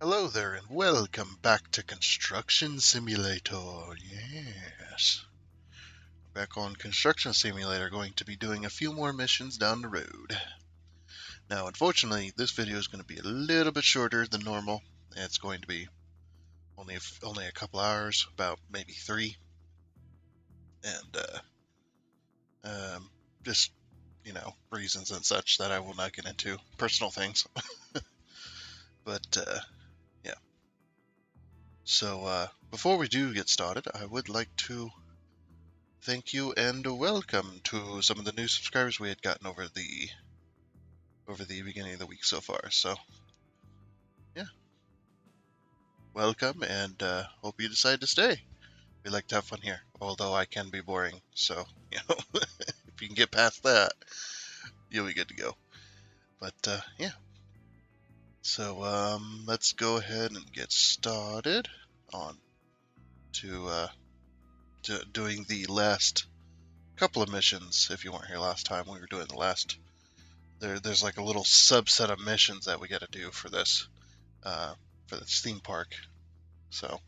Hello there, and welcome back to Construction Simulator. Yes. Back on Construction Simulator, going to be doing a few more missions down the road. Now, unfortunately, this video is going to be a little bit shorter than normal. It's going to be only a couple hours, about maybe 3. And, just, reasons and such that I will not get into. Personal things. But, yeah. So, before we do get started, I would like to thank you and welcome to some of the new subscribers we had gotten over the beginning of the week so far. So, yeah, welcome, and hope you decide to stay. We like to have fun here, although I can be boring. So, if you can get past that, you'll be good to go. But yeah, so let's go ahead and get started on to doing the last couple of missions. If you weren't here last time, we were doing the last. There's like a little subset of missions that we got to do for this theme park. So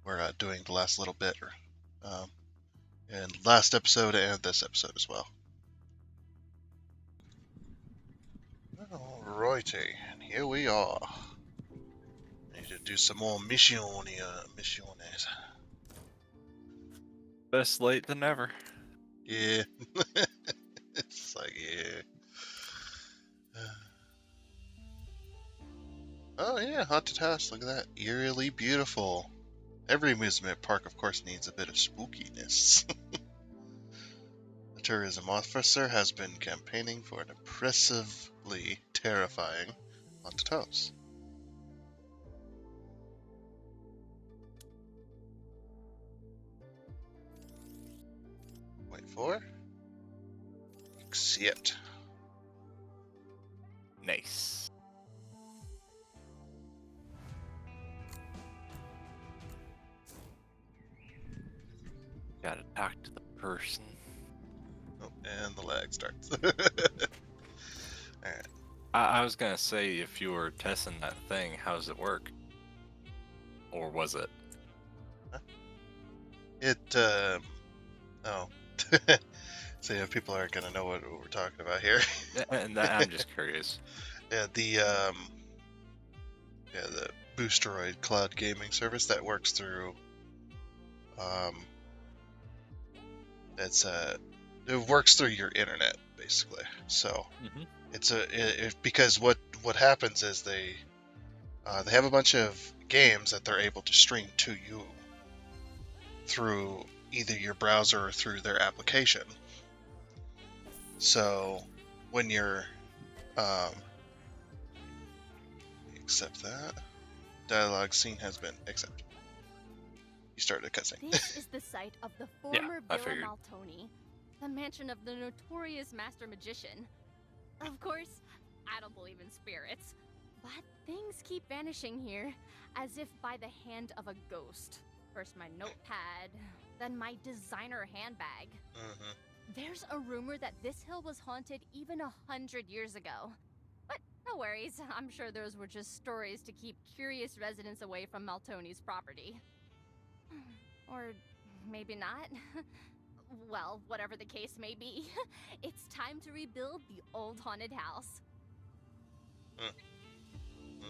we're doing the last little bit, and last episode and this episode as well. Alrighty, and here we are. Need to do some more missiones. Best late than never. Yeah, it's like yeah. Oh yeah, haunted house. Look at that, eerily beautiful. Every amusement park, of course, needs a bit of spookiness. The tourism officer has been campaigning for an impressively terrifying haunted house. Wait for accept. Nice. Gotta talk to the person. Oh, and the lag starts. Alright. I was gonna say, if you were testing that thing, how does it work? Or was it? It, oh. So, yeah, people aren't gonna know what we're talking about here. And I'm just curious. Yeah, the Boosteroid cloud gaming service that works through, it works through your internet, basically. So, because what happens is they have a bunch of games that they're able to stream to you through either your browser or through their application. So when you're accept that dialogue scene has been accepted. You started a cutscene. This is the site of the former I Villa figured. Maltoni, the mansion of the notorious master magician. Of course, I don't believe in spirits, but things keep vanishing here, as if by the hand of a ghost. First my notepad, then my designer handbag. Mm-hmm. There's a rumor that this hill was haunted even 100 years ago. But no worries, I'm sure those were just stories to keep curious residents away from Maltoni's property. Or maybe not. Well, whatever the case may be, it's time to rebuild the old haunted house.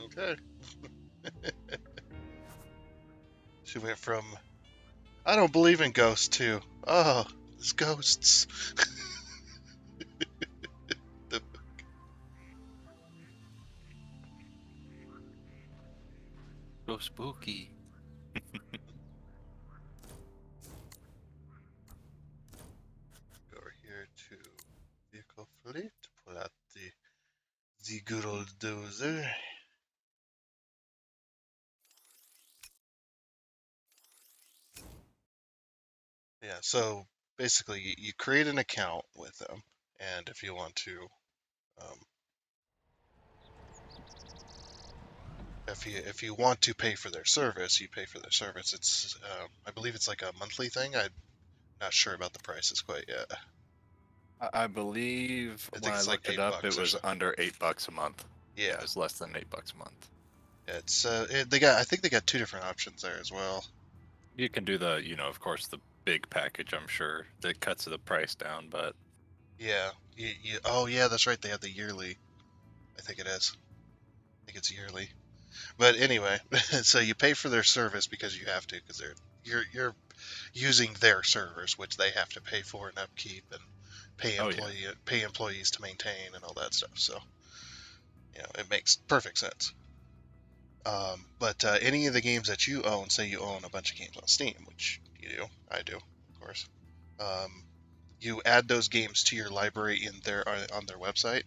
Okay. She went from I don't believe in ghosts to oh, it's ghosts. So spooky. Go over here to vehicle fleet, pull out the good old dozer. Yeah, so basically you create an account with them, and if you want to, if you want to pay for their service, you pay for their service. It's I believe it's like a monthly thing. I'm not sure about the prices quite yet. I believe I think when I it's like looked it up, $8 it or was something. under $8 a month. Yeah, It was less than $8 a month. It's they got. I think they got 2 different options there as well. You can do the, of course, the big package. I'm sure that cuts the price down, but Yeah. Oh yeah, that's right. They have the yearly. I think it is. I think it's yearly. But anyway, so you pay for their service because you have to, because you're using their servers, which they have to pay for and upkeep and pay employees to maintain and all that stuff. So it makes perfect sense. But any of the games that you own, say you own a bunch of games on Steam, which you do, I do, of course. You add those games to your library on their website.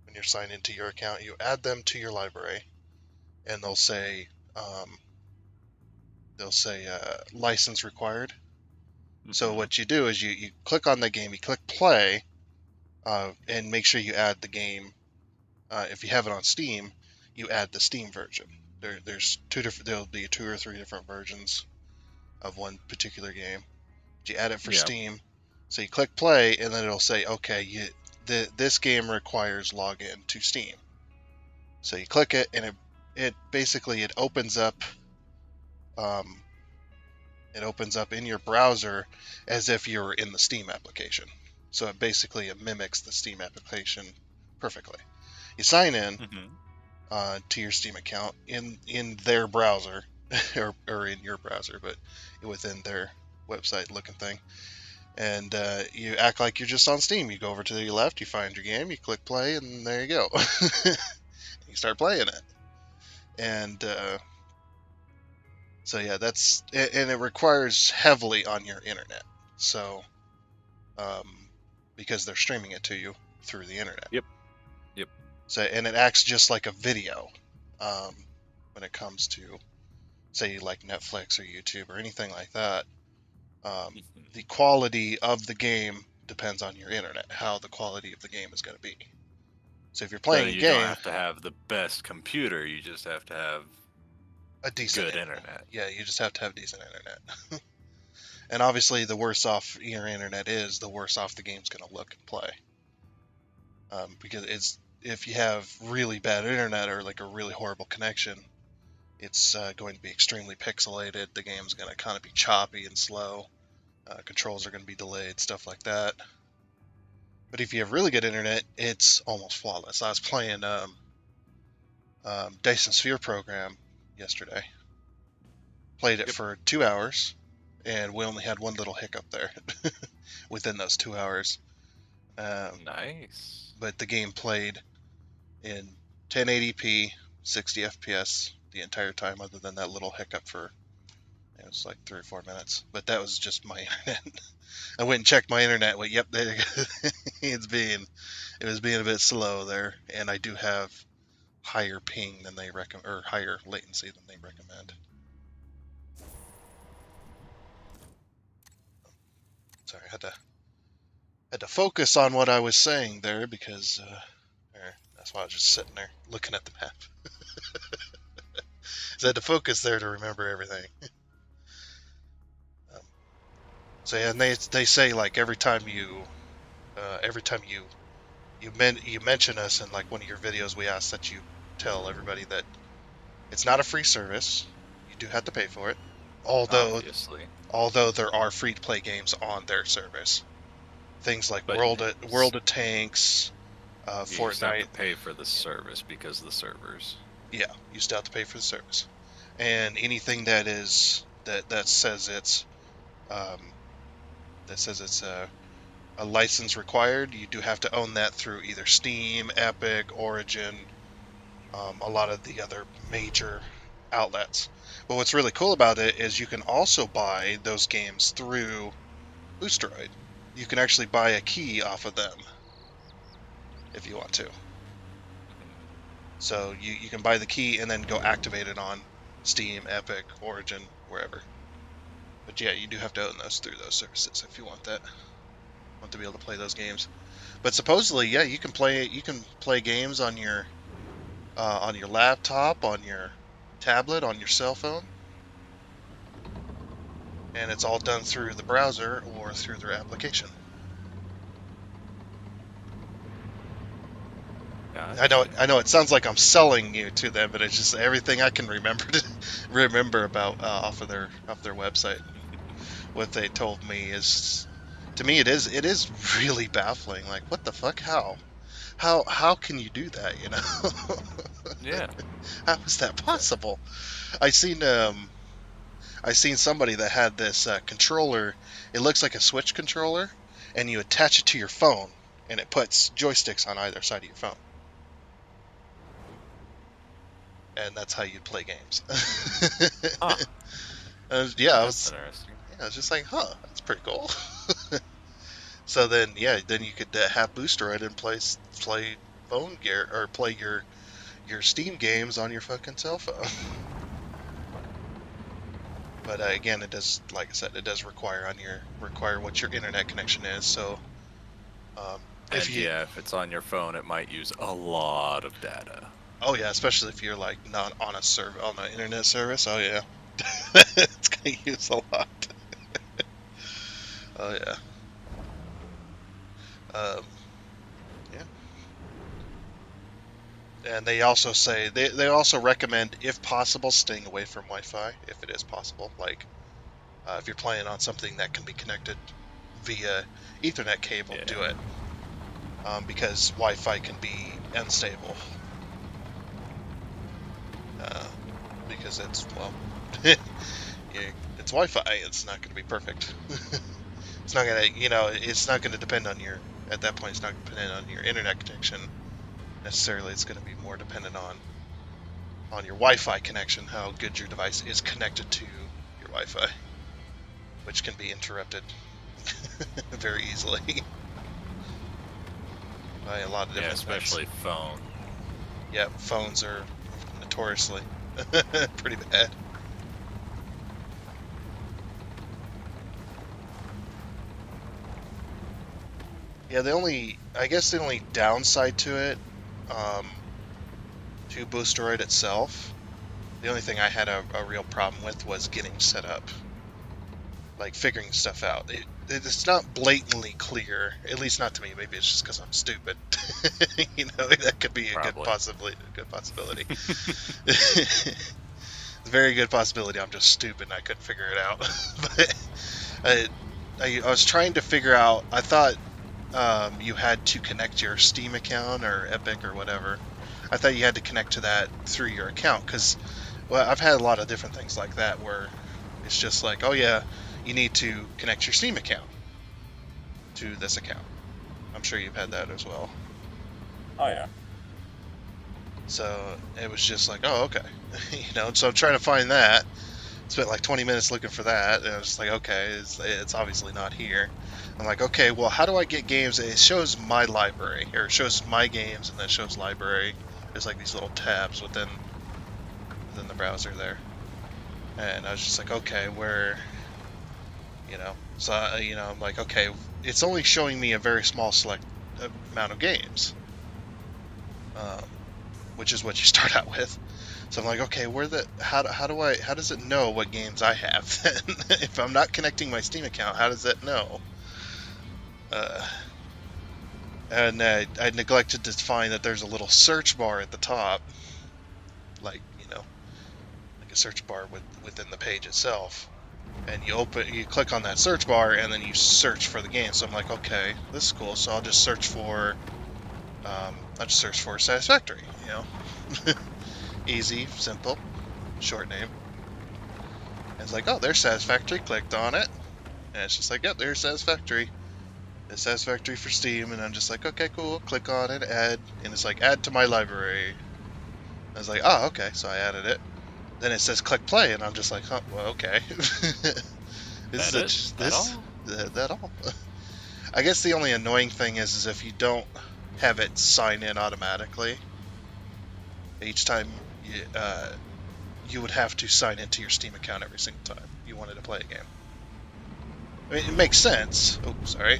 When you're signed into your account, you add them to your library, and they'll say license required. So what you do is you click on the game, you click play, and make sure you add the game. If you have it on Steam, you add the Steam version. There's there'll be 2 or 3 different versions of one particular game. You add it for Steam, so you click play, and then it'll say, okay, this game requires login to Steam. So you click it, and it basically opens up. It opens up in your browser as if you were in the Steam application. So it mimics the Steam application perfectly. You sign in to your Steam account in their browser, or in your browser, but within their website looking thing. And you act like you're just on Steam. You go over to the left, you find your game, you click play, and there you go. You start playing it. And so yeah, and it requires heavily on your internet. So, because they're streaming it to you through the internet. Yep. So, and it acts just like a video, when it comes to, say, like Netflix or YouTube or anything like that. The quality of the game depends on your internet, how the quality of the game is going to be. So if you're playing a game, you don't have to have the best computer. You just have to have a decent good internet. Yeah, you just have to have decent internet. And obviously, the worse off your internet is, the worse off the game's going to look and play. Because if you have really bad internet or like a really horrible connection, it's going to be extremely pixelated. The game's going to kind of be choppy and slow. Controls are going to be delayed, stuff like that. But if you have really good internet, it's almost flawless. I was playing Dyson Sphere Program yesterday. Played it for 2 hours, and we only had one little hiccup there within those 2 hours. Nice. But the game played in 1080p, 60 FPS the entire time, other than that little hiccup for, it was like 3 or 4 minutes. But that was just my internet. I went and checked my internet. Well, yep, there you go. It was being a bit slow there, and I do have higher ping than they recommend, or higher latency than they recommend. Sorry, I had to focus on what I was saying there, because that's why I was just sitting there looking at the map. So I had to focus there to remember everything. So yeah, and they say, like, every time you mention us in like one of your videos, we ask that you tell everybody that it's not a free service. You do have to pay for it. Although there are free to play games on their service, things like World of Tanks, Fortnite. You still have to pay for the service because of the servers. Yeah, you still have to pay for the service, and anything that says it's a license required, you do have to own that through either Steam, Epic, Origin, a lot of the other major outlets. But what's really cool about it is you can also buy those games through Boosteroid. You can actually buy a key off of them if you want to. So you can buy the key and then go activate it on Steam, Epic, Origin, wherever. But yeah, you do have to own those through those services if you want that. Want to be able to play those games. But supposedly, yeah, you can play games on your laptop, on your tablet, on your cell phone, and it's all done through the browser or through their application. Gotcha. I know it sounds like I'm selling you to them, but it's just everything I can remember about off their website. What they told me is, to me, it is really baffling. Like, what the fuck? How can you do that? You know, Yeah. how is that possible? I seen I seen somebody that had this controller. It looks like a Switch controller, and you attach it to your phone, and it puts joysticks on either side of your phone, and that's how you play games. Huh. Yeah, That's interesting. I was just like, huh, that's pretty cool. So then, yeah, then you could have Boosteroid and play phone gear or play your Steam games on your fucking cell phone. But again, it does, like I said, it does require what your internet connection is. So if And you, yeah, if it's on your phone, it might use a lot of data. oh yeah, especially if you're like not on on an internet service. Oh yeah, it's gonna use a lot. Oh yeah. Um, yeah. And they also say they also recommend, if possible, staying away from Wi-Fi if it is possible. Like if you're playing on something that can be connected via Ethernet cable, Yeah. do it. Because Wi-Fi can be unstable. Because it's, well, it's Wi-Fi. It's not going to be perfect. It's not going to, it's not going to depend on at that point, it's not dependent on your internet connection necessarily. It's going to be more dependent on your Wi-Fi connection, how good your device is connected to your Wi-Fi, which can be interrupted very easily by a lot of different especially things. phone. Yeah, phones are notoriously pretty bad. Yeah, I guess the only downside to it, to Boosteroid itself, the only thing I had a real problem with was getting set up, like figuring stuff out. It's not blatantly clear, at least not to me. Maybe it's just because I'm stupid. That could be a good Probably. possibility. It's a very good possibility I'm just stupid and I couldn't figure it out. But I was trying to figure out. I thought you had to connect your Steam account or Epic or whatever. I thought you had to connect to that through your account because, well, I've had a lot of different things like that where it's just like, oh yeah, you need to connect your Steam account to this account. I'm sure you've had that as well. Oh yeah. So it was just like, oh okay, So I'm trying to find that. Spent like 20 minutes looking for that, and I was like, okay, it's obviously not here. I'm like, okay, well, how do I get games? It shows my library, or it shows my games, and then it shows library. There's like these little tabs within the browser there, and I was just like, okay, where, so I'm like, okay, it's only showing me a very small select amount of games, which is what you start out with. So I'm like, okay, how does it know what games I have then? If I'm not connecting my Steam account, how does it know? And I neglected to find that there's a little search bar at the top, like a search bar within the page itself. And you click on that search bar, and then you search for the game. So I'm like, okay, this is cool. So I'll just search for Satisfactory. Easy, simple, short name. And it's like, oh, there's Satisfactory. Clicked on it, and it's just like, yep, there's Satisfactory. It's Satisfactory for Steam, and I'm just like, okay, cool. Click on it, add, and it's like, add to my library. I was like, oh, okay, so I added it. Then it says click play, and I'm just like, huh, well, okay. That all? I guess the only annoying thing is if you don't have it sign in automatically. Each time you would have to sign into your Steam account every single time you wanted to play a game. I mean, it makes sense. Oh, sorry.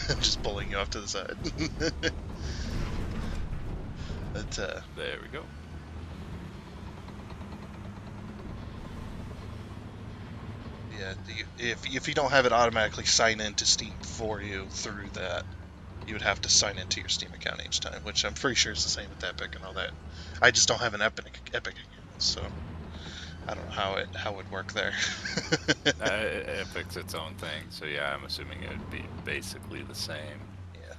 I'm just pulling you off to the side. But, There we go. yeah, if you don't have it automatically sign into Steam for you through that, you would have to sign into your Steam account each time, which I'm pretty sure is the same with Epic and all that. I just don't have an Epic account, so I don't know how it would work there. Epic's its own thing, so yeah, I'm assuming it would be basically the same. Yeah.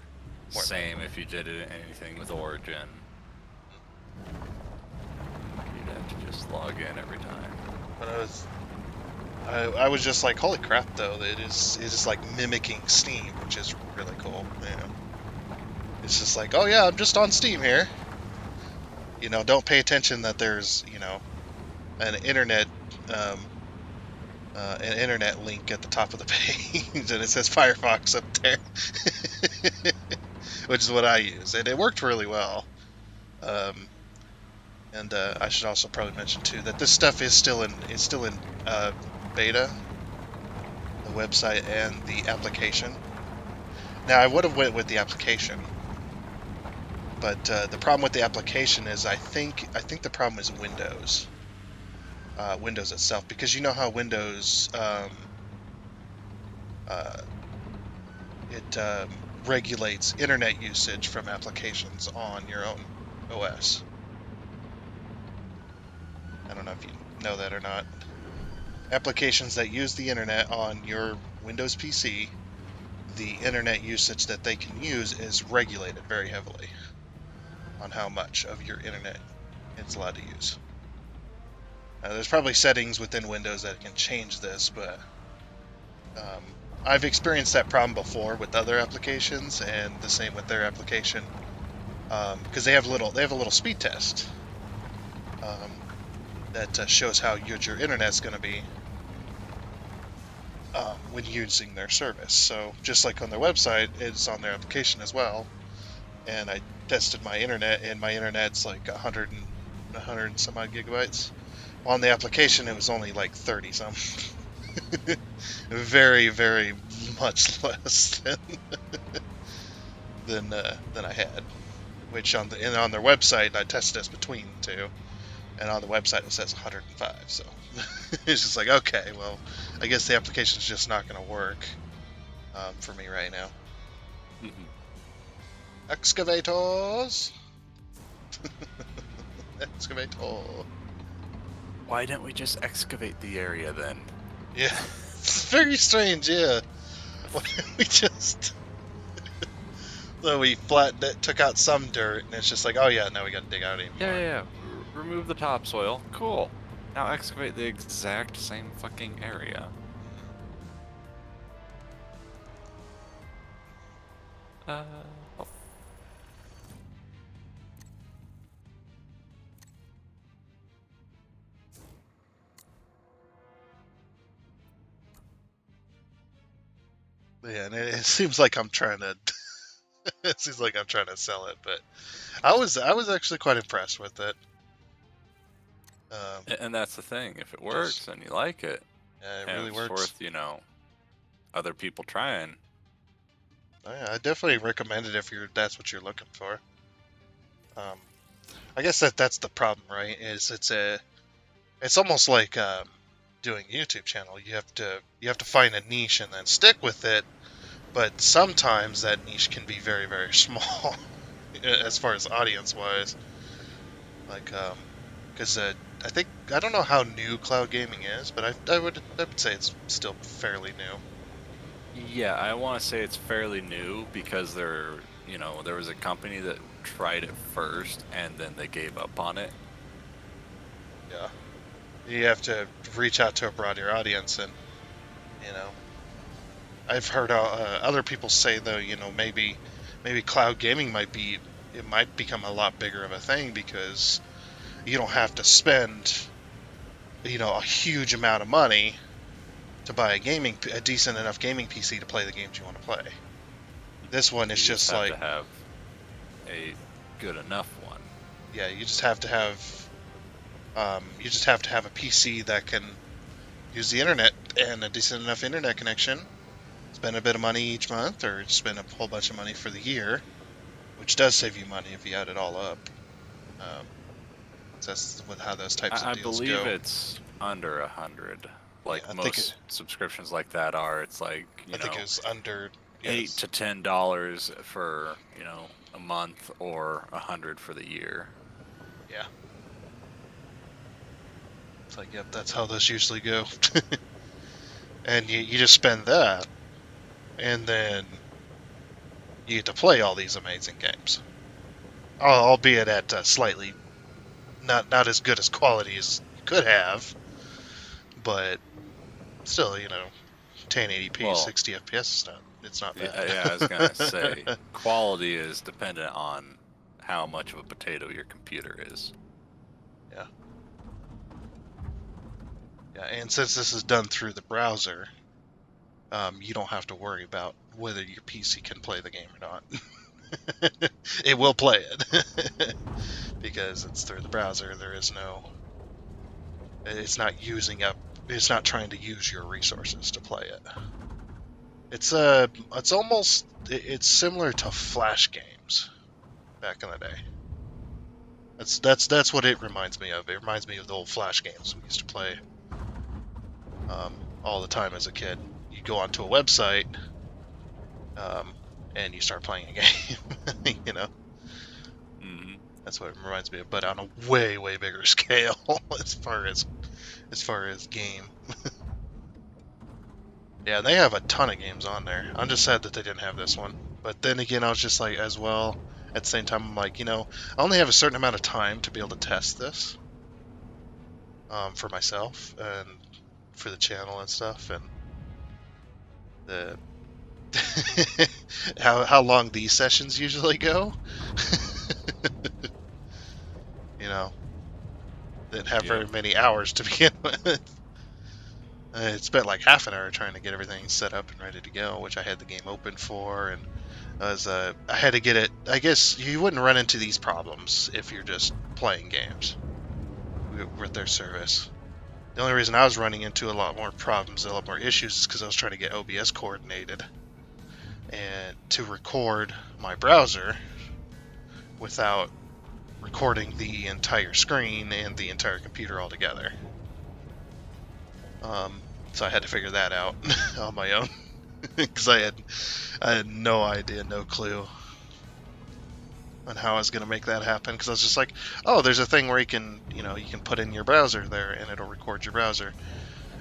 Same if you did anything with Origin. You'd have to just log in every time. But I was just like, holy crap, though, it is like mimicking Steam, which is really cool. It's just like, oh yeah, I'm just on Steam here. Don't pay attention that there's an internet link at the top of the page, and it says Firefox up there, which is what I use, and it worked really well. And I should also probably mention too that this stuff is still in beta, the website and the application. Now I would have went with the application, but the problem with the application is I think the problem is Windows. Windows itself, because you know how Windows it regulates internet usage from applications on your own OS. I don't know if you know that or not. Applications that use the internet on your Windows PC, the internet usage that they can use is regulated very heavily on how much of your internet it's allowed to use. There's probably settings within Windows that can change this, but I've experienced that problem before with other applications, and the same with their application, because they have a little speed test that shows how good your internet's going to be when using their service. So just like on their website, it's on their application as well. And I tested my internet, and my internet's like 100 and some odd gigabytes. On the application, it was only like 30 some. Very, very much less than I had. Which on their website, I tested this between the two, and on the website it says 105. So it's just like, okay, well, I guess the application's just not going to work for me right now. Excavators. Excavator. Why didn't we just excavate the area then? Yeah, it's very strange. Yeah, why didn't we just? So we flattened it, took out some dirt, and it's just like, oh yeah, now we got to dig out even more. Yeah. Remove the topsoil. Cool. Now excavate the exact same fucking area. Oh. Yeah, and it seems like I'm trying to. It seems like I'm trying to sell it, but I was actually quite impressed with it. And that's the thing. If it works and you like it, Yeah, it and really it's works. worth, other people trying. Oh, yeah, I definitely recommend it if that's what you're looking for. I guess that's the problem, right? Is it's almost like doing a YouTube channel. You have to find a niche and then stick with it. But sometimes that niche can be very, very small as far as audience wise. Like, because I don't know how new cloud gaming is, but I would say it's still fairly new. Yeah, I want to say it's fairly new because there was a company that tried it first and then they gave up on it. Yeah. You have to reach out to a broader audience, and I've heard other people say though, maybe cloud gaming might become a lot bigger of a thing because you don't have to spend a huge amount of money to buy a decent enough gaming PC to play the games you want to play. This one is You just have like to have a good enough one. yeah, you just have to have a PC that can use the internet and a decent enough internet connection. Spend a bit of money each month, or spend a whole bunch of money for the year, which does save you money if you add it all up. That's with how those types I of deals believe go. it's under 100. Like Yeah, I think most subscriptions like that are. It's like I think it was under $8 to $10 for, you know, a month, or $100 for the year. Yeah. It's like, yep, that's how those usually go. And you just spend that, and then you get to play all these amazing games, albeit at slightly not as good as quality as you could have, but still, 1080p, Well, 60 FPS it's not bad. Yeah, I was gonna say, quality is dependent on how much of a potato your computer is. Yeah, and since this is done through the browser, you don't have to worry about whether your PC can play the game or not. It will play it because it's through the browser. It's not trying to use your resources to play it. It's similar to Flash games back in the day. That's what it reminds me of. It reminds me of the old Flash games we used to play all the time as a kid. You go onto a website and you start playing a game. Mm-hmm. That's what it reminds me of, but on a way bigger scale as far as game. Yeah, they have a ton of games on there. I'm just sad that they didn't have this one. But then again, I was just like, as well, at the same time, I'm like, I only have a certain amount of time to be able to test this for myself and for the channel and stuff, and the how long these sessions usually go. Didn't have very many hours to begin with. I spent like half an hour trying to get everything set up and ready to go, which I had the game open for, and I had to get it. I guess you wouldn't run into these problems if you're just playing games with their service. The only reason I was running into a lot more problems, a lot more issues, is because I was trying to get OBS coordinated and to record my browser without recording the entire screen and the entire computer all together. So I had to figure that out on my own because I had no idea, no clue on how I was going to make that happen. Because I was just like, oh, there's a thing where you can put in your browser there and it'll record your browser.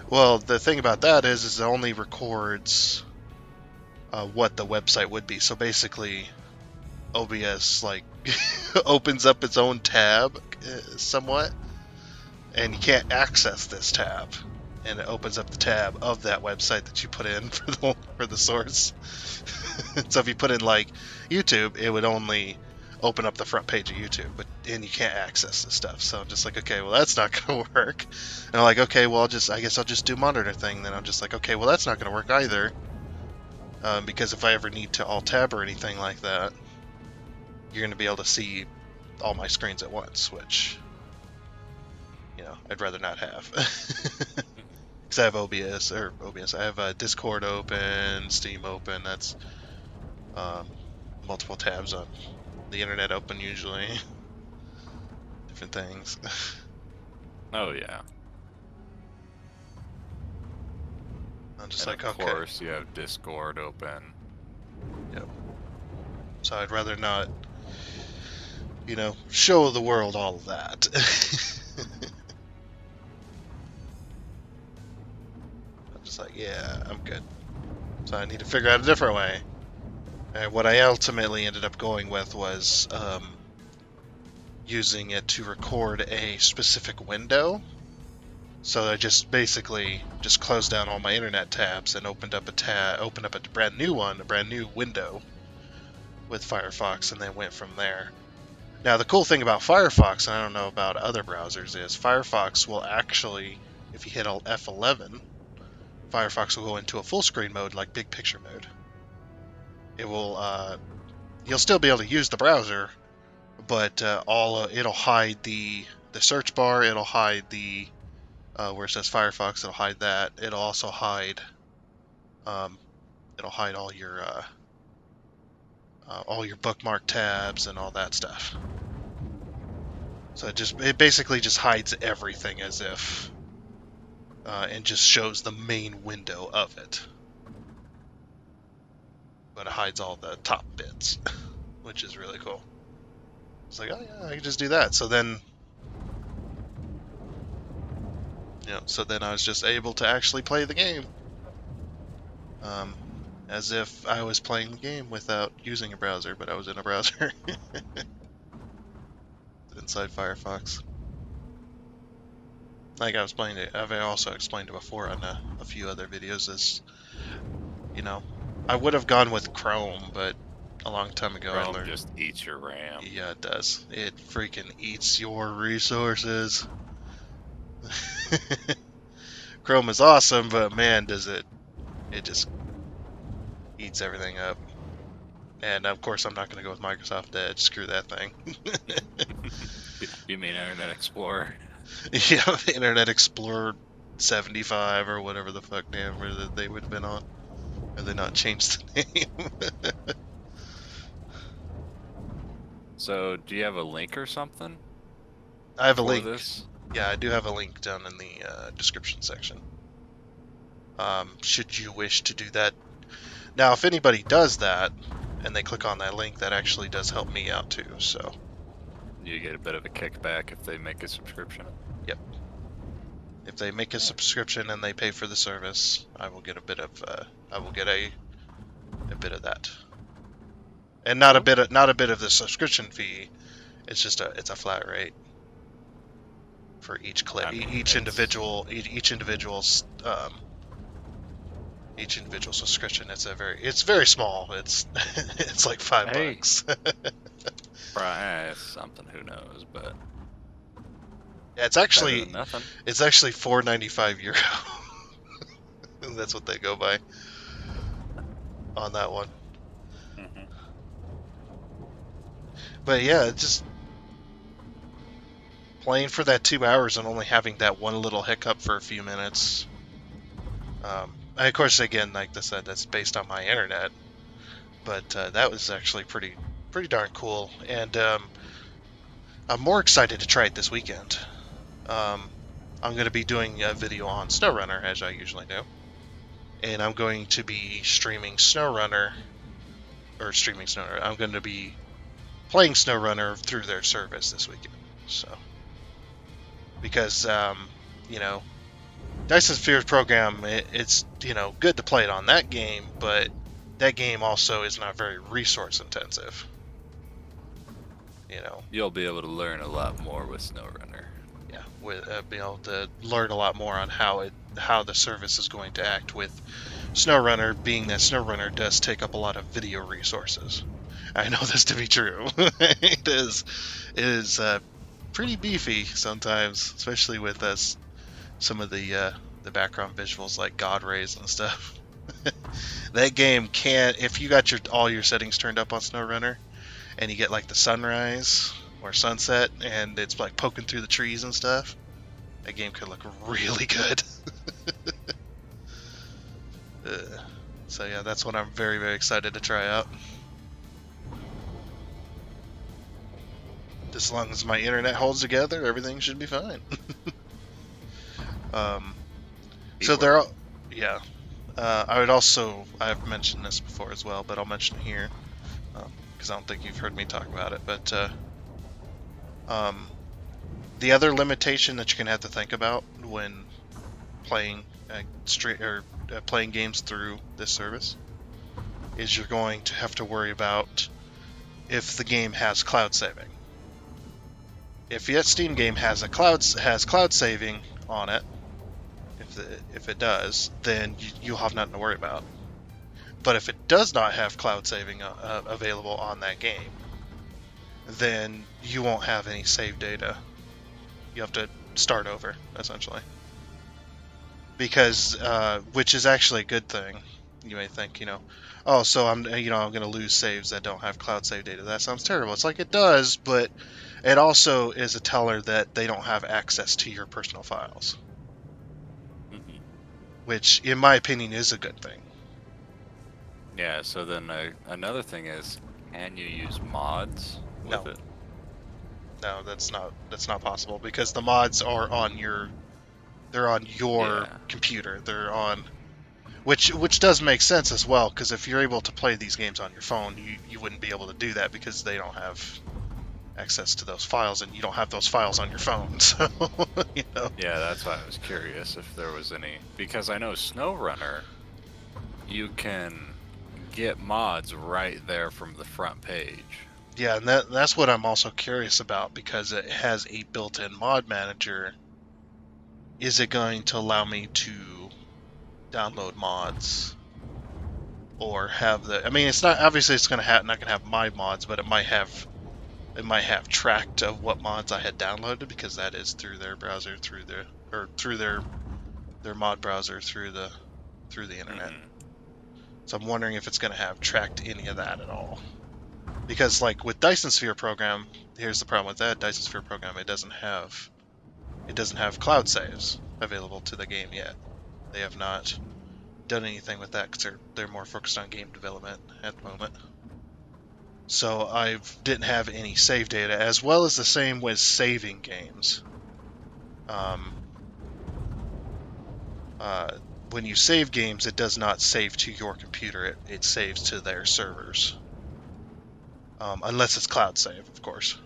Well, the thing about that is it only records what the website would be. So basically, OBS opens up its own tab somewhat, and you can't access this tab, and it opens up the tab of that website that you put in for the source. So if you put in like YouTube, it would only open up the front page of YouTube, and you can't access this stuff. So I'm just like, okay, well that's not gonna work. And I'm like, okay, well I guess I'll just do monitor thing. Then I'm just like, okay, well that's not gonna work either, because if I ever need to alt tab or anything like that, you're gonna be able to see all my screens at once, which I'd rather not have. Because I have OBS. I have Discord open, Steam open. That's multiple tabs on the internet open usually. Different things. Oh yeah. I'm just And like, of okay. course, you have Discord open. Yep. So I'd rather not, show the world all of that. I'm just like, yeah, I'm good. So I need to figure out a different way. And what I ultimately ended up going with was using it to record a specific window. So I just basically closed down all my internet tabs and opened up a brand new window with Firefox, and then went from there. Now the cool thing about Firefox, and I don't know about other browsers, is Firefox will actually, if you hit F11, Firefox will go into a full screen mode, like big picture mode. It will, you'll still be able to use the browser, but it'll hide the search bar. It'll hide the where it says Firefox. It'll hide that. It'll also hide all your bookmark tabs and all that stuff. So it basically just hides everything as if and just shows the main window of it. but it hides all the top bits, which is really cool. It's like, oh yeah, I can just do that. So then, I was just able to actually play the game, as if I was playing the game without using a browser, but I was in a browser inside Firefox. Like I was playing it, I've also explained it before on a few other videos. As I would have gone with Chrome, but a long time ago I Chrome learned. just eats your RAM. Yeah, it does. It freaking eats your resources. Chrome is awesome, but man, does it just eats everything up. And of course, I'm not going to go with Microsoft Edge. Screw that thing. You mean Internet Explorer? Yeah, the Internet Explorer 75 or whatever the fuck name that they would have been on. Have they not changed the name? So, do you have a link or something? I have a for link. This? Yeah, I do have a link down in the description section. Should you wish to do that. Now, if anybody does that, and they click on that link, that actually does help me out too, so. You get a bit of a kickback if they make a subscription. Yep. If they make a subscription and they pay for the service, I will get a bit of a bit of that. And not a bit of the subscription fee. It's just it's a flat rate for each clip. I mean, each individual subscription. It's very small. It's it's like $5. Price something, who knows, but Yeah, it's actually better than nothing. it's actually €4.95. That's what they go by on that one. Mhm. But yeah, just playing for that 2 hours and only having that one little hiccup for a few minutes. And of course, again, like I said, that's based on my internet. But that was actually pretty darn cool. And I'm more excited to try it this weekend. I'm going to be doing a video on SnowRunner, as I usually do. And I'm going to be streaming SnowRunner. I'm going to be playing SnowRunner through their service this weekend. So, because Dyson Spheres program, it's good to play it on that game, but that game also is not very resource intensive. You'll be able to learn a lot more with SnowRunner. Yeah, with being able to learn a lot more on how the service is going to act with SnowRunner, being that SnowRunner does take up a lot of video resources. I know this to be true. It is pretty beefy sometimes, especially with some of the background visuals like God rays and stuff. That game if you got all your settings turned up on SnowRunner, and you get like the sunrise or sunset, and it's like poking through the trees and stuff, that game could look really good. So yeah, that's what I'm very, very excited to try out. As long as my internet holds together, everything should be fine. So there are, yeah. I've mentioned this before as well, but I'll mention it here, because I don't think you've heard me talk about it. But the other limitation that you can have to think about when playing playing games through this service is you're going to have to worry about if the game has cloud saving. If that Steam game has cloud saving on it, if it does, then you'll have nothing to worry about. But if it does not have cloud saving available on that game, then you won't have any save data. You have to start over, essentially. Because, which is actually a good thing. You may think, oh, so I'm going to lose saves that don't have cloud save data. That sounds terrible. It's like it does, but it also is a teller that they don't have access to your personal files. Mm-hmm. Which, in my opinion, is a good thing. Yeah, so then another thing is, can you use mods with it? No, that's not possible, because the mods are on your computer. They're on which does make sense as well, because if you're able to play these games on your phone, you wouldn't be able to do that because they don't have access to those files, and you don't have those files on your phone. So, you know. Yeah, that's why I was curious if there was any, because I know SnowRunner, you can get mods right there from the front page. Yeah, and that's what I'm also curious about, because it has a built-in mod manager. Is it going to allow me to download mods, or have the? I mean, it's not obviously it's not going to have my mods, but it might have tracked of what mods I had downloaded, because that is through their browser, through their mod browser, through the internet. So I'm wondering if it's going to have tracked any of that at all. Because like with Dyson Sphere program, here's the problem with that Dyson Sphere program: it doesn't have cloud saves available to the game yet. They have not done anything with that because they're more focused on game development at the moment. So I didn't have any save data, as well as the same with saving games. When you save games, it does not save to your computer. It saves to their servers. Unless it's cloud save, of course.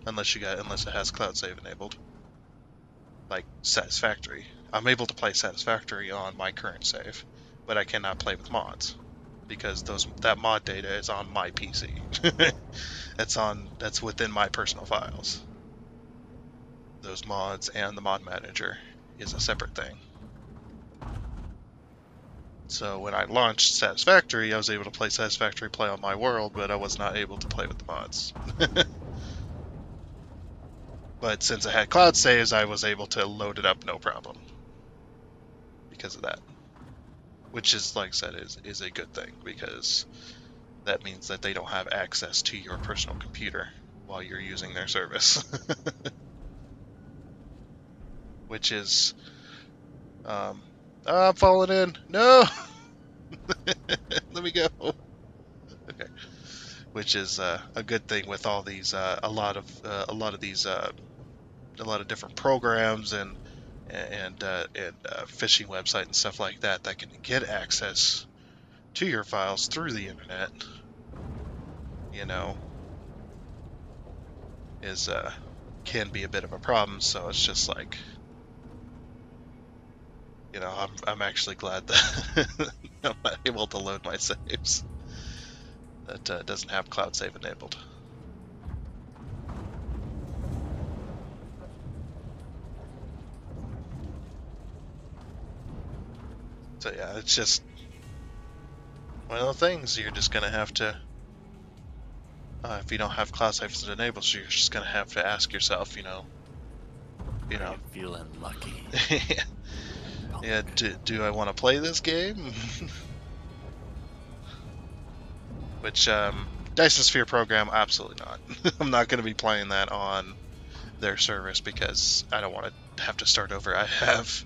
Unless it has cloud save enabled. Like Satisfactory. I'm able to play Satisfactory on my current save, but I cannot play with mods because that mod data is on my PC. That's within my personal files. Those mods and the mod manager is a separate thing. So when I launched Satisfactory, I was able to play Satisfactory play on my world, but I was not able to play with the mods. But since I had cloud saves, I was able to load it up no problem because of that. Which is, like I said, is a good thing, because that means that they don't have access to your personal computer while you're using their service. Which is... I'm falling in. No! Let me go. Okay. Which is a good thing with all these, a lot of different programs and phishing website and stuff like that can get access to your files through the internet. You know, can be a bit of a problem. So it's just like, you know, I'm actually glad that I'm not able to load my saves that doesn't have cloud save enabled. So yeah, it's just one of the things you're just gonna have to, if you don't have cloud saves enabled, so you're just gonna have to ask yourself, you know, I'm feeling lucky. Yeah, do I want to play this game? Which, Dyson Sphere program, absolutely not. I'm not going to be playing that on their service because I don't want to have to start over. I have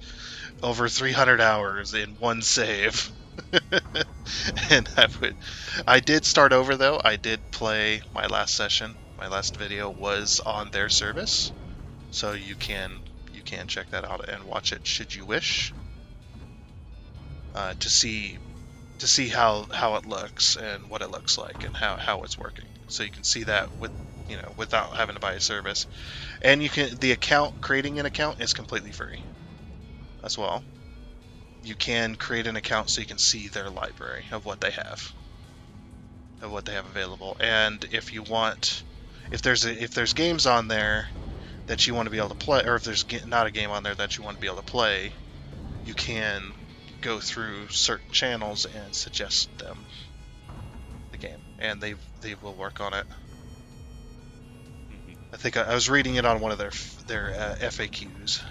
over 300 hours in one save. And I did start over though. I did play my last session. My last video was on their service. So you can check that out and watch it should you wish. To see how it looks and what it looks like and how it's working. So you can see that without having to buy a service. And creating an account is completely free as well. You can create an account so you can see their library of what they have available. And if there's games on there that you want to be able to play, or if there's not a game on there that you want to be able to play, you can go through certain channels and suggest them the game, and they will work on it. I think I was reading it on one of their FAQs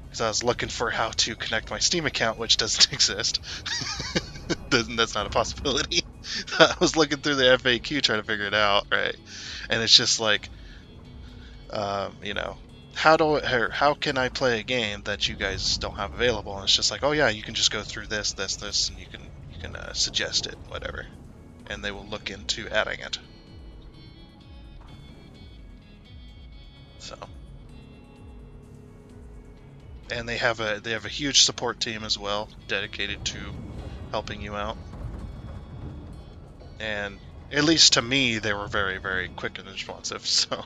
because I was looking for how to connect my Steam account, which doesn't exist. That's not a possibility. I was looking through the FAQ trying to figure it out, right? And it's just like, how can I play a game that you guys don't have available? And it's just like, oh yeah, you can just go through this, and you can suggest it, whatever, and they will look into adding it. So, And they have a huge support team as well, dedicated to helping you out. And at least to me, they were very, very quick and responsive. So,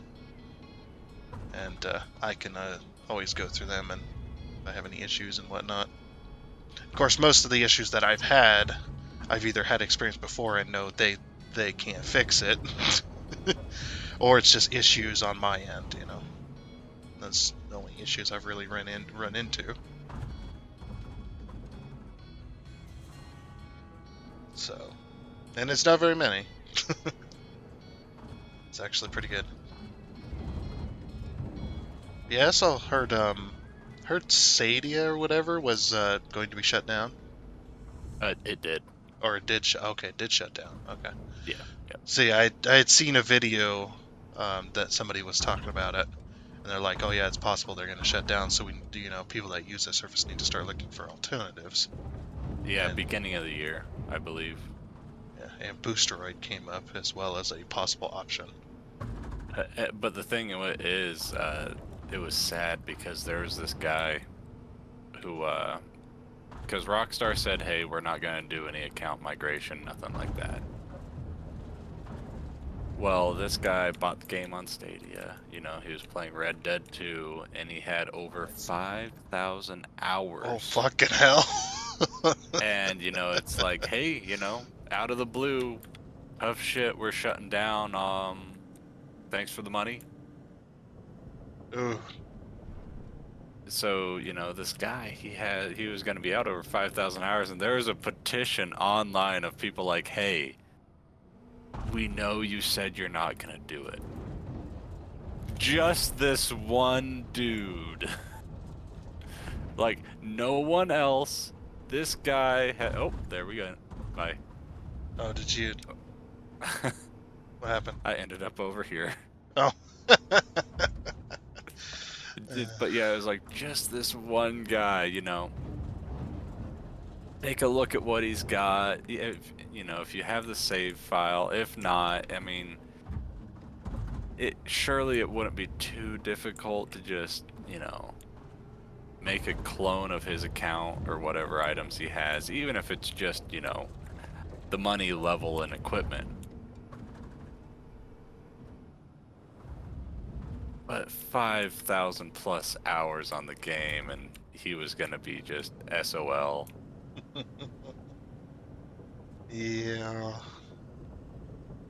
and I can always go through them, and if I have any issues and whatnot. Of course, most of the issues that I've had, I've either had experience before and know they can't fix it, or it's just issues on my end. You know, that's the only issues I've really run into. So, and it's not very many. It's actually pretty good. Yeah, I also heard Sadia or whatever was going to be shut down. It did. Or it did okay, it did shut down. Okay. Yeah. See, I had seen a video that somebody was talking about it, and they're like, "Oh yeah, it's possible they're going to shut down. So people that use this service need to start looking for alternatives." Yeah, And- beginning of the year, I believe. Yeah, and Boosteroid came up as well as a possible option. But the thing is, it was sad because there was this guy who, because Rockstar said, hey, we're not going to do any account migration, nothing like that. Well, this guy bought the game on Stadia. You know, he was playing Red Dead 2, and he had over 5,000 hours. Oh fucking hell! And, you know, it's like, hey, you know, out of the blue, tough shit, we're shutting down. Thanks for the money. Ooh. So, you know, this guy, he was going to be out over 5,000 hours, and there was a petition online of people like, hey, we know you said you're not going to do it. Just this one dude. Like, no one else. This guy had... Oh, there we go. Bye. Oh, did you? What happened? I ended up over here. Oh. But yeah, it was like just this one guy, you know. Take a look at what he's got. If, you know, if you have the save file, if not, I mean, surely it wouldn't be too difficult to just, you know, make a clone of his account or whatever items he has, even if it's just, you know, the money level and equipment. But 5,000 plus hours on the game, and he was gonna be just SOL. Yeah.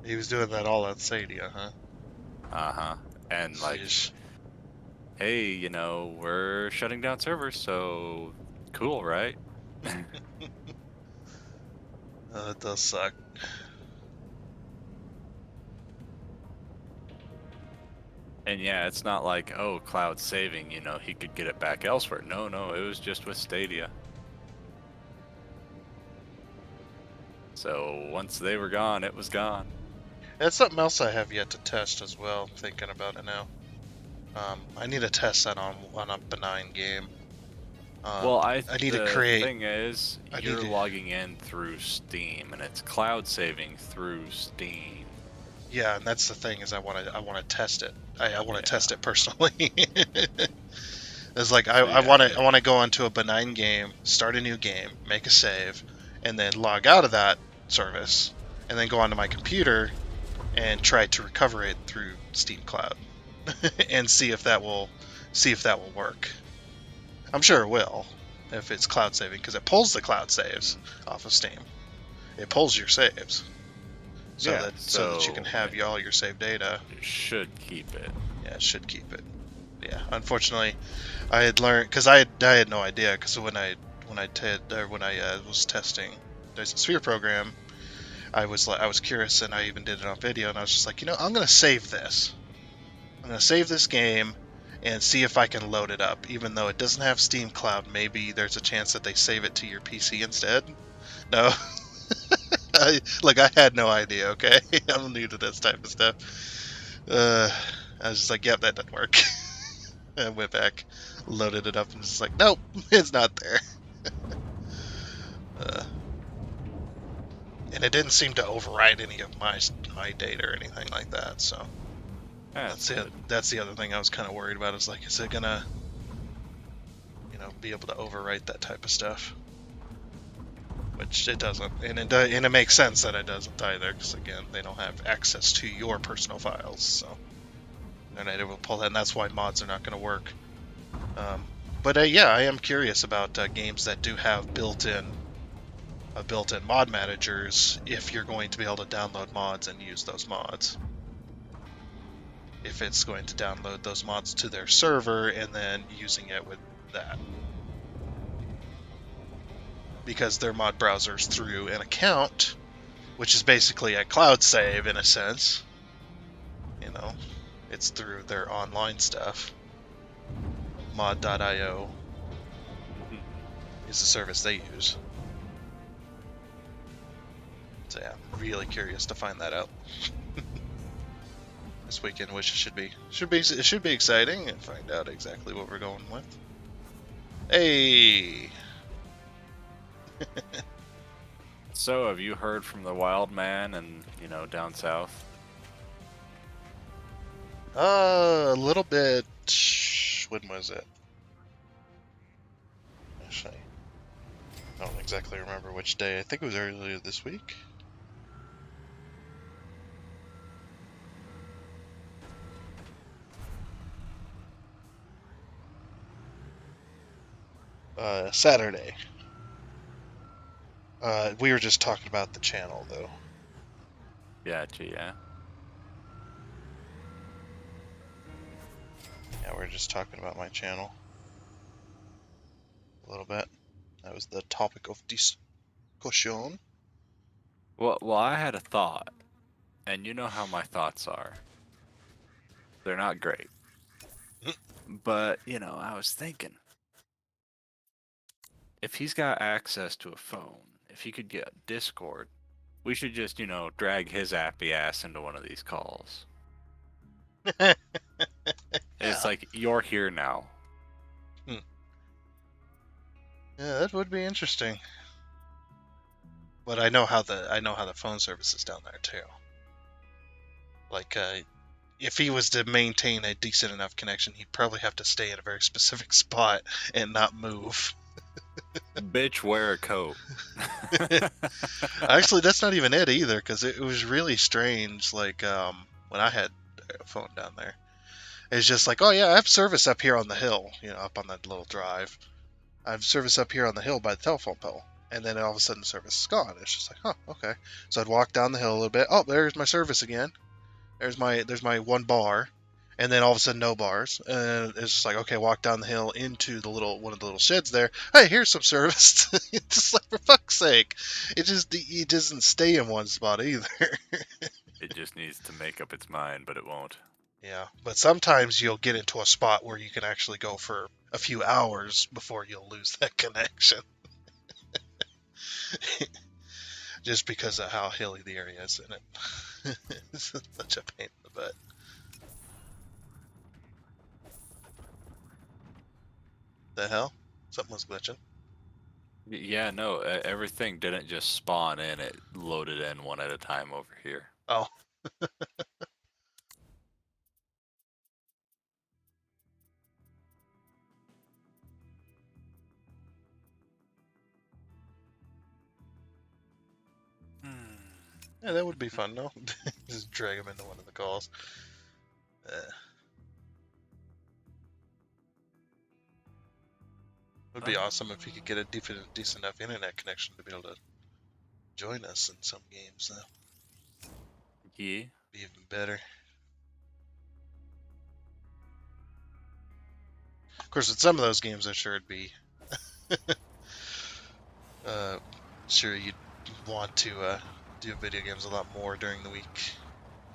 He was doing that all at Sadia, huh? Uh-huh. And like, Sheesh. hey, you know, we're shutting down servers, so cool, right? That does suck. And yeah, it's not like, oh, cloud saving, you know, he could get it back elsewhere. No, it was just with Stadia. So once they were gone, it was gone. That's something else I have yet to test as well. Thinking about it now. I need to test that on a benign game. Well, I need to the create. thing is, I you're need to- logging in through Steam, and it's cloud saving through Steam. Yeah, and that's the thing is I want to test it. I want to Yeah. test it personally. It's like So, I yeah, want to go into a benign game, start a new game, make a save, and then log out of that service, and then go onto my computer and try to recover it through Steam Cloud, and see if that will work. I'm sure it will if it's cloud saving because it pulls the cloud saves off of Steam. It pulls your saves. So Yeah, that you can so- have all your save data. It should keep it. Yeah, it should keep it. Yeah, unfortunately, I had learned because I had no idea because when I was testing Dyson Sphere program, I was curious and I even did it on video and I was just like, I'm gonna save this. I'm gonna save this game and see if I can load it up, even though it doesn't have Steam Cloud. Maybe there's a chance that they save it to your PC instead. No. I had no idea, okay? I'm new to this type of stuff. I was just like, yep, that doesn't work. I went back, loaded it up, and just like, nope, it's not there. And it didn't seem to override any of my data or anything like that, so Yeah, that's the other thing I was kind of worried about. Is like, is it gonna, be able to overwrite that type of stuff. Which it doesn't, and it makes sense that it doesn't either, because again, they don't have access to your personal files, so they're not able to pull that, and that's why mods are not going to work. But yeah, I am curious about games that do have built-in mod managers. If you're going to be able to download mods and use those mods, if it's going to download those mods to their server and then using it with that. Because their mod browser's through an account, which is basically a cloud save in a sense. You know, it's through their online stuff. Mod.io is the service they use. So yeah, I'm really curious to find that out this weekend, which it should be exciting, and find out exactly what we're going with. Hey. So, have you heard from the wild man and, down south? A little bit. When was it? Actually, I don't exactly remember which day. I think it was earlier this week. Saturday. We were just talking about the channel, though. Gotcha, yeah. Yeah, we were just talking about my channel a little bit. That was the topic of discussion. Well, I had a thought, and you know how my thoughts are. They're not great. But, I was thinking, if he's got access to a phone, if he could get Discord, we should just, drag his appy ass into one of these calls. It's like, you're here now. Yeah, that would be interesting. But I know how the phone service is down there too. Like, if he was to maintain a decent enough connection, he'd probably have to stay in a very specific spot and not move. Bitch, wear a coat. Actually, that's not even it either, because it was really strange. Like, when I had a phone down there, it's just like, oh yeah, I have service up here on the hill, up on that little drive. I have service up here on the hill by the telephone pole. And then all of a sudden the service is gone. It's just like, huh, okay. So I'd walk down the hill a little bit. Oh, there's my service again. There's my one bar. And then all of a sudden no bars. And it's just like, okay, walk down the hill into one of the little sheds there. Hey, here's some service. It's just like, for fuck's sake. It doesn't stay in one spot either. It just needs to make up its mind, but it won't. Yeah, but sometimes you'll get into a spot where you can actually go for a few hours before you'll lose that connection. Just because of how hilly the area is in it. It's such a pain in the butt. The hell? Something was glitching. Yeah, no, everything didn't just spawn in. It loaded in one at a time over here. Oh. Yeah, that would be fun, no? Just drag him into one of the calls. It would be awesome if he could get a decent enough internet connection to be able to join us in some games, though. Yeah. Be even better. Of course, with some of those games, I'm sure it'd be... sure you'd want to do video games a lot more during the week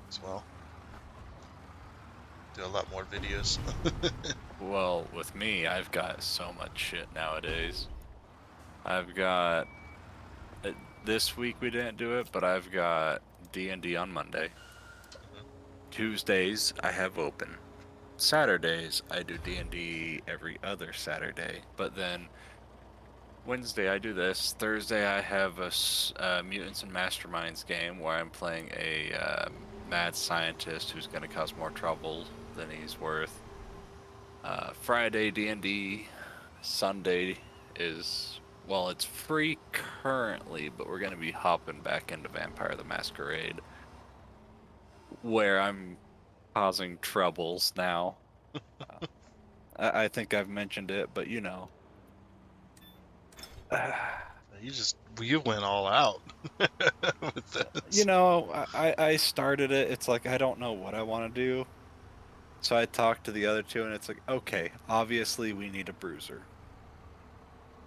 as well. Do a lot more videos. Well, with me, I've got so much shit nowadays. I've got... this week we didn't do it, but I've got D&D on Monday. Tuesdays, I have open. Saturdays, I do D&D every other Saturday. But then Wednesday, I do this. Thursday, I have a Mutants and Masterminds game where I'm playing a mad scientist who's going to cause more trouble than he's worth. Friday, D&D. Sunday is, well, it's free currently, but we're gonna be hopping back into Vampire the Masquerade, where I'm causing troubles now. I think I've mentioned it, but you know. You went all out with this. You know, I started it. It's like, I don't know what I want to do. So I talked to the other two, and it's like, okay, obviously we need a bruiser.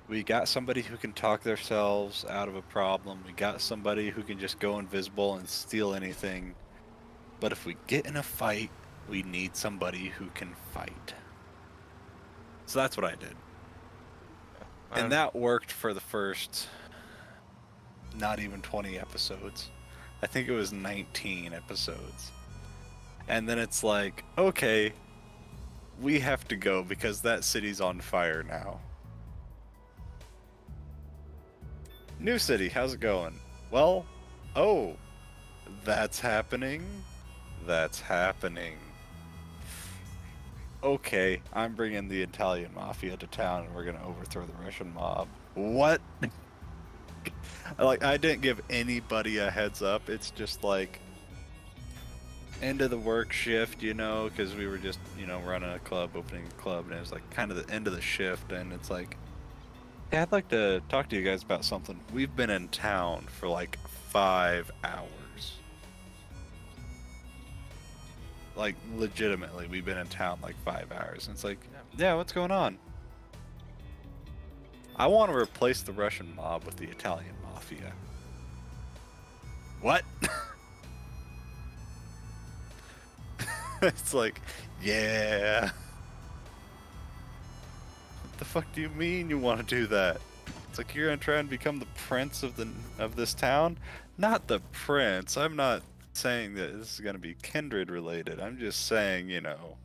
We got somebody who can talk themselves out of a problem. We got somebody who can just go invisible and steal anything. But if we get in a fight, we need somebody who can fight. So that's what I did. And that worked for the first not even 20 episodes. I think it was 19 episodes. And then it's like, okay, we have to go because that city's on fire now. New city, how's it going? Well, oh, that's happening. That's happening. Okay, I'm bringing the Italian mafia to town and we're gonna overthrow the Russian mob. What? Like, I didn't give anybody a heads up. It's just like end of the work shift, you know, because we were just, you know, running a club, opening a club, and it was like kind of the end of the shift, and it's like, hey, I'd like to talk to you guys about something. We've been in town for like 5 hours. Like, legitimately, we've been in town like 5 hours. And it's like, yeah, what's going on? I want to replace the Russian mob with the Italian mafia. What? It's like, yeah. What the fuck do you mean you want to do that? It's like, you're gonna try and become the prince of this town? Not the prince. I'm not saying that this is gonna be kindred related. I'm just saying, you know,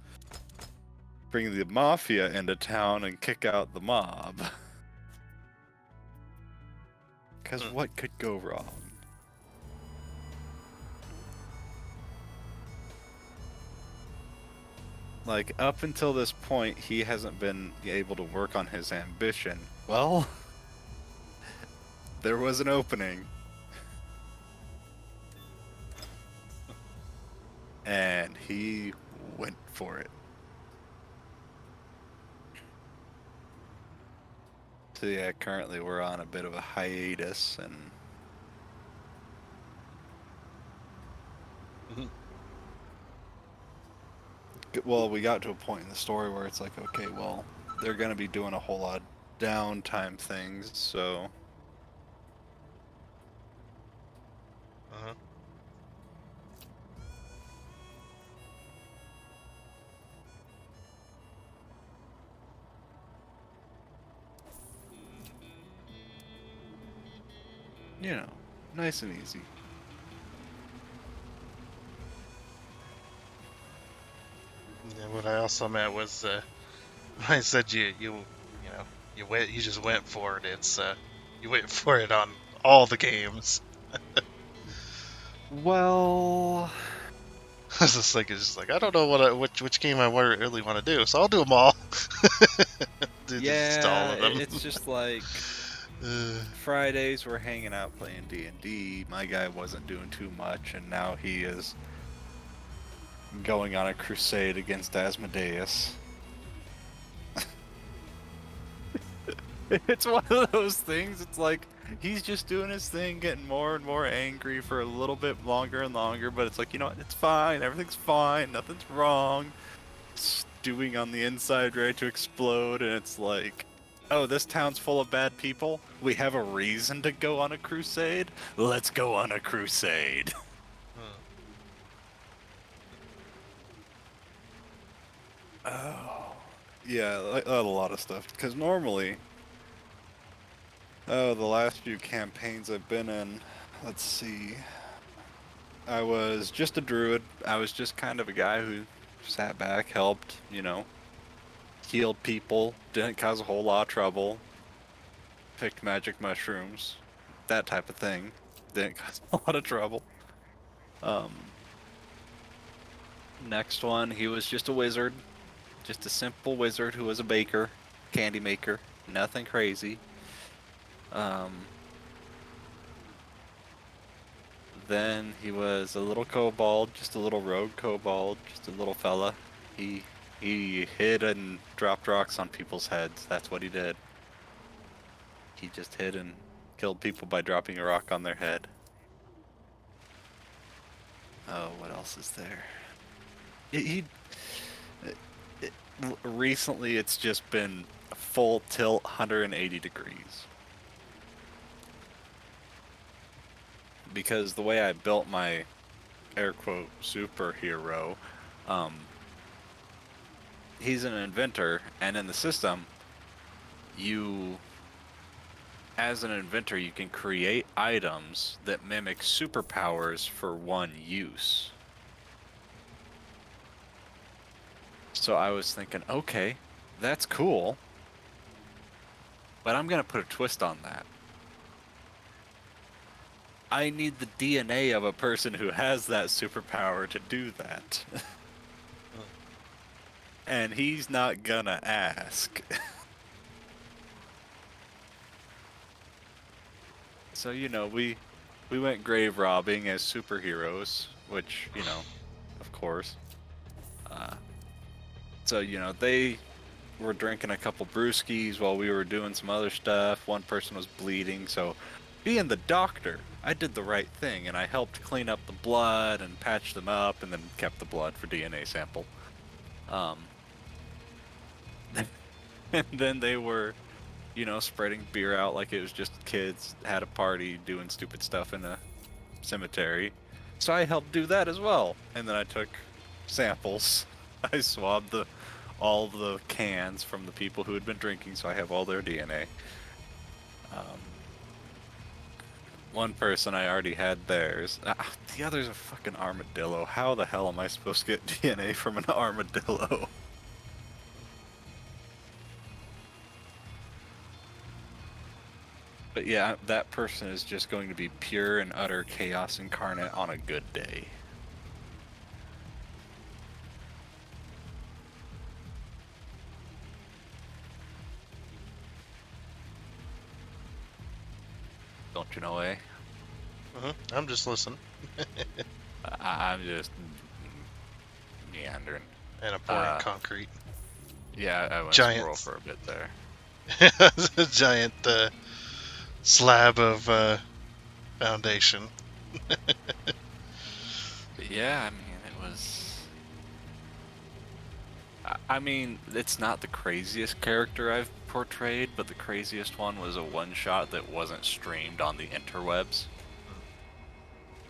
bring the mafia into town and kick out the mob. Because what could go wrong? Like, up until this point, he hasn't been able to work on his ambition. Well, there was an opening. And he went for it. So yeah, currently we're on a bit of a hiatus, and well, we got to a point in the story where it's like, okay, well, they're gonna be doing a whole lot of downtime things, so you know, nice and easy. Yeah, what I also meant was, I said you know, you just went for it. It's you went for it on all the games. Well, It's just like I don't know which game I really want to do, so I'll do them all. yeah, all of them. it's just like Fridays we're hanging out playing D&D. My guy wasn't doing too much, and now he is going on a crusade against Asmodeus. It's one of those things, it's like, he's just doing his thing, getting more and more angry for a little bit longer and longer, but it's like, you know what, it's fine, everything's fine, nothing's wrong. Stewing on the inside, ready to explode, and it's like, oh, this town's full of bad people? We have a reason to go on a crusade? Let's go on a crusade. Oh. Yeah, a lot of stuff. Because normally, the last few campaigns I've been in, let's see, I was just a druid. I was just kind of a guy who sat back, helped, you know, healed people, didn't cause a whole lot of trouble, picked magic mushrooms, that type of thing. Didn't cause a lot of trouble. Next one, he was just a wizard. Just a simple wizard who was a baker. candy maker, nothing crazy. Then he was a little kobold, just a little rogue kobold, just a little fella. He hid and dropped rocks on people's heads. That's what he did. He just hid and killed people by dropping a rock on their head. Oh, what else is there? Recently, it's just been full tilt, 180 degrees. Because the way I built my air quote superhero, he's an inventor, and in the system, as an inventor, you can create items that mimic superpowers for one use. So I was thinking, okay, that's cool, but I'm gonna put a twist on that. I need the DNA of a person who has that superpower to do that. And he's not gonna ask. So, we went grave robbing as superheroes, which, of course. So, they were drinking a couple brewskis while we were doing some other stuff. One person was bleeding, so being the doctor, I did the right thing, and I helped clean up the blood and patch them up, and then kept the blood for DNA sample. And then they were, spreading beer out like it was just kids, had a party, doing stupid stuff in a cemetery. So I helped do that as well. And then I took samples. I swabbed all the cans from the people who had been drinking, so I have all their DNA. One person, I already had theirs. The other's a fucking armadillo. How the hell am I supposed to get DNA from an armadillo? But yeah, that person is just going to be pure and utter chaos incarnate on a good day. Don't you know, eh? I'm just listening. I'm just meandering. And a pouring concrete. Yeah, I went Giant. squirrel for a bit there. A giant slab of foundation. But yeah, I mean, it was... I mean, it's not the craziest character I've portrayed, but the craziest one was a one-shot that wasn't streamed on the interwebs.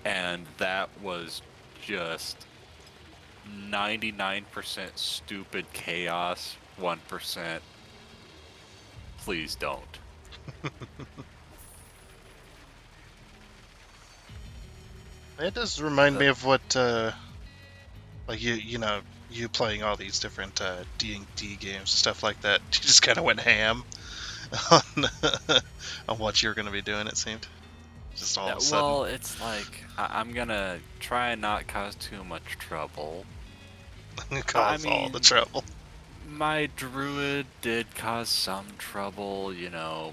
And that was just 99% stupid chaos, 1% please don't. It does remind me of what, like you playing all these different D&D games and stuff like that. You just kind of went ham on on what you're going to be doing. It seemed just all of a sudden. Well, it's like I'm gonna try and not cause too much trouble. Cause all the trouble. My druid did cause some trouble,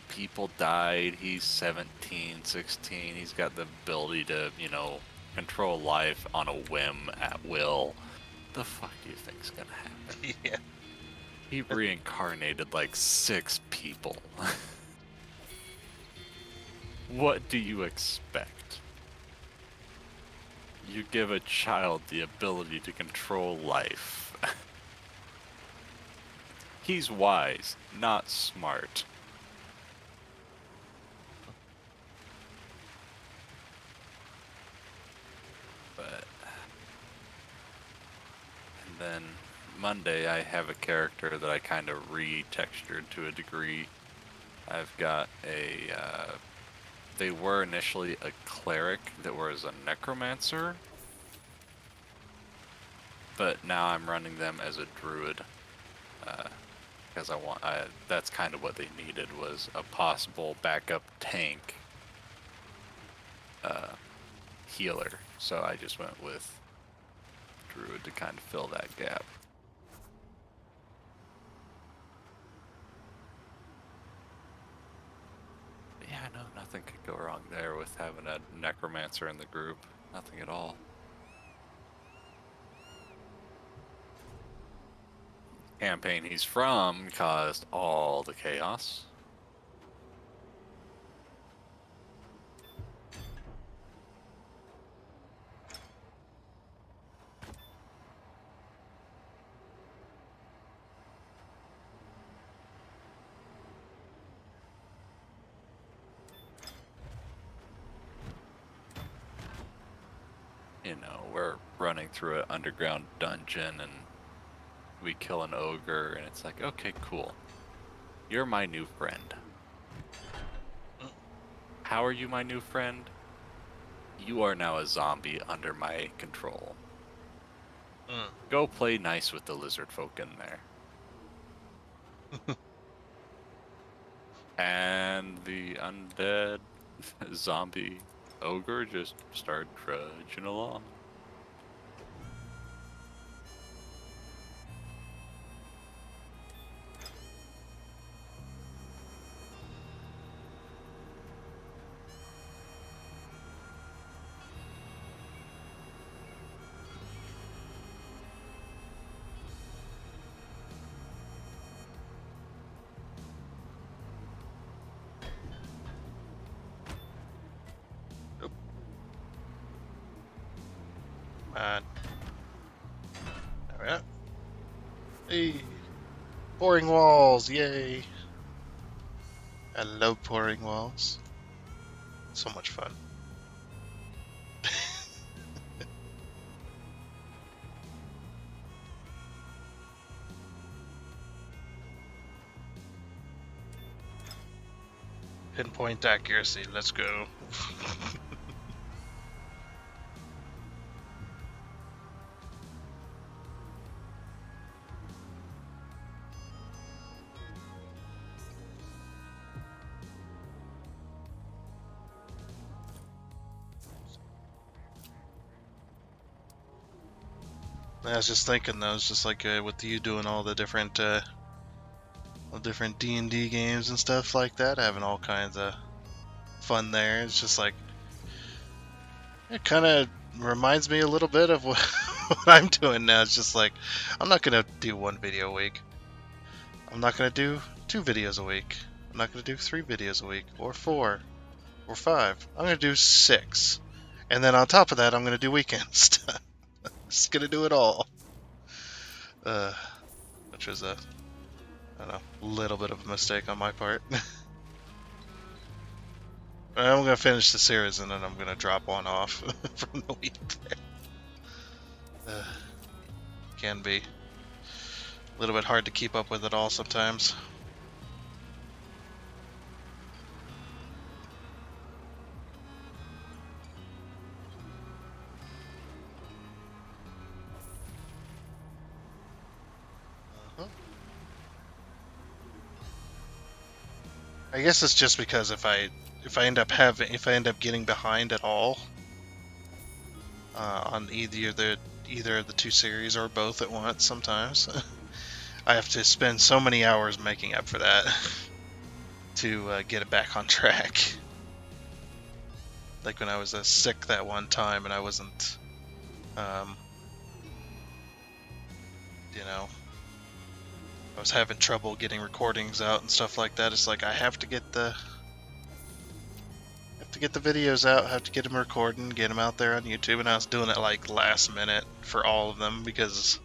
people died. He's 17, 16. He's got the ability to, control life on a whim at will. The fuck do you think's gonna happen? Yeah. He reincarnated like 6 people. What do you expect? You give a child the ability to control life. He's wise, not smart. But... And then Monday I have a character that I kind of re-textured to a degree. I've got a... they were initially a cleric that was a necromancer. But now I'm running them as a druid. Because that's kind of what they needed, was a possible backup tank healer. So I just went with druid to kind of fill that gap. know nothing could go wrong there with having a necromancer in the group. Nothing at all. Campaign he's from caused all the chaos. You know, we're running through an underground dungeon and we kill an ogre, and it's like, okay, cool. You're my new friend. How are you my new friend? You are now a zombie under my control. Go play nice with the lizard folk in there. And the undead zombie ogre just started trudging along. Man. Alright. Hey. Pouring walls, yay. I love pouring walls. So much fun. Pinpoint accuracy, let's go. I was just thinking though, it's just like with you doing all the different D&D games and stuff like that, having all kinds of fun there. It's just like, it kind of reminds me a little bit of what, what I'm doing now. It's just like, I'm not going to do one video a week. I'm not going to do 2 videos a week. I'm not going to do 3 videos a week, or 4, or 5. I'm going to do 6. And then on top of that, I'm going to do weekend stuff. Just going to do it all. Which was a, I don't know, little bit of a mistake on my part. I'm gonna finish the series and then I'm gonna drop one off from the week there. Can be a little bit hard to keep up with it all sometimes. I guess it's just because if I end up getting behind at all on either of the 2 series or both at once, sometimes I have to spend so many hours making up for that to get it back on track. Like when I was sick that one time and I wasn't, you know, I was having trouble getting recordings out and stuff like that. It's like I have to get the videos out, have to get them recording, get them out there on YouTube, and I was doing it like last minute for all of them because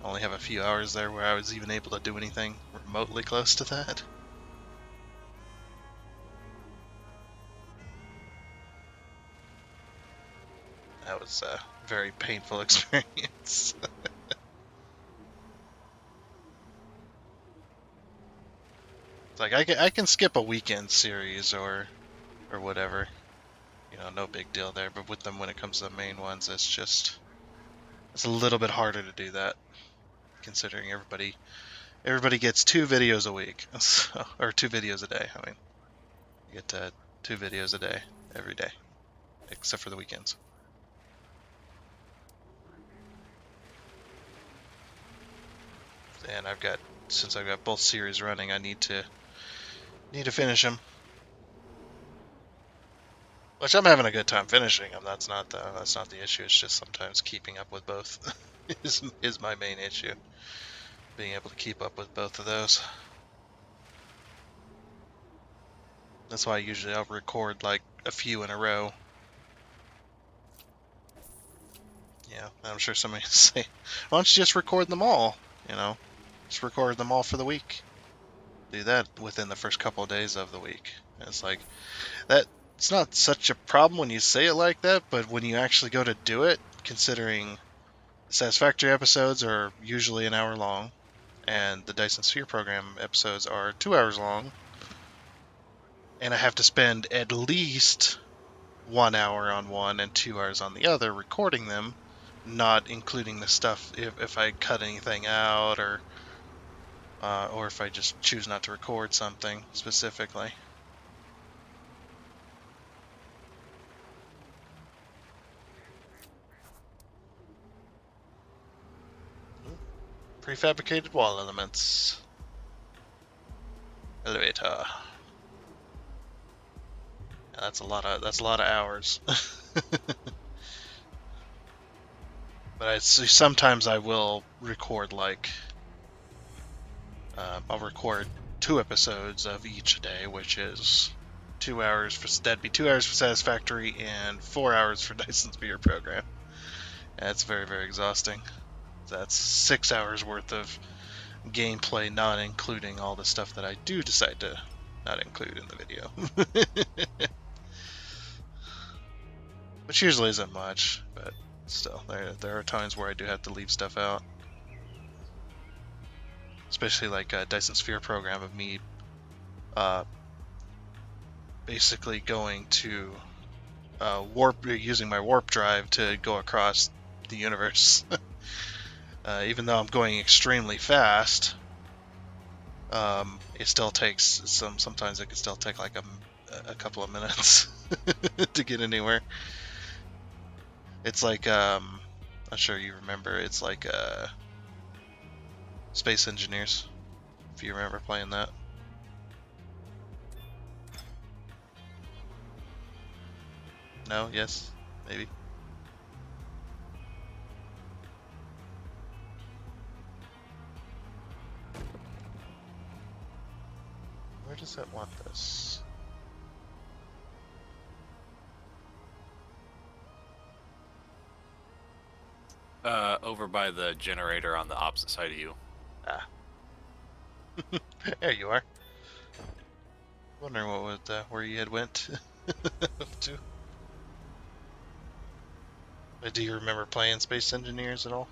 I only have a few hours there where I was even able to do anything remotely close to that. That was a very painful experience. It's like I can skip a weekend series or whatever, you know, no big deal there. But with them, when it comes to the main ones, it's a little bit harder to do that, considering everybody gets 2 videos a week, so, or 2 videos a day. I mean, you get 2 videos a day every day, except for the weekends. And since I've got both series running, I need to finish them. Which I'm having a good time finishing them. That's not the issue. It's just sometimes keeping up with both is my main issue. Being able to keep up with both of those. That's why usually I'll record like a few in a row. Yeah, I'm sure somebody will say, why don't you just record them all? You know, just record them all for the week. Do that within the first couple of days of the week. And it's like, that. It's not such a problem when you say it like that, but when you actually go to do it, considering Satisfactory episodes are usually an hour long, and the Dyson Sphere program episodes are 2 hours long, and I have to spend at least 1 hour on one and 2 hours on the other recording them, not including the stuff if I cut anything out or if I just choose not to record something specifically. Prefabricated wall elements. Elevator. Yeah, that's a lot of hours. But sometimes I will record like I'll record 2 episodes of each day, which is 2 hours for that'd be 2 hours for Satisfactory and 4 hours for Dyson Sphere program. And it's very, very exhausting. That's 6 hours worth of gameplay, not including all the stuff that I do decide to not include in the video. Which usually isn't much, but still, there are times where I do have to leave stuff out. Especially like a Dyson Sphere program of me basically going to using my warp drive to go across the universe. Even though I'm going extremely fast, it still takes sometimes it can still take like a couple of minutes to get anywhere. It's like I'm sure you remember, it's like Space Engineers, if you remember playing that. No? Yes? Maybe? Where does it want this? Over by the generator on the opposite side of you. Ah. There you are. Wondering where you had went to. Do you remember playing Space Engineers at all?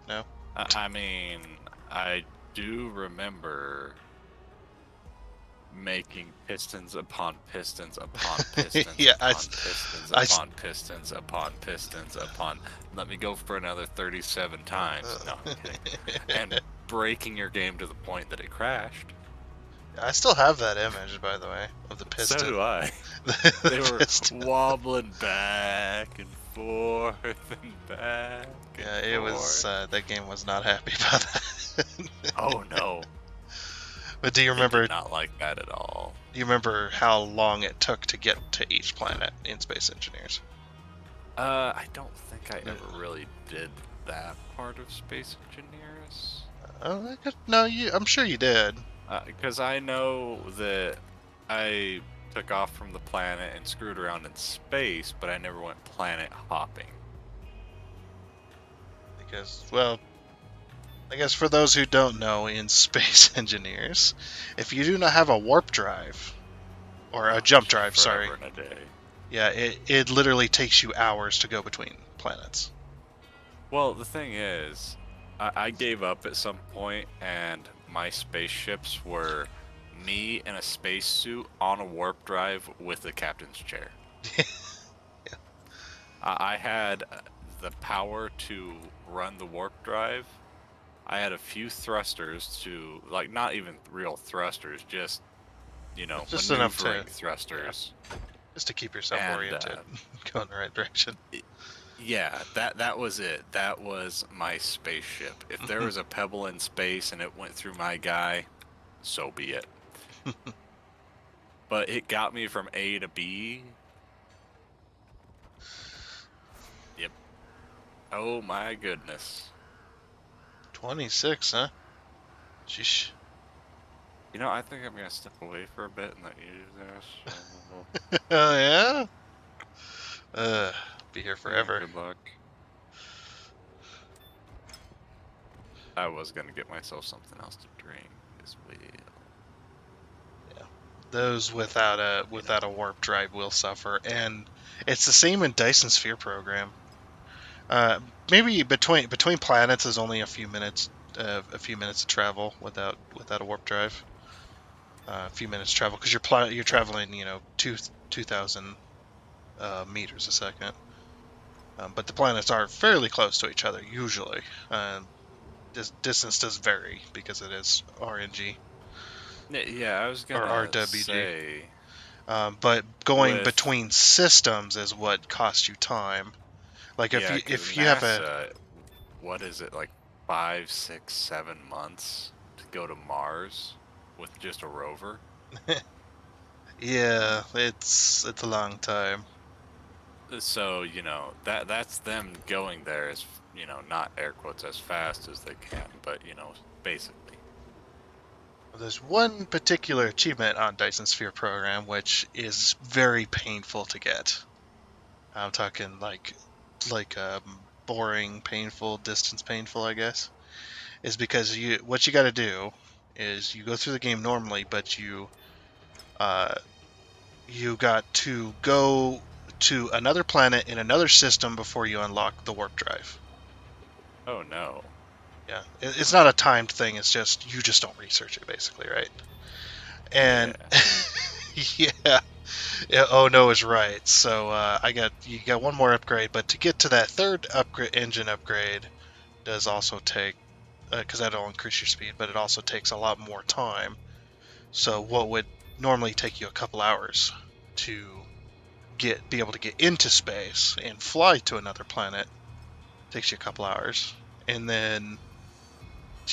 No? I mean, I do remember making pistons upon pistons upon pistons Yeah, upon pistons upon pistons upon pistons upon. Let me go for another 37 times. No, I'm kidding. And breaking your game to the point that it crashed. I still have that image, by the way, of the piston. So do I. They were wobbling back and forth and back. Yeah, it was. That game was not happy about that. Oh no. But do you remember? Did not like that at all. Do you remember how long it took to get to each planet in Space Engineers? I don't think I ever really did that part of Space Engineers. No, I'm sure you did. Because I know that I took off from the planet and screwed around in space, but I never went planet hopping. Because, well, I guess for those who don't know, in Space Engineers, if you do not have a warp drive, or a jump drive, sorry. In a day. Yeah, it literally takes you hours to go between planets. Well, the thing is, I gave up at some point, and my spaceships were me in a spacesuit on a warp drive with a captain's chair. Yeah. I had the power to run the warp drive. I had a few thrusters to, like, not even real thrusters, just, just enough to thrusters. Yeah. Just to keep yourself oriented, go in the right direction. Yeah, that was it. That was my spaceship. If there was a pebble in space and it went through my guy, so be it. but it got me from A to B. Yep. Oh my goodness. 26, huh? Sheesh. You know, I think I'm gonna step away for a bit and let you do this. So... Oh, yeah? Be here Yeah, forever. good luck. I was gonna get myself something else to drink as well. Those without a warp drive will suffer, and it's the same in Dyson Sphere program. Maybe between planets is only a few minutes of travel without a warp drive. A few minutes travel because you're traveling 2,000 meters a second. But the planets are fairly close to each other usually. Distance does vary because it is RNG Yeah, I was or gonna RWG. say. But going With- between systems is what costs you time. Like Yeah, if you have a NASA, what is it, like 5, 6, 7 months to go to Mars with just a rover? yeah, it's a long time. So, that's them going there as, not air quotes as fast as they can, but, basically. There's one particular achievement on Dyson Sphere program which is very painful to get. I'm talking like boring, painful, distance painful, I guess. Is because what you got to do is you go through the game normally, but you got to go to another planet in another system before you unlock the warp drive. Oh, no. Yeah, it's not a timed thing. It's just you just don't research it, basically, right? And yeah, oh no is right. So you got one more upgrade, but to get to that third engine upgrade does also take because that'll increase your speed, but it also takes a lot more time. So what would normally take you a couple hours to be able to get into space and fly to another planet takes you a couple hours, and then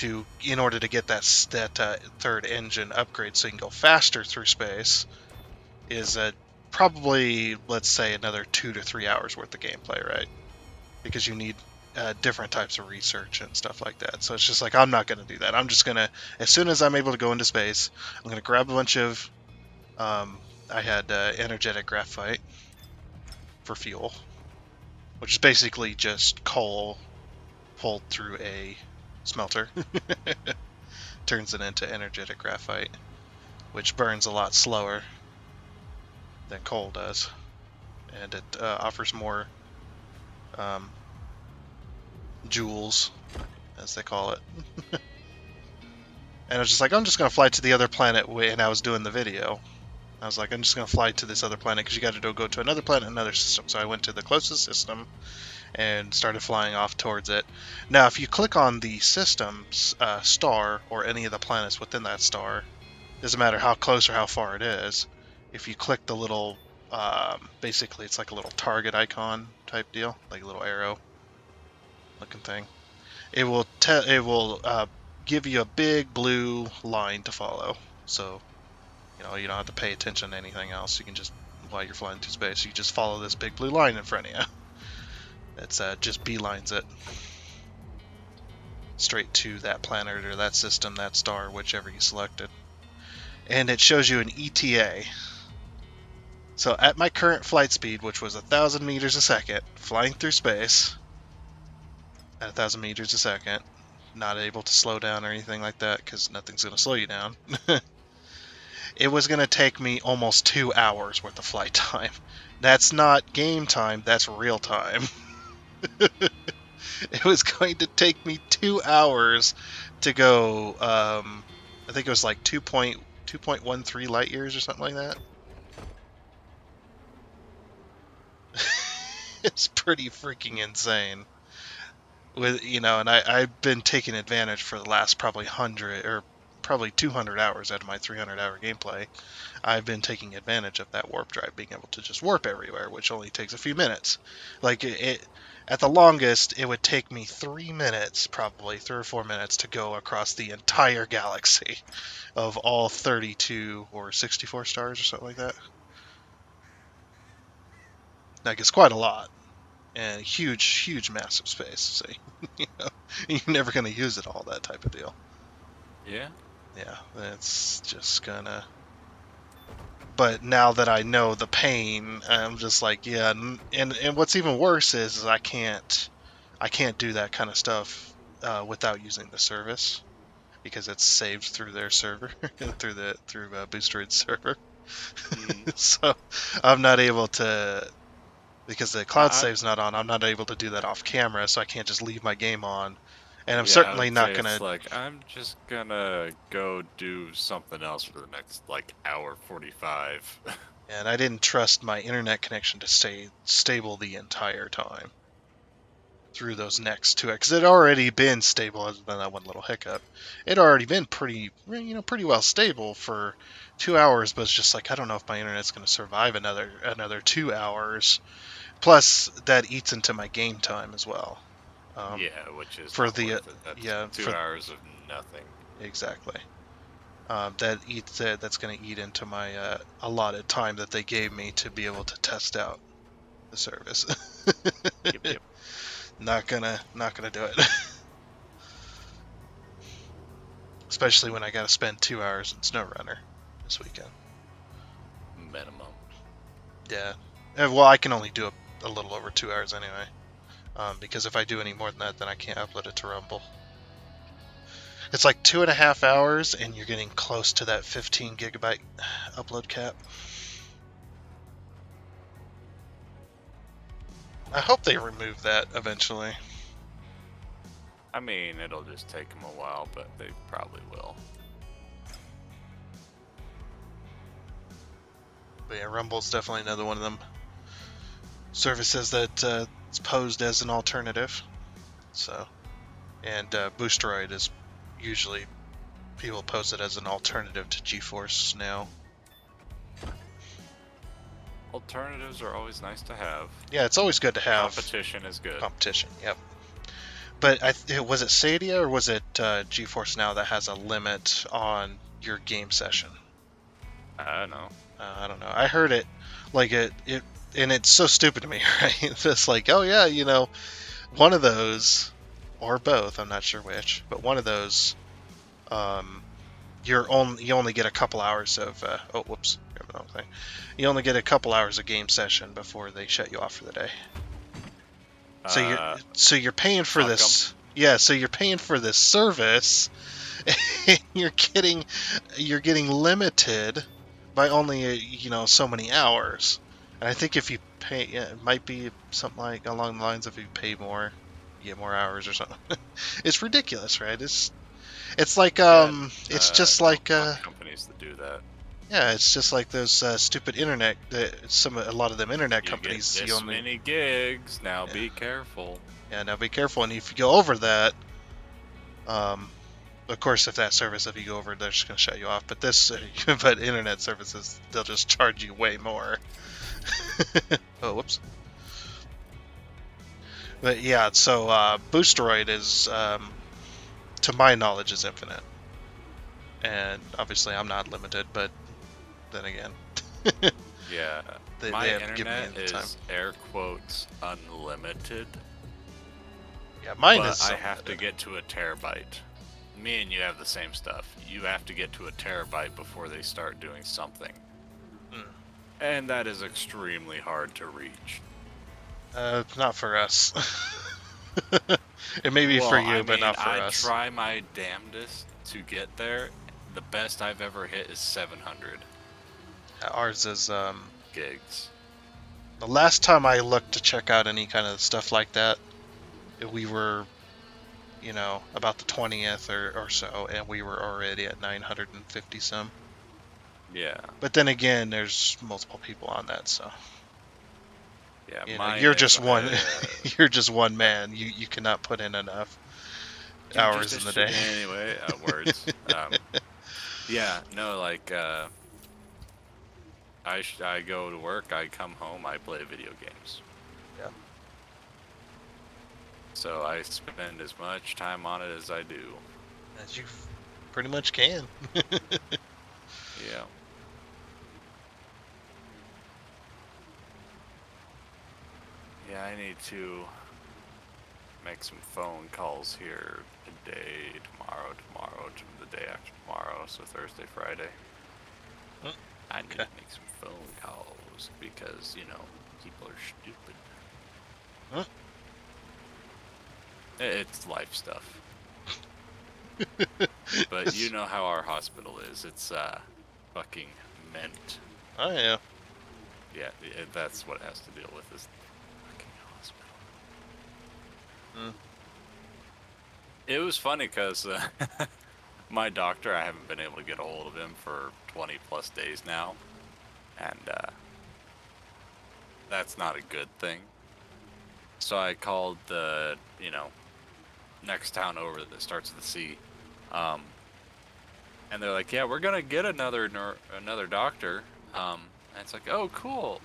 in order to get that third engine upgrade so you can go faster through space is probably, let's say, another 2 to 3 hours worth of gameplay, right? Because you need different types of research and stuff like that. So it's just like, I'm not going to do that. I'm just going to, as soon as I'm able to go into space, I'm going to grab a bunch of, I had energetic graphite for fuel, which is basically just coal pulled through a smelter. Turns it into energetic graphite, which burns a lot slower than coal does, and it offers more joules, as they call it. And I was just like, I'm just going to fly to the other planet, and I was doing the video. I was like, I'm just going to fly to this other planet, because you got to go to another planet, another system. So I went to the closest system, and started flying off towards it. Now, if you click on the system's star, or any of the planets within that star, doesn't matter how close or how far it is, if you click the little, basically it's like a little target icon type deal, like a little arrow looking thing, it will give you a big blue line to follow. So, you don't have to pay attention to anything else. You can just, while you're flying through space, you just follow this big blue line in front of you. It's just beelines it straight to that planet or that system, that star, whichever you selected. And it shows you an ETA. So at my current flight speed, which was 1,000 meters a second, flying through space at 1,000 meters a second, not able to slow down or anything like that because nothing's going to slow you down. It was going to take me almost 2 hours worth of flight time. That's not game time, that's real time. It was going to take me 2 hours to go, I think it was like 2.13 light years or something like that. It's pretty freaking insane. And I've been taking advantage for the last probably probably 200 hours out of my 300-hour gameplay, I've been taking advantage of that warp drive, being able to just warp everywhere, which only takes a few minutes. Like, at the longest, it would take me 3 minutes, probably 3 or 4 minutes, to go across the entire galaxy of all 32 or 64 stars or something like that. Like, it's quite a lot. And huge, massive space. So, you're never going to use it all, that type of deal. Yeah. Yeah, that's just gonna... But now that I know the pain, I'm just like, yeah, and what's even worse is I can't do that kind of stuff without using the service, because it's saved through their server, through Boosteroid's server. So I'm not able to, because the cloud save's not on, I'm not able to do that off camera, so I can't just leave my game on. And I'm certainly not gonna. It's like, I'm just gonna go do something else for the next hour 45. And I didn't trust my internet connection to stay stable the entire time through those next 2 hours, because it had already been stable other than that one little hiccup. It had already been pretty well stable for 2 hours, but it's just like, I don't know if my internet's going to survive another 2 hours. Plus, that eats into my game time as well. Yeah, which is for not the worth it. That's 2 hours of nothing. Exactly. That's going to eat into my allotted time that they gave me to be able to test out the service. Yep. Not gonna do it. Especially when I gotta spend 2 hours in SnowRunner this weekend. Minimum. Yeah. Well, I can only do a little over 2 hours anyway. Because if I do any more than that, then I can't upload it to Rumble. It's like 2.5 hours, and you're getting close to that 15 gigabyte upload cap. I hope they remove that eventually. I mean, it'll just take them a while, but they probably will. But yeah, Rumble's definitely another one of them services that it's posed as an alternative. So, and Boosteroid is usually people pose it as an alternative to GeForce now. Alternatives are always nice to have. Yeah, it's always good to have. Competition is good. Competition, yep. But was it Stadia or was it GeForce Now that has a limit on your game session? I don't know. I don't know. I heard it, and it's so stupid to me, right? It's just like, oh yeah, one of those, or both, I'm not sure which, but one of those, you only get a couple hours of, oh, whoops, wrong thing. You only get a couple hours of game session before they shut you off for the day. So you're paying for this. Yeah, so you're paying for this service, and you're getting limited by only so many hours. And I think if you pay, it might be something like along the lines of if you pay more, you get more hours or something. It's ridiculous, right? It's like it's just like companies that do that. Yeah, it's just like those stupid internet. A lot of them internet you companies. Get this many gigs. Now be careful. Yeah, now be careful. And if you go over that, of course, if you go over, they're just gonna shut you off. But but internet services, they'll just charge you way more. Oh, whoops. But yeah, so Boosteroid is, to my knowledge, is infinite. And obviously, I'm not limited, but then again, yeah, they my have given internet me the time. is air quotes unlimited. Yeah, mine but is. I have to get to a terabyte. Me and you have the same stuff. You have to get to a terabyte before they start doing something, and that is extremely hard to reach. Not for us. It may be for you, but not for us. I try my damnedest to get there. The best I've ever hit is 700. Ours is gigs. The last time I looked to check out any kind of stuff like that, we were, about the 20th or so, and we were already at 950 some. Yeah. But then again, there's multiple people on that, so. Yeah, you're just one. You're just one man. You cannot put in enough hours in the day. Anyway, words. Yeah, no, like, I go to work, I come home, I play video games. Yeah. So I spend as much time on it as I do. As you pretty much can. Yeah. Yeah, I need to make some phone calls here today, tomorrow, the day after tomorrow, so Thursday, Friday. Hmm, I need okay. to make some phone calls because, you know, people are stupid. Huh? It's life stuff. But you know how our hospital is. It's fucking mint. Oh yeah. Yeah, that's what it has to deal with is fucking hospital. Mm. It was funny because my doctor, I haven't been able to get a hold of him for 20 plus days now, and that's not a good thing. So I called the, you know, next town over that starts with a C, and they're like, yeah, we're gonna get another doctor. And it's like, oh, cool.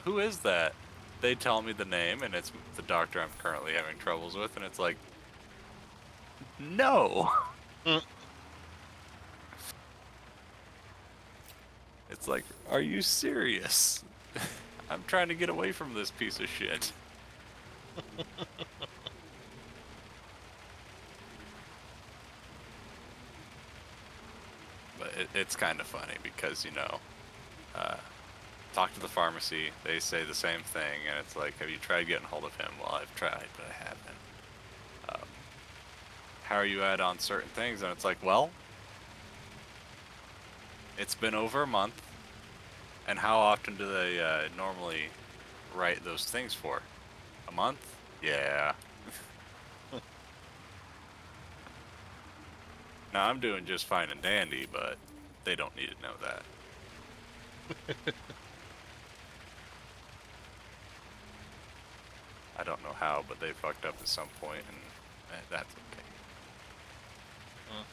Who is that? They tell me the name, and it's the doctor I'm currently having troubles with, and it's like, no. Mm. It's like, are you serious? I'm trying to get away from this piece of shit. But it's kind of funny because, you know, talk to the pharmacy, they say the same thing, and it's like, have you tried getting hold of him? Well, I've tried, but I haven't. How are you at on certain things? And it's like, well, it's been over a month, and how often do they normally write those things for? A month? Yeah. Now, I'm doing just fine and dandy, but they don't need to know that. I don't know how, but they fucked up at some point, and that's okay. Mm.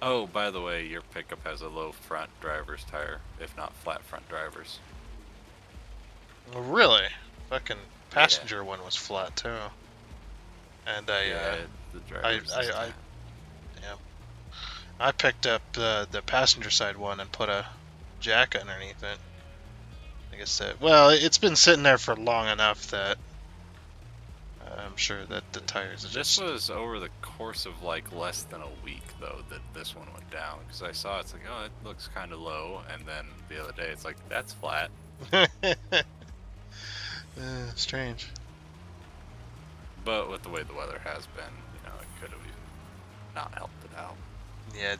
Oh, by the way, your pickup has a low front driver's tire, if not flat front drivers. Really? Fucking passenger one was flat too. And The driver's is I I picked up the passenger side one and put a jack underneath it. I guess that, well, it's been sitting there for long enough that I'm sure that the tires are This just. was over the course of like less than a week though that this one went down, because I saw it's like, oh, it looks kind of low, and then the other day it's like, that's flat. Strange. But with the way the weather has been, you know, it could have not helped it out. Yeah,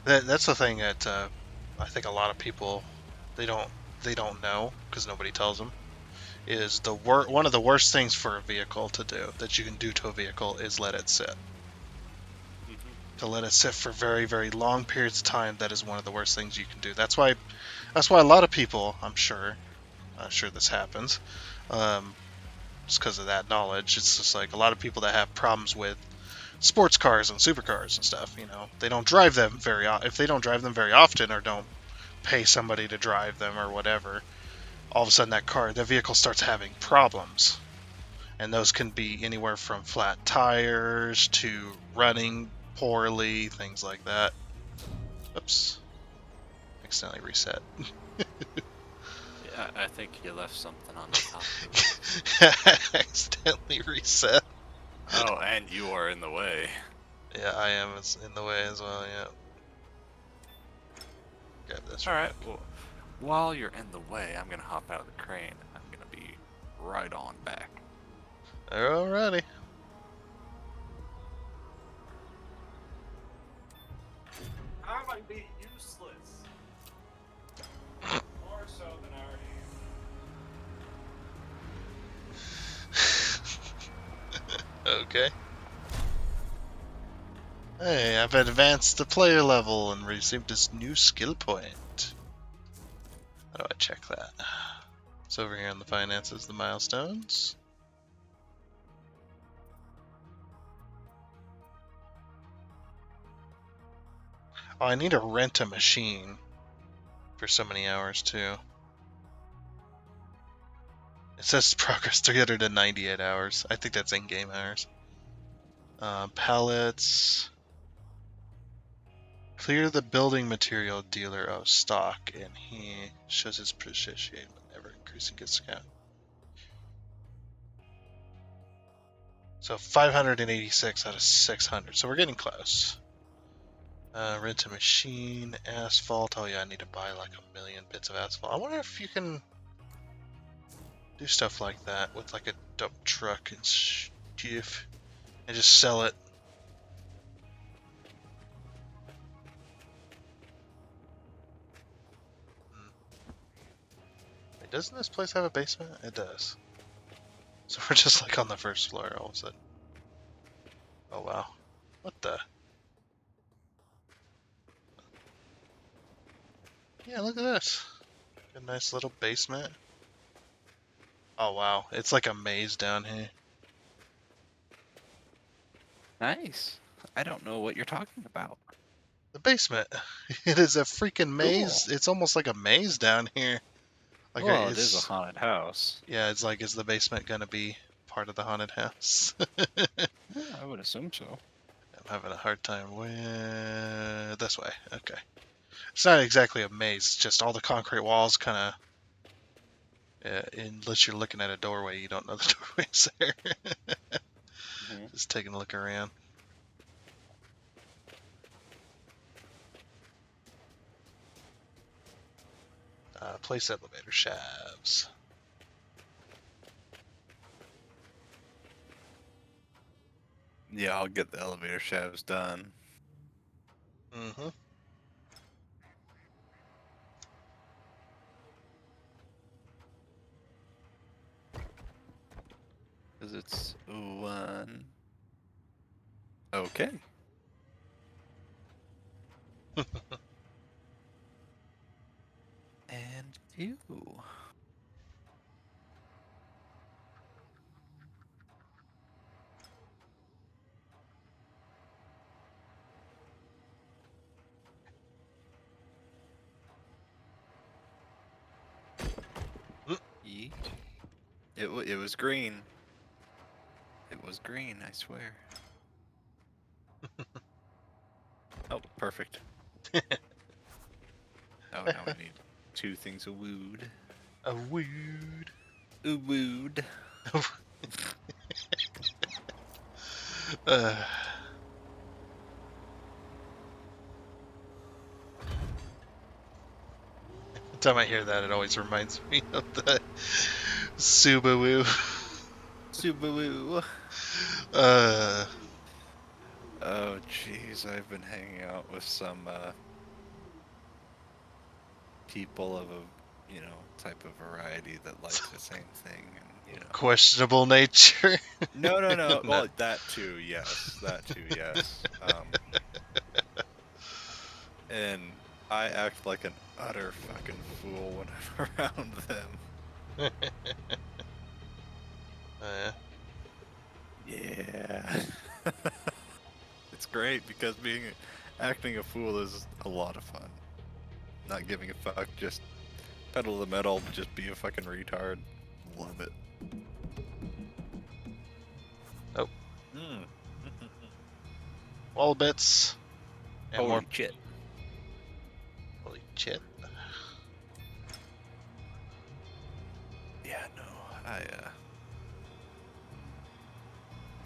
that's the thing that I think a lot of people they don't know because nobody tells them is one of the worst things for a vehicle to do that you can do to a vehicle is let it sit. To let it sit for very, very long periods of time, that is one of the worst things you can do. That's why a lot of people, I'm sure this happens, just because of that knowledge. It's just like a lot of people that have problems with sports cars and supercars and stuff. You know, they don't drive them if they don't drive them very often or don't pay somebody to drive them or whatever. All of a sudden, the vehicle starts having problems, and those can be anywhere from flat tires to running poorly, things like that. Oops, accidentally reset. Yeah, I think you left something on the top of it. Accidentally reset. Oh, and you are in the way. Yeah, I am in the way as well. Yeah. Grab this. All right. Well, while you're in the way, I'm gonna hop out of the crane. I'm gonna be right on back. Alrighty. I might be useless. More so than I already am. Okay. Hey, I've advanced the player level and received this new skill point. How do I check that? It's over here in the finances, the milestones. Oh, I need to rent a machine for so many hours too. It says progress 398 hours. I think that's in-game hours. Pallets. Clear the building material dealer of stock, and he shows his precision whenever increasing his count. So 586 out of 600. So we're getting close. Rent a machine, asphalt. Oh yeah, I need to buy like 1,000,000 bits of asphalt. I wonder if you can do stuff like that with like a dump truck and stuff, and just sell it. Wait, doesn't this place have a basement? It does. So we're just like on the first floor all of a sudden. Oh wow. What the? Yeah, look at this. A nice little basement. Oh wow, it's like a maze down here. Nice. I don't know what you're talking about. The basement. It is a freaking maze. Cool. It's almost like a maze down here. Like Well, it is a haunted house. Yeah, it's like, is the basement gonna be part of the haunted house? Yeah, I would assume so. I'm having a hard time with this way. Okay. It's not exactly a maze, it's just all the concrete walls kind of, unless you're looking at a doorway, you don't know the doorway's there. Just taking a look around. Place elevator shafts. Yeah, I'll get the elevator shafts done. Mm-hmm. Because it's one. Okay. And two. Yeet. It was green. It was green, I swear. Oh, perfect. Oh, now we need two things of wood. A wood. Wood. uh, Every time I hear that, it always reminds me of the Subaru. Subaru. Uh, Oh, jeez, I've been hanging out with some people of a, type of variety that like the same thing, and questionable nature. No. No. Well, that too, yes. That too, yes. And I act like an utter fucking fool when I'm around them. Yeah. It's great because acting a fool is a lot of fun. Not giving a fuck, just pedal the metal, just be a fucking retard. Love it. Oh. Wall bits. And Holy more. shit. Holy shit. Yeah, no,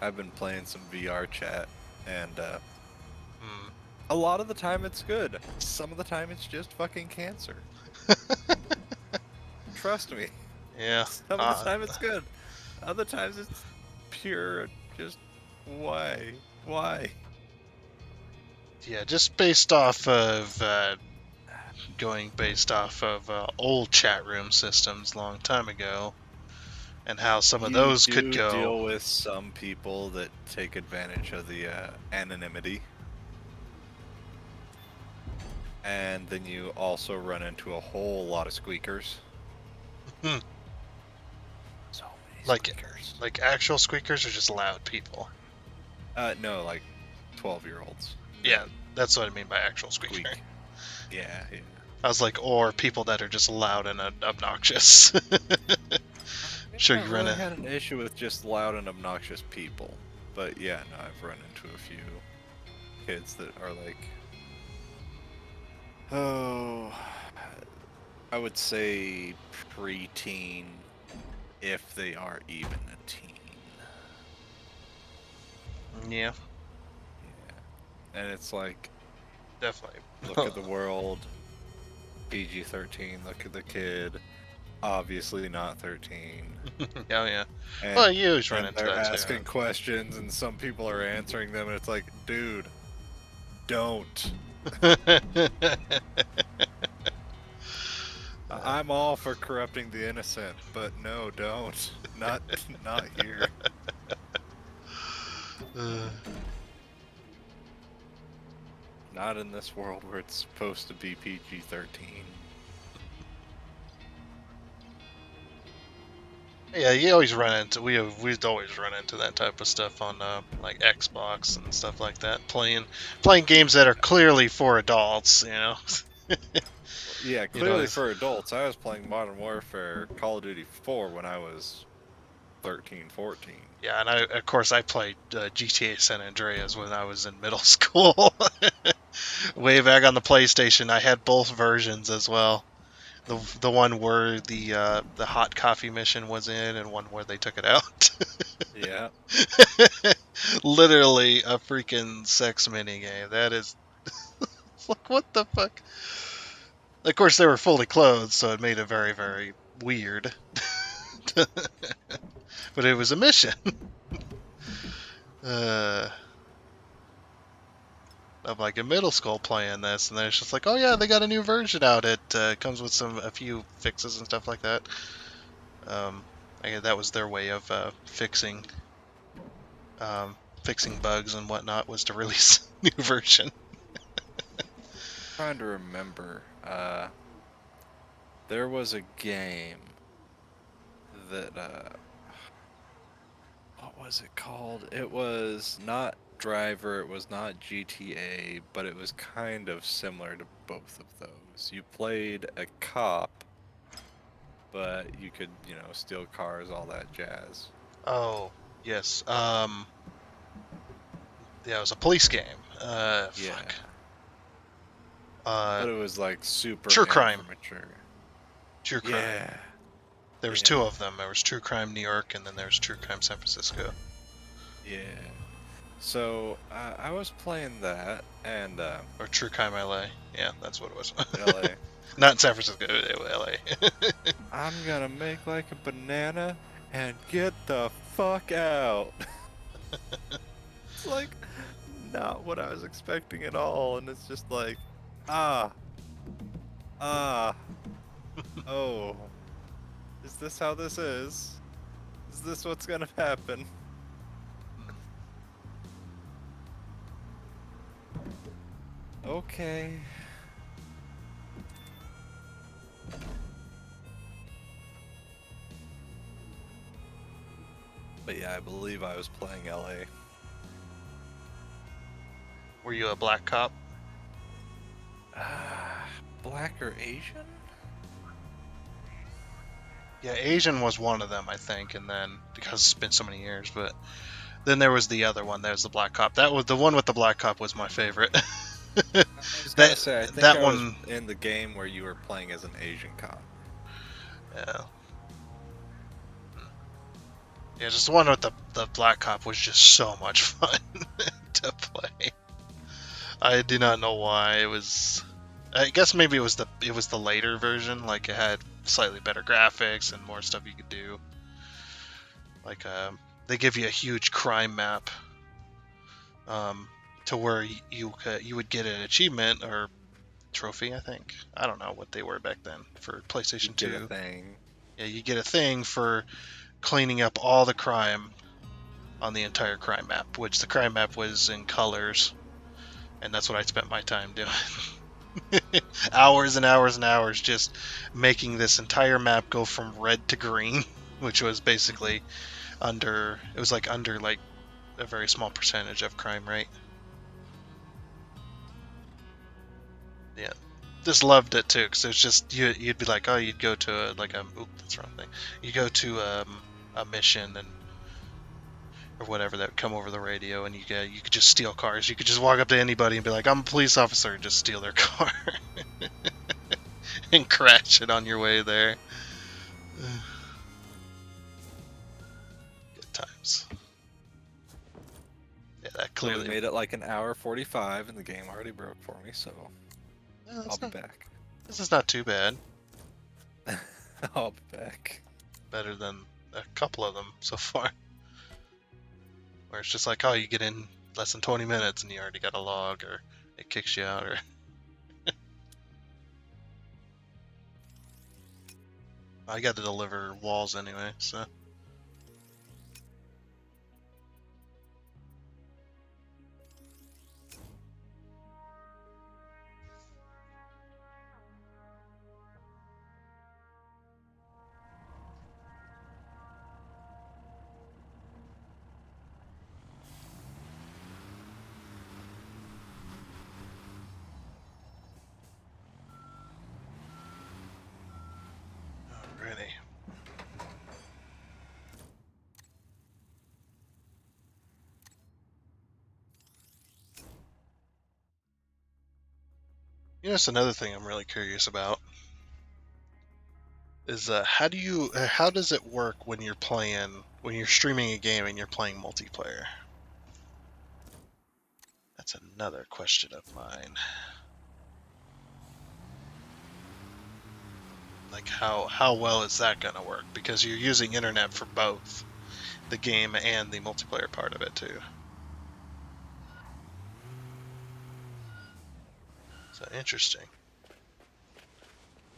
I've been playing some VR chat, and a lot of the time it's good. Some of the time it's just fucking cancer. Trust me. Yeah. Some of the time it's good. Other times it's pure just why? Yeah, just based off of old chat room systems long time ago, and how some of those could go. You deal with some people that take advantage of the anonymity, and then you also run into a whole lot of squeakers. So many squeakers. Like actual squeakers, or just loud people? No, like 12-year-olds. Yeah, That's what I mean by actual squeaker. Squeak. Yeah. I was like, or people that are just loud and obnoxious. Sure, I you run really a. had an issue with just loud and obnoxious people, but yeah, no, I've run into a few kids that are like, oh, I would say preteen, if they are even a teen. Yeah, Yeah, and it's like, definitely. look at the world, PG-13. Look at the kid, obviously not 13. Oh yeah. And, Well, you always run and into they're that asking questions, and some people are answering them, and it's like, dude, don't. too. I'm all for corrupting the innocent, but no, don't. Not here. Not in this world where it's supposed to be PG-13. Yeah, you always run into we'd always run into that type of stuff on like Xbox and stuff like that. Playing games that are clearly for adults, you know. Yeah, You clearly know, for adults. I was playing Modern Warfare Call of Duty 4 when I was 13, 14. Yeah, and of course I played GTA San Andreas when I was in middle school. Way back on the PlayStation, I had both versions as well. The one where the hot coffee mission was in, and one where they took it out. Yeah. Literally a freaking sex minigame. That is like, what the fuck? Of course, they were fully clothed, so it made it very, very weird. But it was a mission. I'm like in middle school playing this, and then it's just like, oh yeah, they got a new version out. It comes with a few fixes and stuff like that. I guess that was their way of fixing bugs and whatnot, was to release a new version. Trying to remember. There was a game that what was it called? It was not Driver, it was not GTA, but it was kind of similar to both of those. You played a cop, but you could, steal cars, all that jazz. Oh yes. Yeah, it was a police game. Yeah. Fuck. But it was like super True Crime. mature. True Crime. Yeah. There was two of them. There was True Crime New York, and then there was True Crime San Francisco. Yeah. So I was playing that, and Or True Crime LA. Yeah, that's what it was. LA. Not San Francisco, LA. I'm gonna make like a banana and get the fuck out. It's like not what I was expecting at all, and it's just like, oh, is this how this is? Is this what's gonna happen? Okay. But yeah, I believe I was playing LA. Were you a black cop? Black or Asian? Yeah, Asian was one of them, I think, and then, because it's been so many years, but then there was the other one. There's the black cop. That was the one with the black cop was my favorite. I was gonna say, I think that I was one in the game where you were playing as an Asian cop. Yeah. Yeah, just the one with the black cop was just so much fun to play. I do not know why. It was, I guess maybe it was the later version. Like, it had slightly better graphics and more stuff you could do. Like, they give you a huge crime map, to where you would get an achievement or trophy. I think, I don't know what they were back then for PlayStation 2. Get a thing. Yeah, you get a thing for cleaning up all the crime on the entire crime map, which the crime map was in colors, and that's what I spent my time doing. Hours and hours and hours just making this entire map go from red to green, which was basically under a very small percentage of crime rate. Yeah, just loved it too, because it was just you'd be like, oh, you'd go to like that's the wrong thing. You go to a mission and or whatever that would come over the radio, and you could just steal cars. You could just walk up to anybody and be like, I'm a police officer, and just steal their car and crash it on your way there. Good times. Yeah, that So we clearly. made it like an hour 45, and the game already broke for me, so Yeah, I'll be back. This is not too bad. I'll be back. Better than a couple of them so far. Where it's just like, oh, you get in less than 20 minutes and you already got a log, or it kicks you out, or... I got to deliver walls anyway, so... Alrighty. You know, that's another thing I'm really curious about. Is how does it work when you're streaming a game and you're playing multiplayer? That's another question of mine. Like how well is that gonna work? Because you're using internet for both the game and the multiplayer part of it too. So interesting.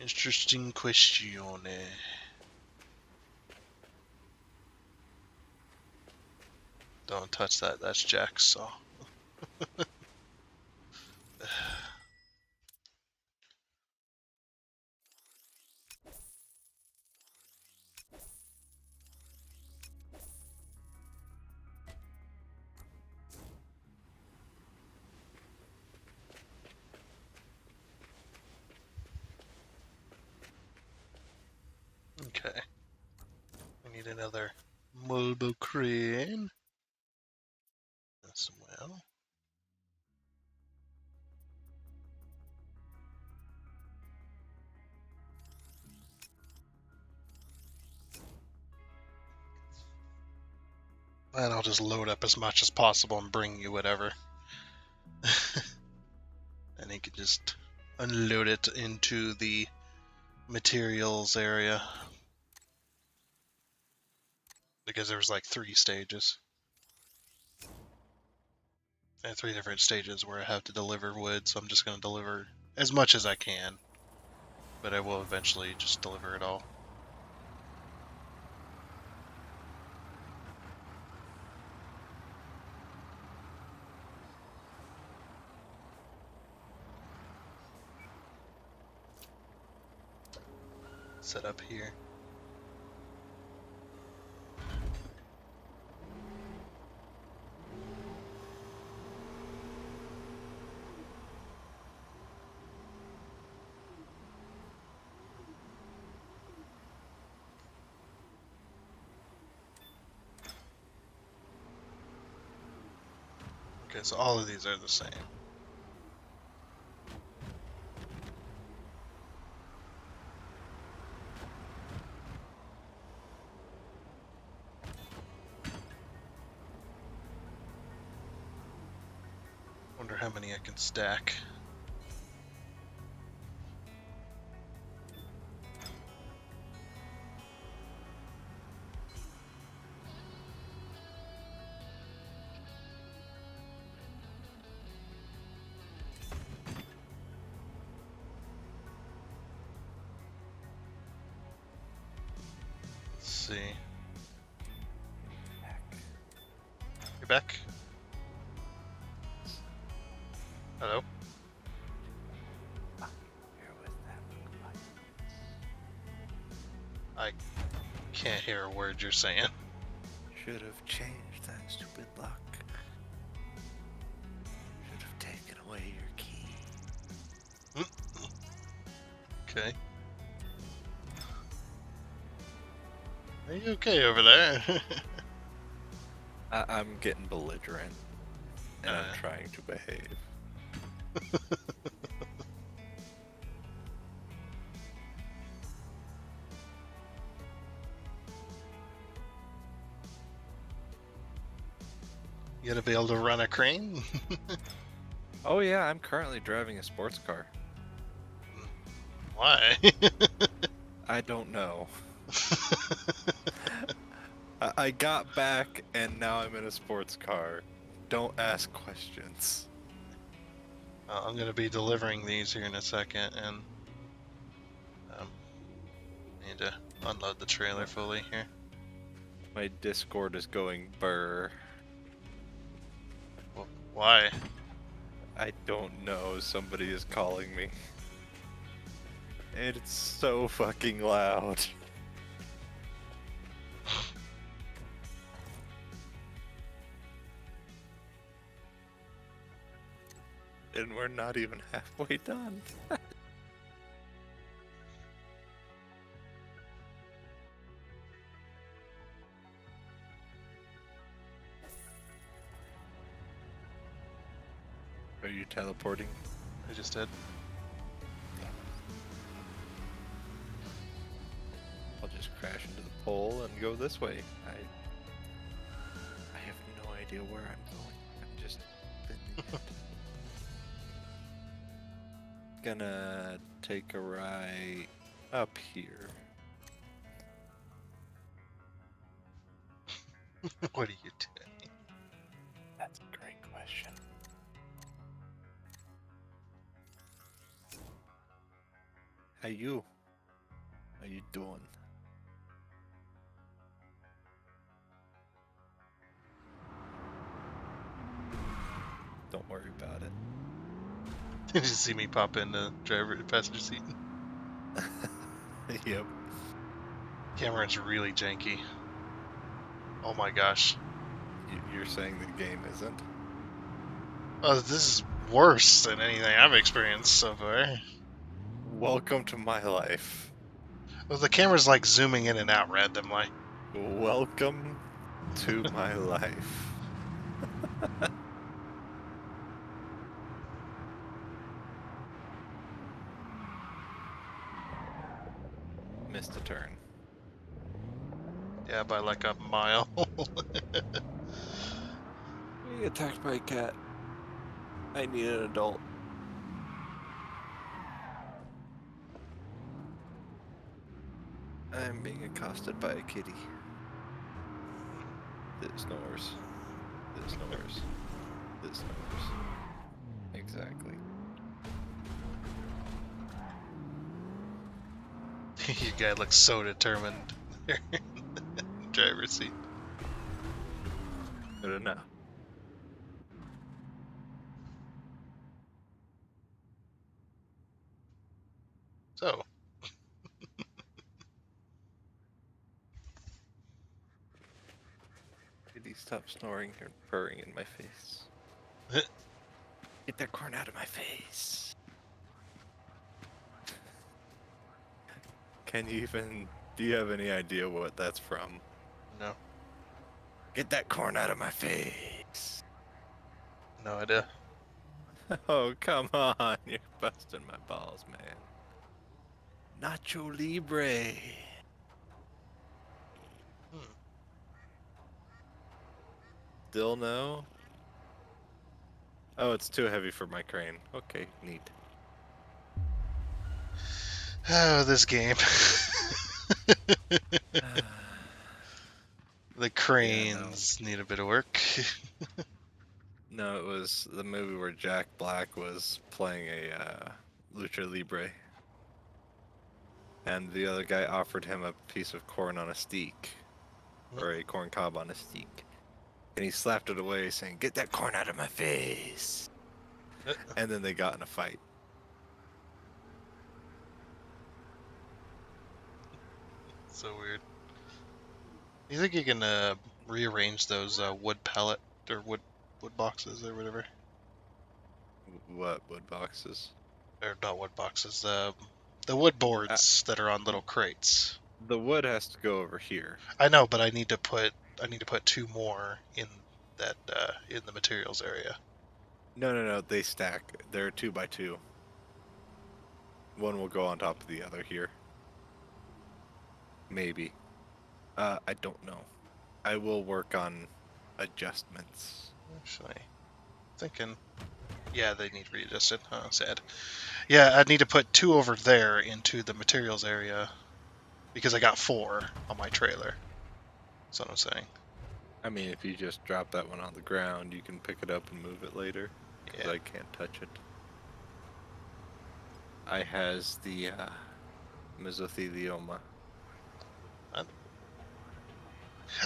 Interesting question. Don't touch that. That's Jack's saw. Okay. We need another mobile crane as well. And I'll just load up as much as possible and bring you whatever. And you can just unload it into the materials area. Because there was like 3 stages. And 3 different stages where I have to deliver wood, so I'm just going to deliver as much as I can. But I will eventually just deliver it all. Set up here. Okay, so all of these are the same. Wonder how many I can stack. Let's see. You're back? Hello? I can't hear a word you're saying. Should have changed that stupid lock. Should have taken away your key. Okay. Are you okay over there? I'm getting belligerent, and I'm Uh. trying to behave. You gotta be able to run a crane? Oh yeah, I'm currently driving a sports car. Why? I don't know. I got back, and now I'm in a sports car. Don't ask questions. I'm gonna be delivering these here in a second, and need to unload the trailer fully here. My Discord is going burr. Well, why? I don't know. Somebody is calling me. It's so fucking loud. And we're not even halfway done. Are you teleporting? I just did. I'll just crash into the pole and go this way. I have no idea where I'm going. I'm just an idiot. Gonna take a ride up here. What are you doing? That's a great question. How you doing? Don't worry about it. Did you see me pop in the passenger seat? Yep. Camera's really janky. Oh my gosh. You're saying the game isn't? Oh, this is worse than anything I've experienced so far. Welcome to my life. Well, the camera's like zooming in and out randomly. Welcome to my life. Missed a turn. Yeah, by like a mile. Being attacked by a cat. I need an adult. I'm being accosted by a kitty. This snores. This snores. This snores. Exactly. You guy looks so determined. Driver's seat. Good enough. So, Kitty, stop snoring. You're purring in my face. Get that corn out of my face. Can you even... Do you have any idea what that's from? no, Get that corn out of my face. no idea. Oh, come on. You're busting my balls, man. Nacho Libre. Still no? Oh, it's too heavy for my crane. Okay, neat. Oh, this game. The cranes need a bit of work. No, it was the movie where Jack Black was playing a Lucha Libre. And the other guy offered him a piece of corn on a stick. Or a corn cob on a stick. And he slapped it away saying, "Get that corn out of my face." And then they got in a fight. So weird. You think you can rearrange those wood pallet or wood boxes or whatever? What wood boxes? Or not wood boxes, The wood boards that are on little crates. The wood has to go over here. I know, but I need to put 2 more in that in the materials area. No. They stack. They're 2 by 2. One will go on top of the other here. Maybe. I don't know. I will work on adjustments. Actually, thinking, yeah, they need readjusted. Huh, sad. Yeah, I need to put 2 over there into the materials area because I got 4 on my trailer. That's what I'm saying. I mean, if you just drop that one on the ground, you can pick it up and move it later. Because Yeah. I can't touch it. I has the mesothelioma.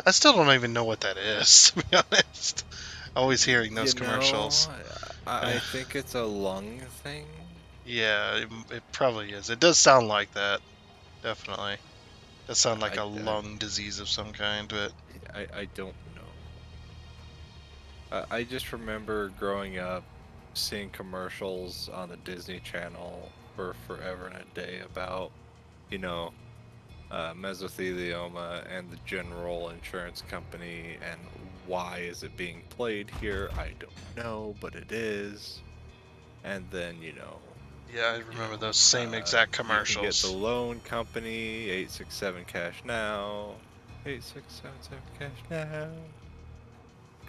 I still don't even know what that is, to be honest. Always hearing those commercials. I think it's a lung thing. Yeah, it probably is. It does sound like that. Definitely. Does sound like a lung disease of some kind, but I don't know. I just remember growing up seeing commercials on the Disney Channel for forever and a day about, mesothelioma and the General Insurance Company and why is it being played here? I don't know, but it is. And then, yeah, I remember those same exact you can get commercials. the loan company, 867 cash now. 8677 cash now.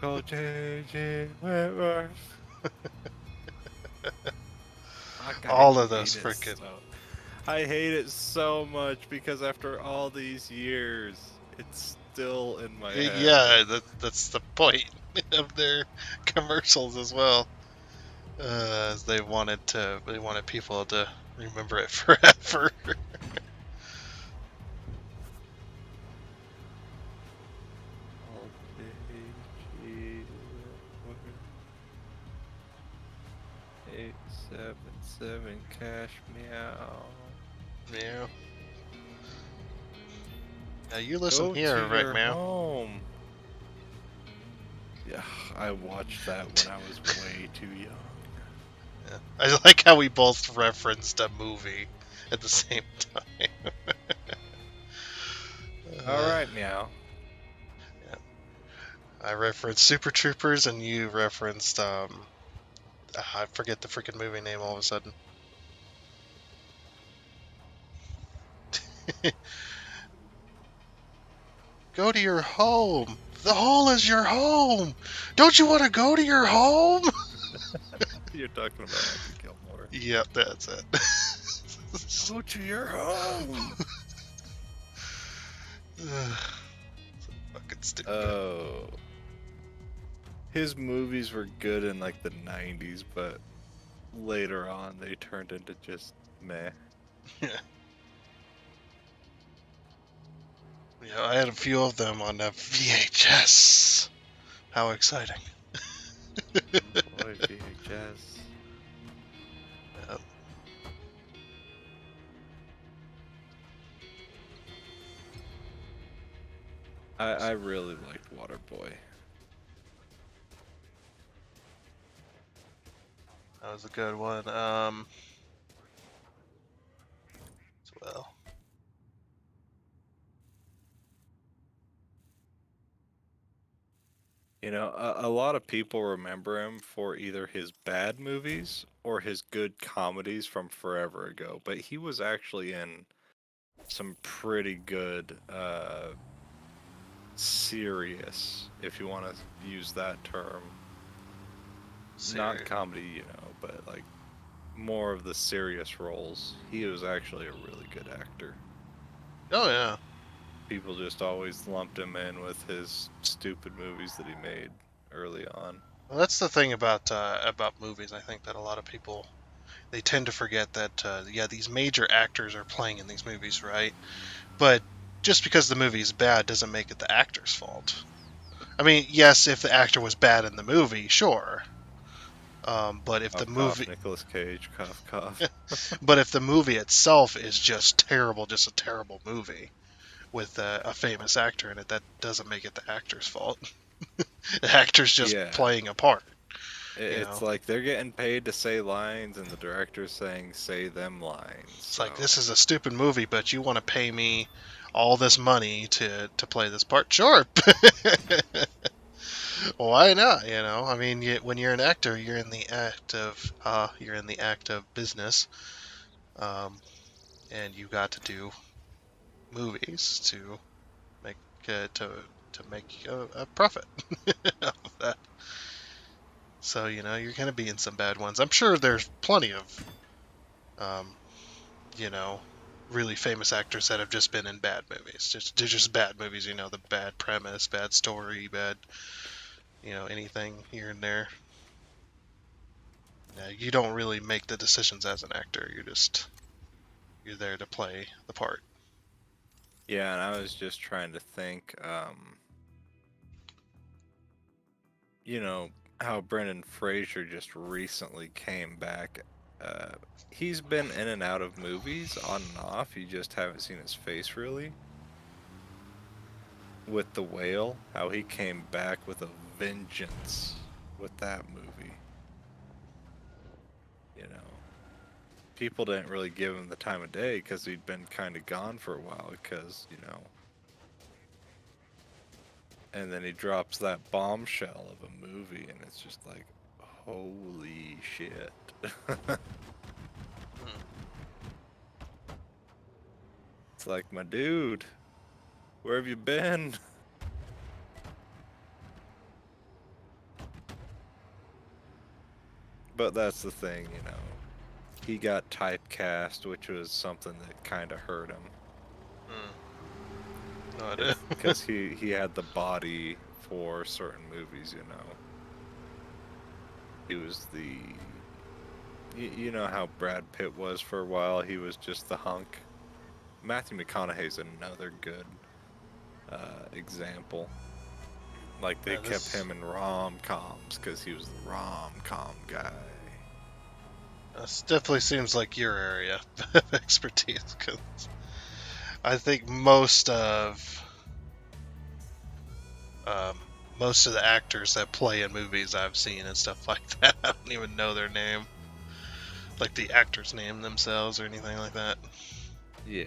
Call JJ Whitworth. All of those freaking. I hate it so much because after all these years, it's still in my head. Yeah, that's the point of their commercials as well. They wanted people to remember it forever. Eight, 7, cash meow. Yeah. Now you listen Go here, to right, your man? home. Yeah, I watched that when I was way too young. Yeah. I like how we both referenced a movie at the same time. Alright, meow. I referenced Super Troopers, and you referenced I forget the freaking movie name all of a sudden. Go to your home. The hole is your home. Don't you want to go to your home? You're talking about Happy Gilmore. Yep, that's it. Go to your home. Fucking stupid. Oh. His movies were good in like the 90s, but later on they turned into just meh. Yeah, I had a few of them on VHS. How exciting. Boy, VHS. Yep. I really liked Waterboy. That was a good one. As well. A lot of people remember him for either his bad movies or his good comedies from forever ago, but he was actually in some pretty good serious, if you want to use that term. Not comedy, but like more of the serious roles. He was actually a really good actor. Oh yeah. People just always lumped him in with his stupid movies that he made early on. Well, that's the thing about movies. I think that a lot of people they tend to forget that these major actors are playing in these movies, right? But just because the movie is bad doesn't make it the actor's fault. I mean, yes, if the actor was bad in the movie, sure. But if the movie, Nicolas Cage, cough, cough. but if the movie itself is just terrible, just a terrible movie with a famous actor in it, that doesn't make it the actor's fault. The actor's just playing a part. It's know? like they're getting paid to say lines, and the director's saying say them lines. It's like, this is a stupid movie, but you want to pay me all this money to play this part? Sure. Why not? You know, I mean, when you're an actor, you're in the act of business, and you got to do movies to make to make a profit out of that. So you know, you're gonna be in some bad ones. I'm sure there's plenty of you know, really famous actors that have just been in bad movies. They're just bad movies, you know, the bad premise, bad story, bad, you know, anything here and there. You don't really make the decisions as an actor. You're there to play the part. Yeah, and I was just trying to think, you know, how Brendan Fraser just recently came back. He's been in and out of movies on and off. You just haven't seen his face really. With The Whale, how he came back with a vengeance with that movie. You know, people didn't really give him the time of day because he'd been kind of gone for a while because, you know. And then he drops that bombshell of a movie, and it's just like, holy shit. It's like, my dude, where have you been? But that's the thing, you know. He got typecast, which was something that kind of hurt him. No, I did. Because he had the body for certain movies, you know. He was the... You know how Brad Pitt was for a while? He was just the hunk. Matthew McConaughey's another good example. Like, they kept him in rom-coms because he was the rom-com guy. This definitely seems like your area of expertise, because I think most of the actors that play in movies I've seen and stuff like that, I don't even know their name, like the actor's name themselves or anything like that. Yeah.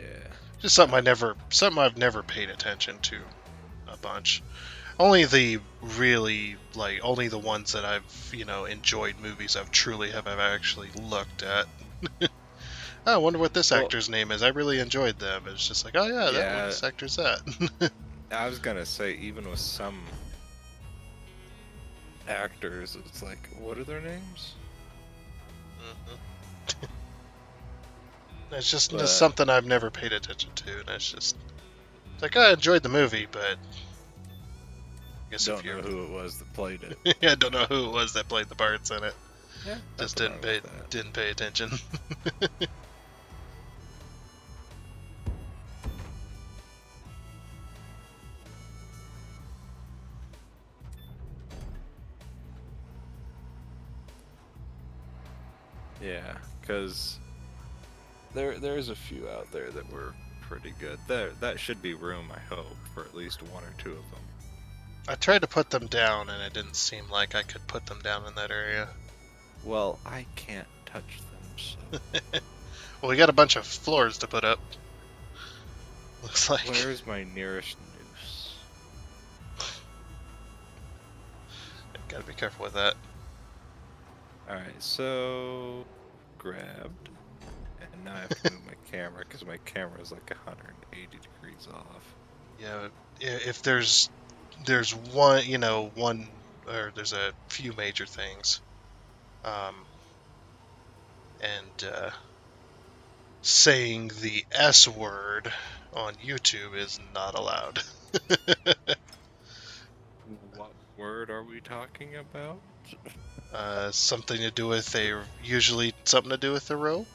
Just something I've never paid attention to a bunch. Only the ones that I've, you know, enjoyed movies I've actually looked at. I wonder what this actor's name is. I really enjoyed them. It's just like, oh yeah, that what this actor's at. I was gonna say, even with some actors, it's like, what are their names? It's just something I've never paid attention to, and it's like, I enjoyed the movie, but I guess don't know who it was that played it. Yeah, I don't know who it was that played the parts in it. Yeah, just didn't pay attention. Yeah, because there's a few out there that were pretty good. That should be room, I hope, for at least one or two of them. I tried to put them down, and it didn't seem like I could put them down in that area. Well, I can't touch them, so... Well, we got a bunch of floors to put up. Looks like... Where's my nearest noose? Gotta be careful with that. Alright, so... Grabbed. And now I have to move my camera, because my camera is like 180 degrees off. Yeah, if there's one, you know, or there's a few major things. And saying the S word on YouTube is not allowed. What word are we talking about? Something to do with usually something to do with the rope.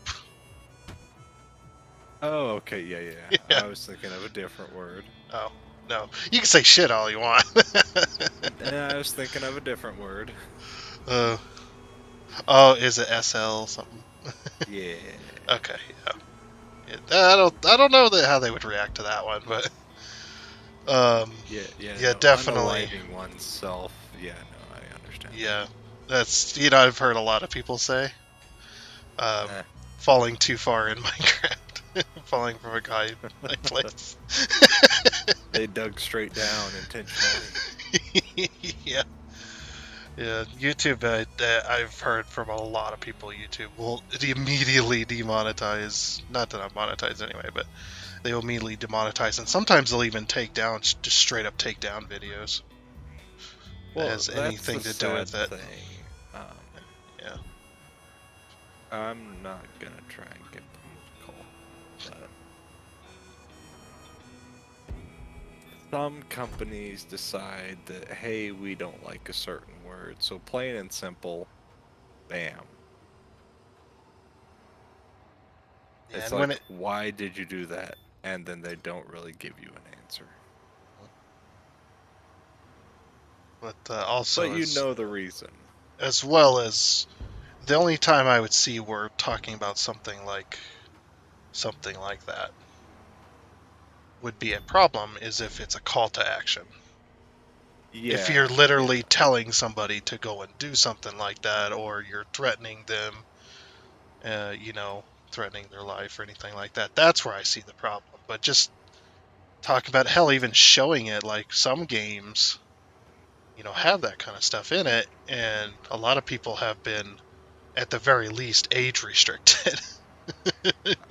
Oh, okay, yeah. I was thinking of a different word. Oh, no. You can say shit all you want. I was thinking of a different word. Oh, is it SL something? Yeah. Okay, yeah. I don't know how they would react to that one, but Yeah, definitely. Unaliving oneself. Yeah, no, I understand. Yeah, That's, I've heard a lot of people say, Eh. falling too far in Minecraft, falling from a high place. They dug straight down intentionally. Yeah. Yeah, YouTube, I've heard from a lot of people, YouTube will immediately demonetize, not that I'm monetized anyway, but they will immediately demonetize, and sometimes they'll even take down, just straight up take down videos. Well, Has that's anything the to do with sad it. thing. Yeah. I'm not gonna try and get political, but some companies decide that, hey, we don't like a certain word, so plain and simple, bam. Yeah, It's and when like, why did you do that? And then they don't really give you an answer. but also, But you know the reason. as well as the only time I would see we're talking about something like that would be a problem is if it's a call to action. Yeah. If you're literally telling somebody to go and do something like that, or you're threatening them, threatening their life or anything like that, that's where I see the problem. But just talk about, hell, even showing it, like some games, have that kind of stuff in it, and a lot of people have been, at the very least, age restricted.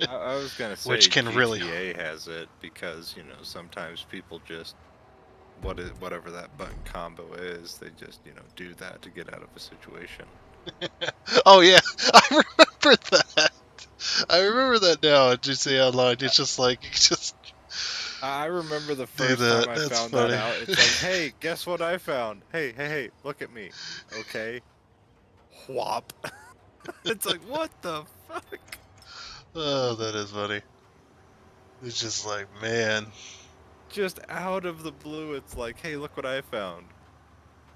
I was gonna say Which can really- GTA has it because sometimes people just whatever that button combo is, they just do that to get out of a situation. Oh yeah, I remember that. I remember that now. GTA Online, it's just like, I remember the Do first that, time I that's found funny. that out. It's like, hey, guess what I found? Hey, look at me. Okay. Whop. It's like, what the fuck? Oh, that is funny. It's just like, man. Just out of the blue, it's like, hey, look what I found.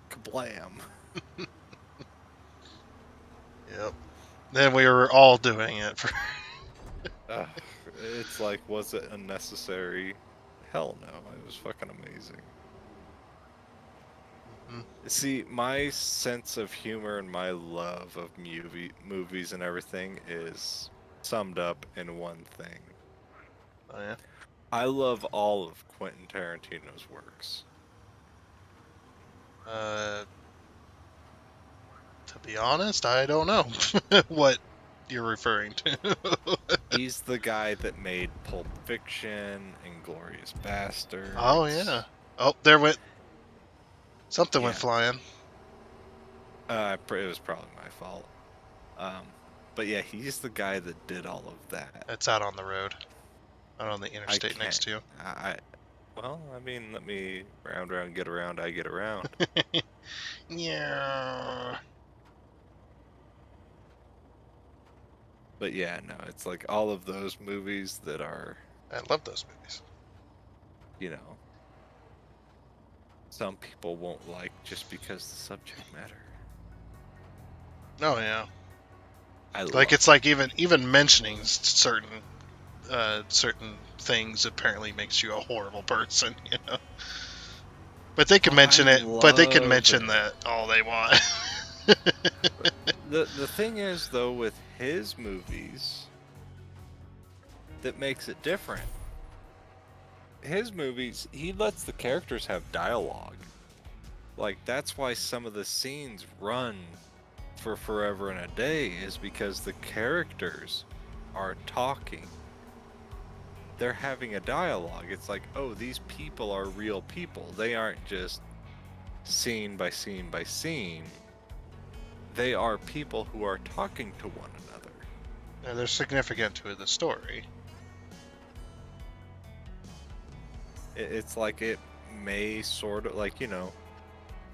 Kablam. Yep. Then we were all doing it for. It's like, was it unnecessary? Hell no. It was fucking amazing. Mhm. See, my sense of humor and my love of movies and everything is summed up in one thing. Oh yeah. I love all of Quentin Tarantino's works. To be honest, I don't know what you're referring to. He's the guy that made Pulp Fiction, Inglourious Basterds. Oh yeah. Oh, there went something went Yeah. flying. It was probably my fault. But yeah, he's the guy that did all of that. It's out on the road, out on the interstate next to you. Well, I mean, let me round, get around, I get around. Yeah. But yeah, no, it's like all of those movies that are, I love those movies. some people won't like just because the subject matter. Oh yeah. Like It's like even mentioning certain things apparently makes you a horrible person, But they can mention it. But they can mention that all they want. the thing is, though, with his movies, that makes it different. His movies, he lets the characters have dialogue. Like, that's why some of the scenes run for forever and a day, is because the characters are talking. They're having a dialogue. It's like, oh, these people are real people. They aren't just scene by scene by scene. They are people who are talking to one another. And they're significant to the story. It's like, it may sort of, like, in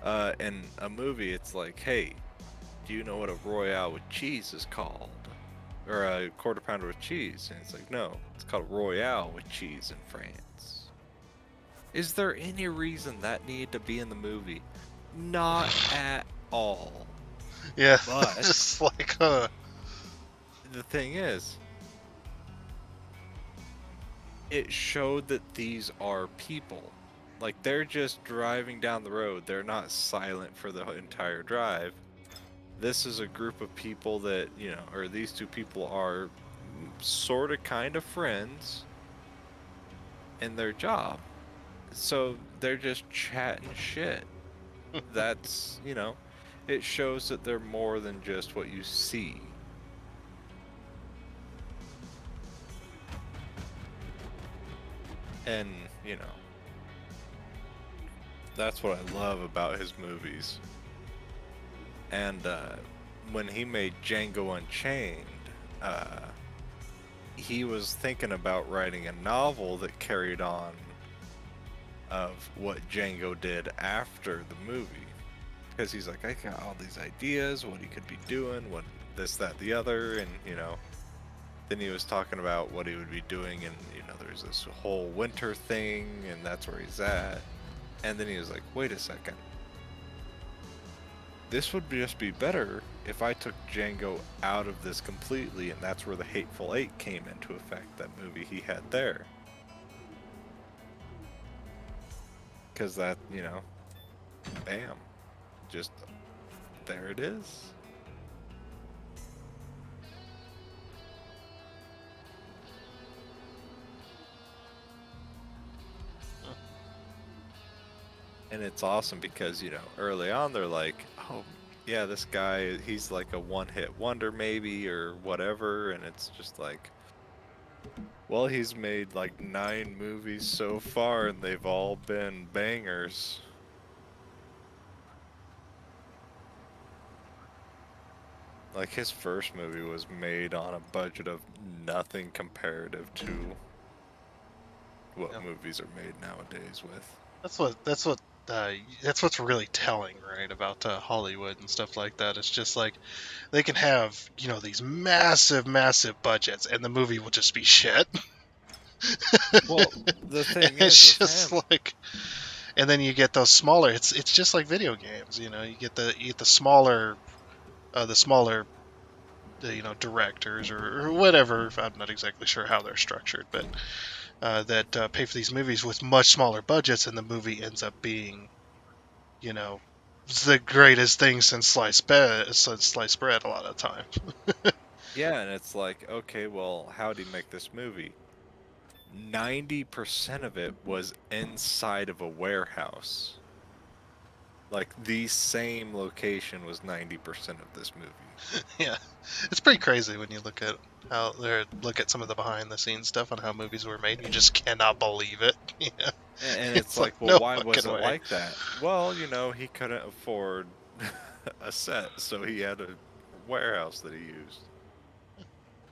a movie, it's like, hey, do you know what a Royale with cheese is called? Or a quarter pounder with cheese? And it's like, no, it's called Royale with cheese in France. Is there any reason that needed to be in the movie? Not at all. Yeah. But Just like, the thing is, it showed that these are people. Like, they're just driving down the road. They're not silent for the entire drive. this is a group of people that, you know, or these two people are sort of kind of friends in their job. So they're just chatting shit. That's, you know, it shows that they're more than just what you see. And, you know, that's what I love about his movies. And when he made Django Unchained, he was thinking about writing a novel that carried on of what Django did after the movie. Because he's like, I got all these ideas, what he could be doing, what this, that, the other, and, you know, then he was talking about what he would be doing, and, you know, there's this whole winter thing, and that's where he's at. And then he was like, wait a second. This would just be better if I took Django out of this completely, and that's where the Hateful Eight came into effect, that movie he had there. Because that, you know, bam, just there it is. And it's awesome because, you know, early on they're like, oh, yeah, this guy, he's like a one-hit wonder maybe or whatever. And it's just like, well, he's made like 9 movies so far and they've all been bangers. Like his first movie was made on a budget of nothing comparative to what Yep. movies are made nowadays with. That's what's really telling, right, about Hollywood and stuff like that. It's just like they can have, you know, these massive, massive budgets, and the movie will just be shit. Well, the thing And is, it's with just him, like, and then you get those smaller. It's just like video games, you know. You get the smaller, you know, directors or whatever. I'm not exactly sure how they're structured, but that pay for these movies with much smaller budgets, and the movie ends up being, you know, the greatest thing since sliced bread a lot of the time. yeah, and it's like, okay, well, how'd he make this movie? 90% of it was inside of a warehouse. Like, the same location was 90% of this movie. Yeah, it's pretty crazy when you look at some of the behind the scenes stuff on how movies were made. You just cannot believe it. Yeah. And it's like, well, no why was fucking it way. like that? Well, you know, he couldn't afford a set, so he had a warehouse that he used.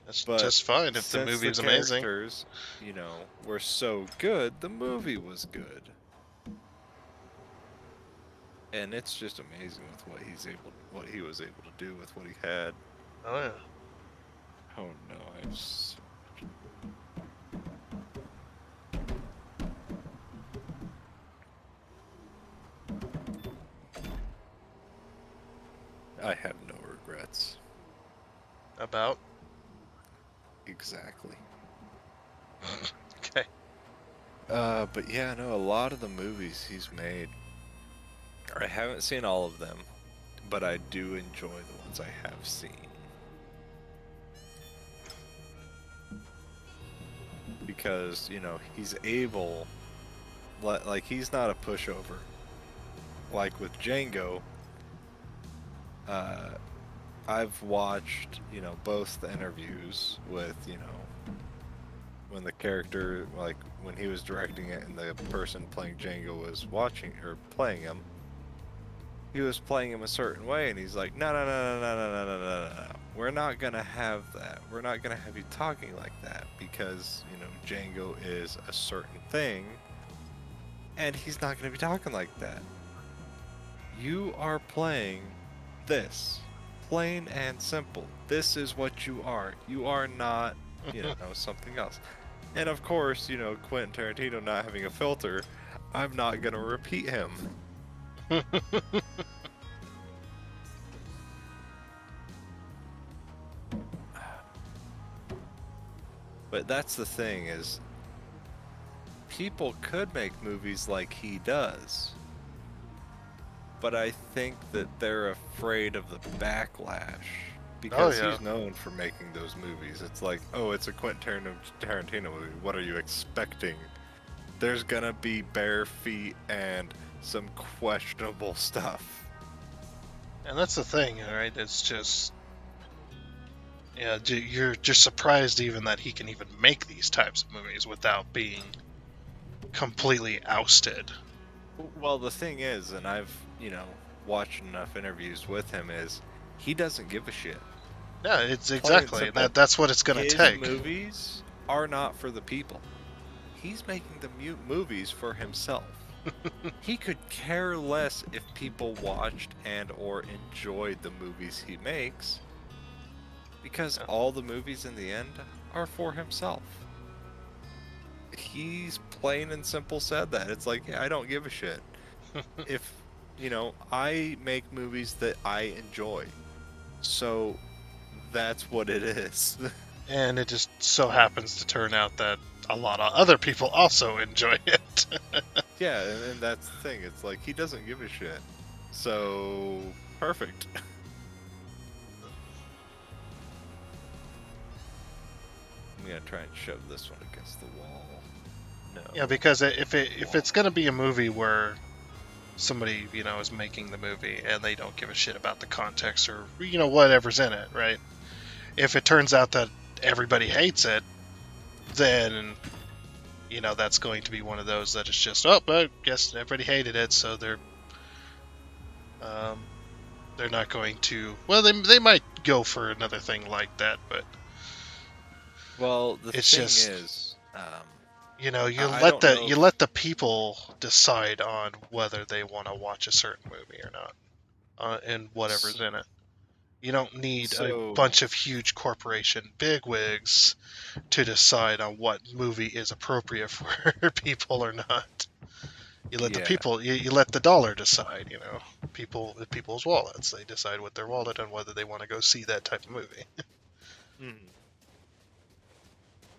That's But just fine if the since movie's the amazing. characters, you know, were so good, the movie was good. And it's just amazing with what he was able to do with what he had. Oh yeah. Oh no, I have no regrets. About. Exactly. Okay. But yeah, no, a lot of the movies he's made, I haven't seen all of them, but I do enjoy the ones I have seen. Because, you know, he's able, like, he's not a pushover. Like with Django, I've watched, you know, both the interviews with, you know, when the character, like, when he was directing it and the person playing Django was watching, or playing him, he was playing him a certain way, and he's like, no, no, no, no, no, no, no, no, no, no. We're not gonna have that. We're not gonna have you talking like that, because, you know, Django is a certain thing, and he's not gonna be talking like that. You are playing this. Plain and simple. This is what you are. You are not, you know, something else. And of course, you know, Quentin Tarantino not having a filter, I'm not gonna repeat him. But that's the thing, is people could make movies like he does, but I think that they're afraid of the backlash because yeah. he's known for making those movies. It's like, oh, it's a Quentin Tarantino movie. What are you expecting? There's gonna be bare feet and some questionable stuff. And that's the thing, right? It's just, yeah, you're just surprised even that he can even make these types of movies without being completely ousted. Well, the thing is, and I've, watched enough interviews with him, is he doesn't give a shit. Yeah, it's Plain and exactly. simple. That's what it's going to His take. movies are not for the people. He's making the movies for himself. He could care less if people watched and or enjoyed the movies he makes, because all the movies in the end are for himself. He's plain and simple said that. It's like, yeah, I don't give a shit. If, I make movies that I enjoy. So that's what it is. And it just so happens to turn out that a lot of other people also enjoy it. Yeah, and that's the thing. It's like, he doesn't give a shit. So, perfect. I'm gonna try and shove this one against the wall. No. Yeah, because if it's going to be a movie where somebody, is making the movie and they don't give a shit about the context or, whatever's in it, right? If it turns out that everybody hates it, then, that's going to be one of those that it's just, oh, I guess everybody hated it, so they're not going to, well, they might go for another thing like that, but Well, the it's thing just- is, you I let don't know you if- let the people decide on whether they want to watch a certain movie or not, and whatever's in it. You don't need a So- bunch of huge corporation bigwigs to decide on what movie is appropriate for people or not. You let the Yeah. people, you let the dollar decide. People's wallets. They decide with their wallet on whether they want to go see that type of movie.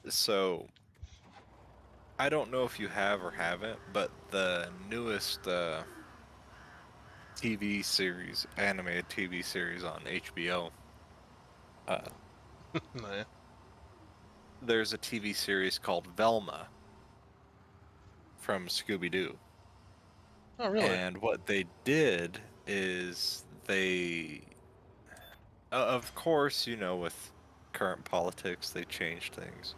So, I don't know if you have or haven't, but the newest TV series, animated TV series on HBO, Yeah. there's a TV series called Velma from Scooby-Doo. Oh, really? And what they did is they, of course, with current politics, they changed things.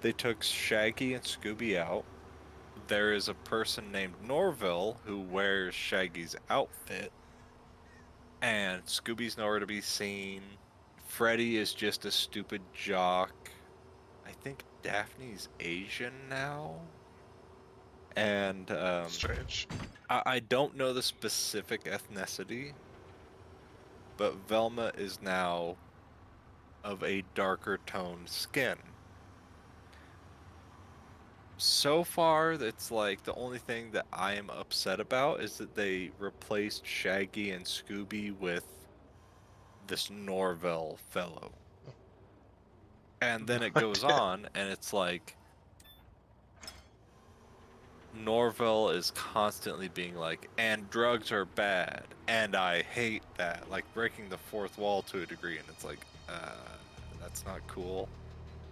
They took Shaggy and Scooby out. There is a person named Norville who wears Shaggy's outfit. And Scooby's nowhere to be seen. Freddy is just a stupid jock. I think Daphne's Asian now. And Strange. I don't know the specific ethnicity, but Velma is now of a darker toned skin. So far, it's like the only thing that I am upset about is that they replaced Shaggy and Scooby with this Norville fellow. And then it goes on, and it's like Norville is constantly being like, and drugs are bad, and I hate that, like breaking the fourth wall to a degree, and it's like, that's not cool.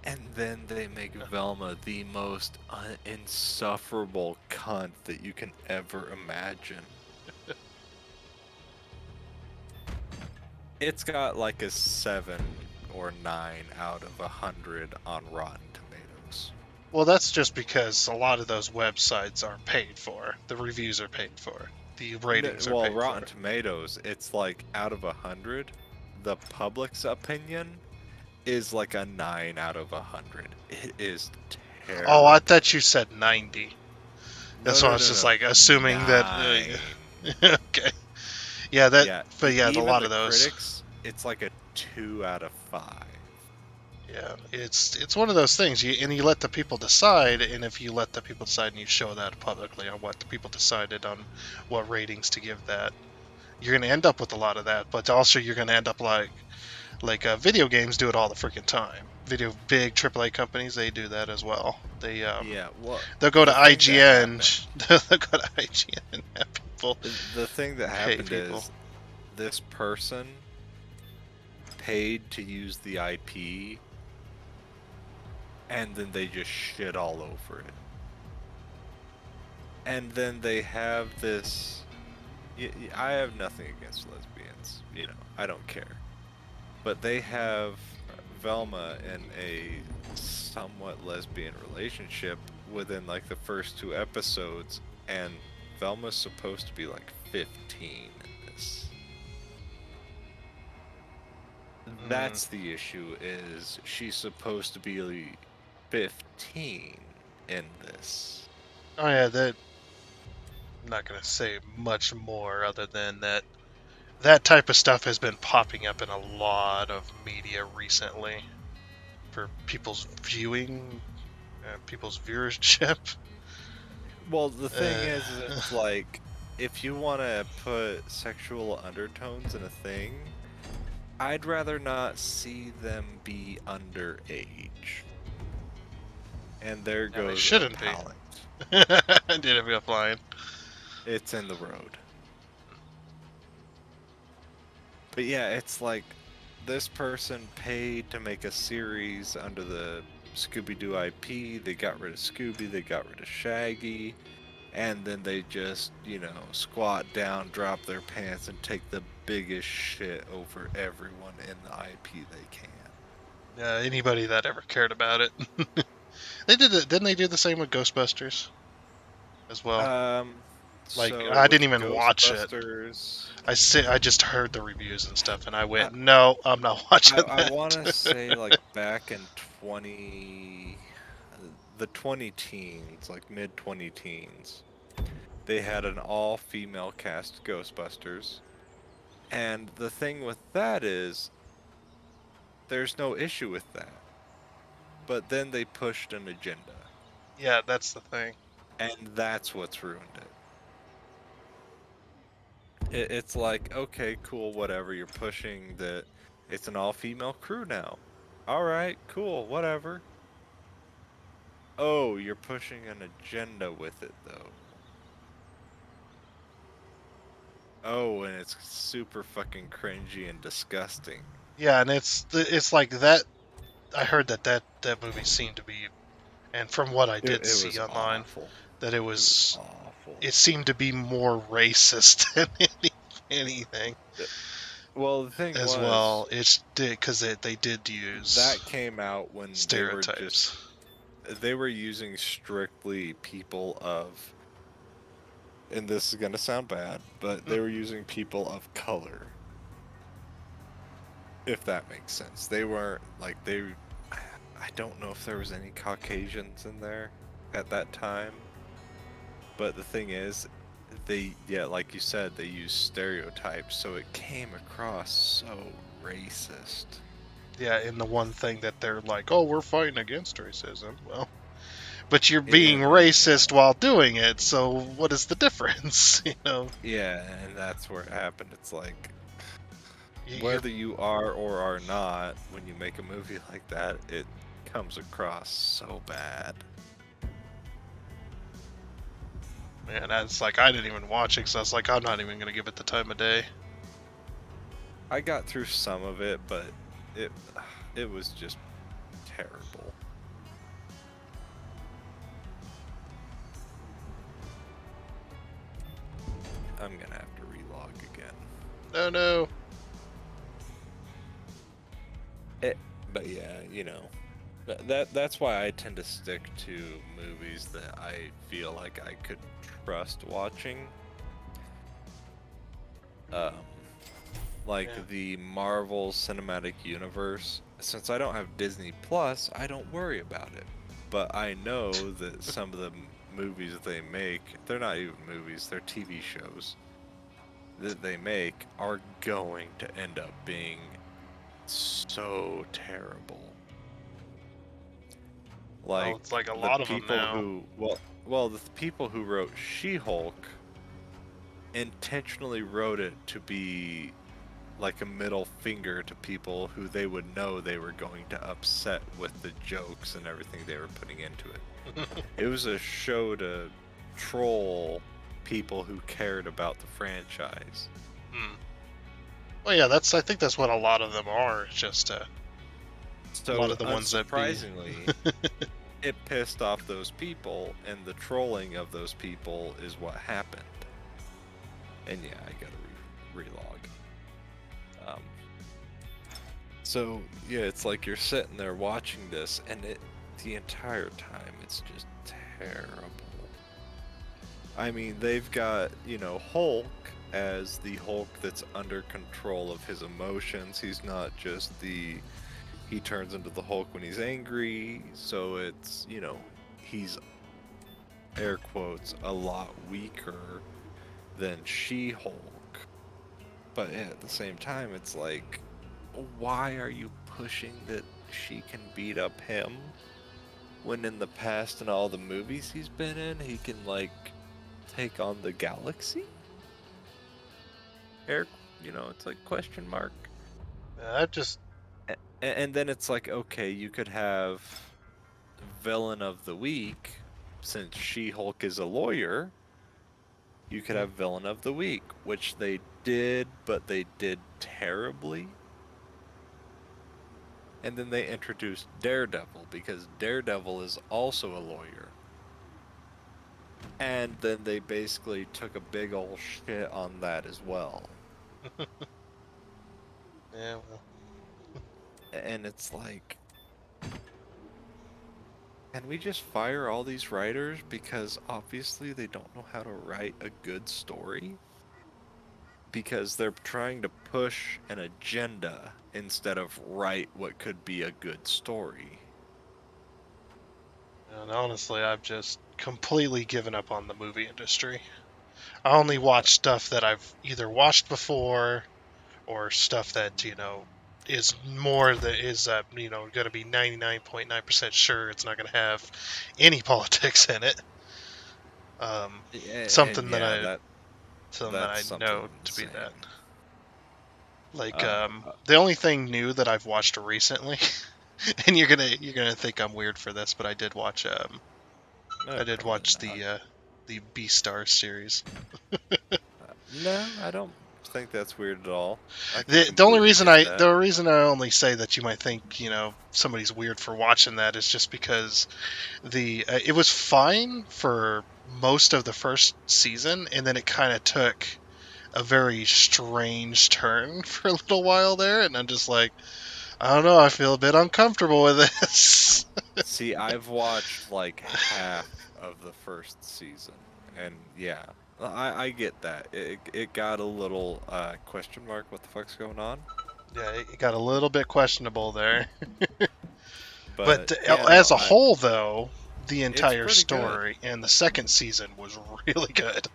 And then they make Velma the most insufferable cunt that you can ever imagine. It's got like a 7 or 9 out of 100 on Rotten Tomatoes. Well, that's just because a lot of those websites are paid for. The reviews are paid for. The ratings are Well, paid Rotten for. Tomatoes, it's like out of 100, the public's opinion is like a 9 out of 100. It is terrible. Oh, I thought you said 90. That's why I was just no. like assuming that. 9. Okay. Yeah, that. Yeah, But yeah, a even lot the of those. critics, it's like a 2 out of 5. Yeah, it's one of those things. You let the people decide, and if you let the people decide and you show that publicly on what the people decided on what ratings to give that, you're going to end up with a lot of that. But also, you're going to end up like video games do it all the freaking time. Big AAA companies, they do that as well. They Yeah, well, they'll go to the thing that IGN. They'll go to IGN and have people people. The thing that Hate happened people. is this person paid to use the IP, and then they just shit all over it. And then they have this. I have nothing against lesbians, I don't care. But they have Velma in a somewhat lesbian relationship within like the first 2 episodes, and Velma's supposed to be like 15 in this. That's the issue, is she's supposed to be 15 in this. Oh yeah, that. I'm not gonna say much more other than that. That type of stuff has been popping up in a lot of media recently for people's viewing, people's viewership. Well, the thing is it's like, if you want to put sexual undertones in a thing, I'd rather not see them be underage. And there No, they goes shouldn't a be. talent. Did it be offline? It's in the road. But yeah, it's like, this person paid to make a series under the Scooby-Doo IP. They got rid of Scooby, they got rid of Shaggy, and then they just, squat down, drop their pants, and take the biggest shit over everyone in the IP they can. Anybody that ever cared about it. They did it. Didn't they do the same with Ghostbusters as well? Like, So I with didn't even watch it. Ghostbusters, I just heard the reviews and stuff, and I went, no, I'm not watching that. I want to say, like, back in the 20 teens, like mid-20 teens, they had an all-female cast Ghostbusters. And the thing with that is, there's no issue with that. But then they pushed an agenda. Yeah, that's the thing. And that's what's ruined it. It's like, okay, cool, whatever. You're pushing that it's an all-female crew now. Alright, cool, whatever. Oh, you're pushing an agenda with it, though. Oh, and it's super fucking cringy and disgusting. Yeah, and it's like that. I heard that movie seemed to be, and from what I did see was online, awful. that it was Awful. it seemed to be more racist than anything. Well, the thing as was, well, it's because they did use that came out when stereotypes. They were using strictly people of, and this is gonna sound bad, but they were using people of color. If that makes sense. They weren't like I don't know if there was any Caucasians in there at that time. But the thing is, like you said, they used stereotypes, so it came across so racist. Yeah, and the one thing that they're like, oh, we're fighting against racism. Well, but you're being racist while doing it, so what is the difference? Yeah, and that's where it happened. It's like, You're- whether you are or are not, when you make a movie like that, it comes across so bad. Man, that's like, I didn't even watch it because I was like, I'm not even going to give it the time of day. I got through some of it, but it was just terrible. I'm gonna have to relog again. Oh no. But yeah, that's why I tend to stick to movies that I feel like I could trust watching. Like Yeah. the Marvel Cinematic Universe. Since I don't have Disney Plus, I don't worry about it. But I know that some of the movies that they make, they're not even movies, they're TV shows that they make, are going to end up being so terrible. Like, it's like a the lot of them people now. the people who wrote She-Hulk intentionally wrote it to be like a middle finger to people who they would know they were going to upset with the jokes and everything they were putting into it. It was a show to troll people who cared about the franchise. Well, yeah, I think that's what a lot of them are. It's just So, lot of the ones that be- unsurprisingly, it pissed off those people, and the trolling of those people is what happened. And yeah, I gotta relog. So yeah, it's like you're sitting there watching this, and the entire time it's just terrible. I mean, they've got, Hulk as the Hulk that's under control of his emotions. He's not just he turns into the Hulk when he's angry, so it's, he's, air quotes, a lot weaker than She-Hulk. But at the same time, it's like, why are you pushing that she can beat up him when in the past in all the movies he's been in, he can, take on the galaxy? It's like question mark. And then it's like, okay, you could have villain of the week, since She-Hulk is a lawyer. You could have villain of the week, which they did, but they did terribly. And then they introduced Daredevil, because Daredevil is also a lawyer. And then they basically took a big ol' shit on that as well. yeah, well, And it's like, can we just fire all these writers because obviously they don't know how to write a good story? Because they're trying to push an agenda instead of write what could be a good story. and honestly, I've just completely given up on the movie industry. I only watch stuff that I've either watched before, or stuff that is going to be 99.9% sure it's not going to have any politics in it. Something that I know to be that. The only thing new that I've watched recently, and you're gonna think I'm weird for this, but I did watch the Beastars series. No, I don't think that's weird at all. The only reason I only say that you might think somebody's weird for watching that is just because it was fine for most of the first season, and then it kind of took a very strange turn for a little while there, and I'm just like, I don't know, I feel a bit uncomfortable with this. See, I've watched like half of the first season, and yeah, I get that. It got a little question mark, what the fuck's going on? Yeah, it got a little bit questionable there. But yeah, as a whole, though, the entire pretty story and the second season was really good.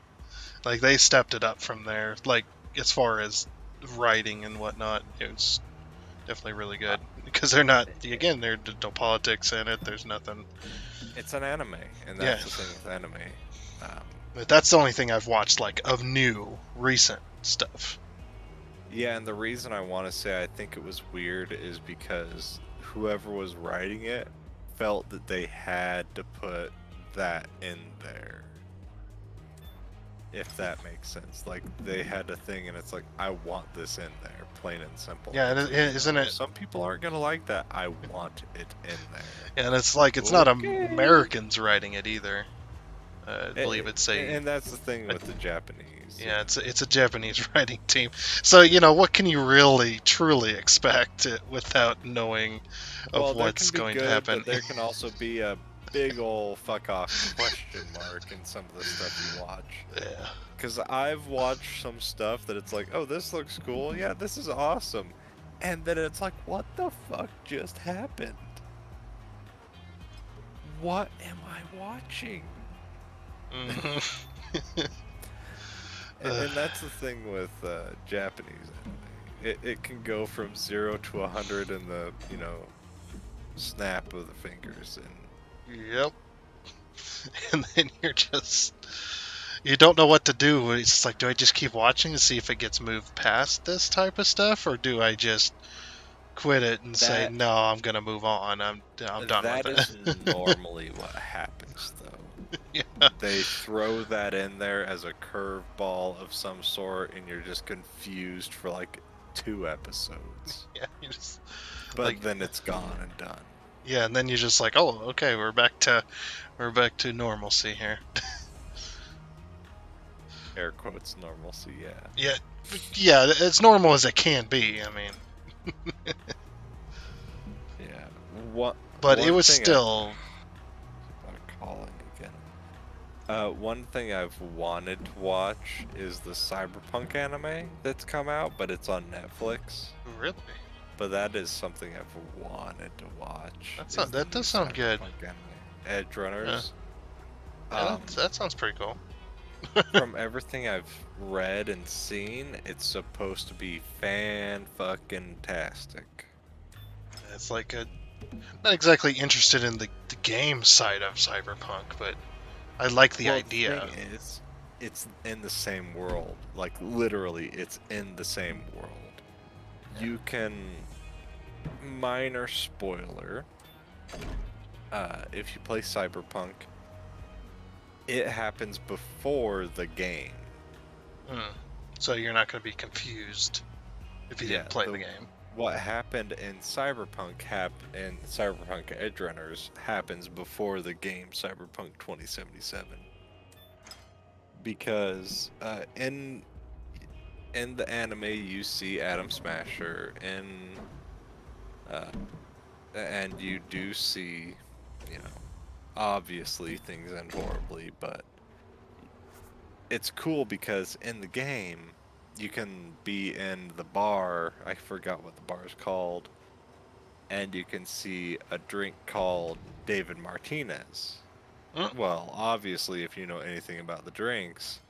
Like, they stepped it up from there. Like, as far as writing and whatnot, it was definitely really good. Because there's no politics in it. There's nothing. It's an anime, and that's the thing with anime. But that's the only thing I've watched, of new, recent stuff. Yeah, and the reason I want to say I think it was weird is because whoever was writing it felt that they had to put that in there. If that makes sense. Like, they had a thing, and it's like, I want this in there, plain and simple. Yeah, isn't it? Some people aren't going to like that. I want it in there. Yeah, and it's like, it's not Americans writing it either. I believe it's and that's the thing with the Japanese. Yeah, it's a Japanese writing team. So, what can you really, truly expect without knowing of what's going to happen? But there can also be a big ol' fuck off question mark in some of the stuff you watch. Yeah. Because I've watched some stuff that it's like, oh, this looks cool. Yeah, this is awesome. And then it's like, what the fuck just happened? What am I watching? And that's the thing with Japanese anime. It can go from 0 to 100 in the snap of the fingers, and yep. And then you don't know what to do. It's just like, do I just keep watching to see if it gets moved past this type of stuff, or do I just quit it and say, no, I'm gonna move on. I'm done with it. That is normally what happens, though. Yeah. They throw that in there as a curveball of some sort, and you're just confused for like 2 episodes. Yeah, you just But like then it's gone and done. yeah, and then you're just like, oh, okay, we're back to normalcy here. Air quotes normalcy, yeah. Yeah, yeah, as normal as it can be. I mean, Yeah. What? but one it was thing still. I'm calling again. One thing I've wanted to watch is the Cyberpunk anime that's come out, but it's on Netflix. Really? But that is something I've wanted to watch. That's is not- the that new does sound good. Cyberpunk anime. Edge Runners. Yeah, that sounds pretty cool. From everything I've read and seen, it's supposed to be fan-fucking-tastic. It's like a not exactly interested in the game side of Cyberpunk, but I like the idea. The thing is, it's in the same world. Like, literally, it's in the same world. You can... Minor spoiler. If you play Cyberpunk, it happens before the game. So you're not going to be confused if you didn't play the game. What happened in Cyberpunk Edge Runners happens before the game Cyberpunk 2077. Because in the anime you see Atom Smasher and you do see, you know, obviously things end horribly, but it's cool because in the game you can be in the bar, I forgot what the bar is called, and you can see a drink called David Martinez. Well, obviously, if you know anything about the drinks,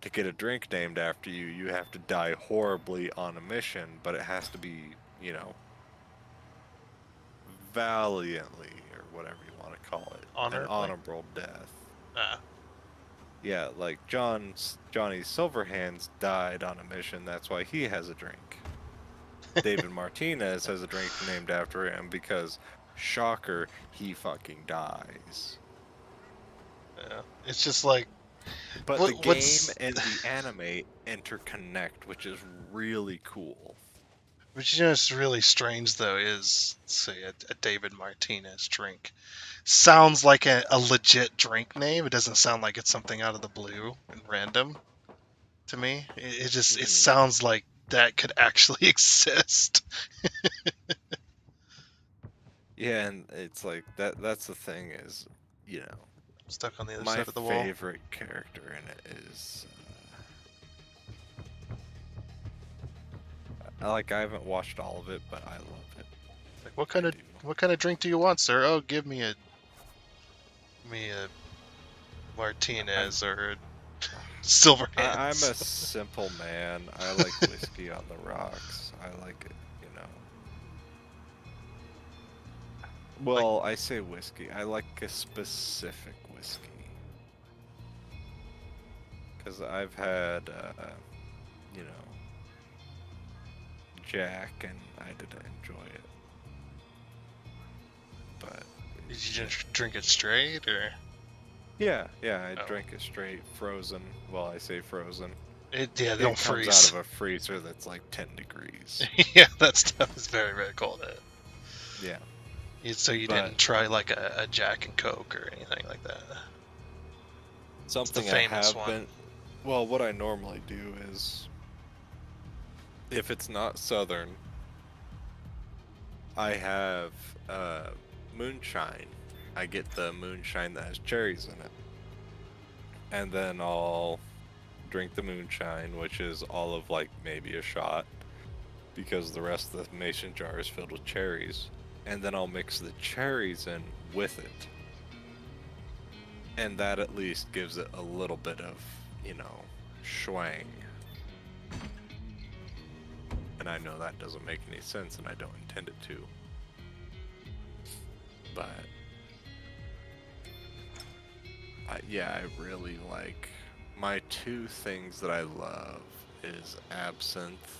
to get a drink named after you, you have to die horribly on a mission, but it has to be, you know, valiantly, or whatever you want to call it. Honorably? An honorable death. Ah. Yeah, like Johnny Silverhands died on a mission, that's why he has a drink. David Martinez has a drink named after him because, shocker, he fucking dies. Yeah. It's just like. But the game and the anime interconnect, which is really cool. Which you know is really strange though is say a David Martinez drink. Sounds like a legit drink name. It doesn't sound like it's something out of the blue and random to me. It just it sounds like that could actually exist. Yeah, and it's like that's the thing is, you know, Stuck on the other my side of the wall. favorite character in it is I haven't watched all of it, but I love it. Like, what kind of drink do you want, sir? Oh, give me a Martinez or a Silverhands. I'm a simple man. I like whiskey on the rocks. I like it, you know. Well, I say whiskey. I like a specific whiskey. Because I've had, you know, Jack, and I didn't enjoy it. But Did you just drink it straight, or? yeah, I drank it straight, frozen. Well, I say frozen. They don't It comes freeze. out of a freezer that's like 10 degrees. Yeah, that stuff is very, very cold. Yeah. So you didn't try like a Jack and Coke or anything like that? Something the famous I have one. been. Well, what I normally do is, if it's not Southern, I have moonshine. I get the moonshine that has cherries in it, and then I'll drink the moonshine, which is all of like maybe a shot, because the rest of the mason jar is filled with cherries, and then I'll mix the cherries in with it. And that at least gives it a little bit of, you know, schwang. And I know that doesn't make any sense, and I don't intend it to. But, yeah, I really like... My two things that I love is absinthe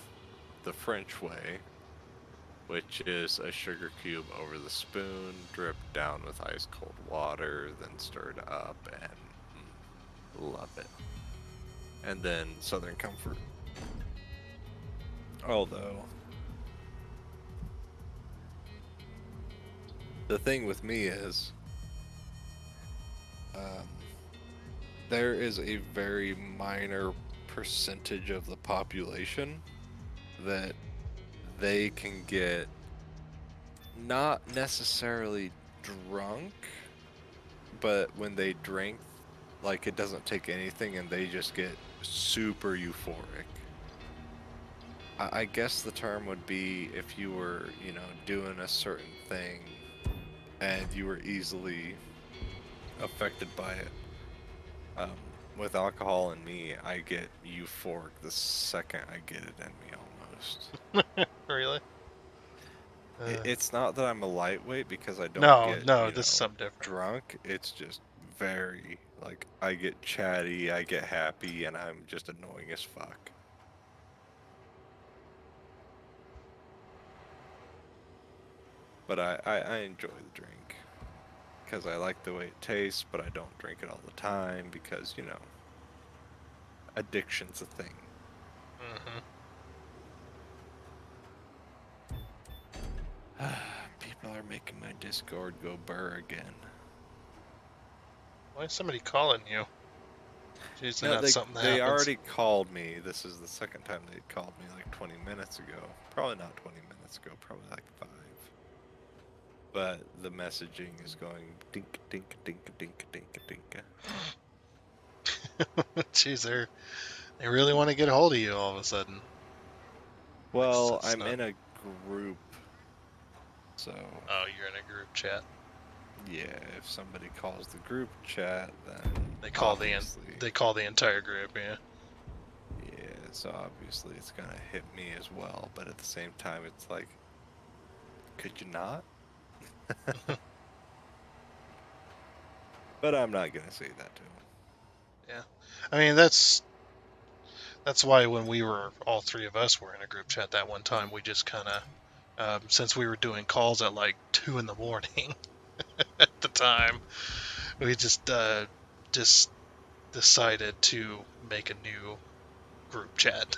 the French way, which is a sugar cube over the spoon, dripped down with ice cold water, then stirred up, and Love it. And then Southern Comfort. Although, the thing with me is, there is a very minor percentage of the population that they can get not necessarily drunk, but when they drink, like it doesn't take anything and they just get super euphoric. I guess the term would be if you were, doing a certain thing and you were easily affected by it. With alcohol and me, I get euphoric the second I get it in me almost. Really? It's not that I'm a lightweight because I don't get this is something different. drunk. It's just very, like, I get chatty, I get happy, and I'm just annoying as fuck. But I enjoy the drink because I like the way it tastes, but I don't drink it all the time because, addiction's a thing. People are making my Discord go burr again. Why is somebody calling you? Jeez, No, not something that they happens. already called me. This is the second time they called me, like 20 minutes ago. Probably not 20 minutes ago, probably like 5. But the messaging is going dink, dink, dink, dink, dink, dink. Jeez, they really want to get a hold of you all of a sudden. Well, That's I'm not- in a group, so Oh, you're in a group chat. yeah, if somebody calls the group chat, then They call obviously, they call the entire group, yeah. yeah, so obviously it's gonna hit me as well, but at the same time, it's like, could you not? But I'm not gonna say that to him. I mean, that's why when we were, all three of us were in a group chat that one time, we just kind of, since we were doing calls at like 2 in the morning at the time, we just decided to make a new group chat.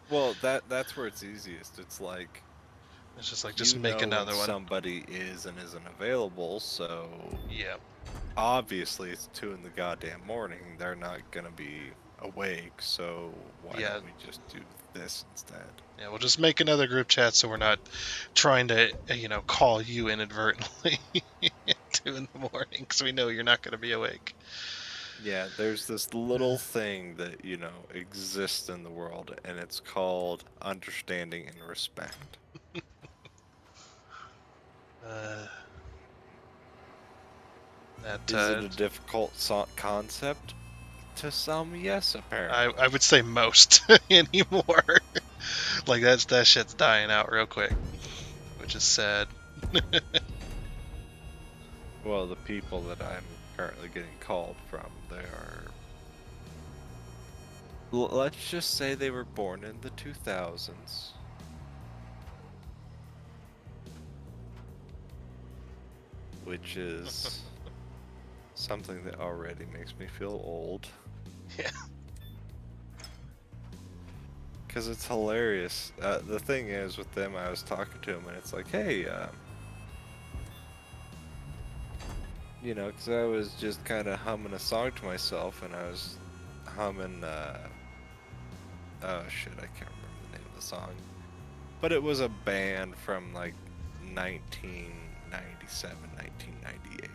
Well, that's where it's easiest. It's like, It's just like, just you make know another when one. somebody is and isn't available, so Yeah. obviously it's 2 in the goddamn morning. They're not gonna be awake, so why Yeah. don't we just do this instead? Yeah, we'll just make another group chat so we're not trying to, call you inadvertently at 2 in the morning because we know you're not going to be awake. Yeah, there's this little thing that, exists in the world, and it's called understanding and respect. That Is it a difficult concept? To some, yes, apparently. I would say most anymore. Like that shit's dying out real quick, which is sad. Well, the people that I'm currently getting called from, they are... let's just say they were born in the 2000s. Which is something that already makes me feel old. Yeah. Because it's hilarious. The thing is, with them, I was talking to them, and it's like, hey, because I was just kind of humming a song to myself, and I was humming, oh shit, I can't remember the name of the song. But it was a band from, like, 1997, 1998.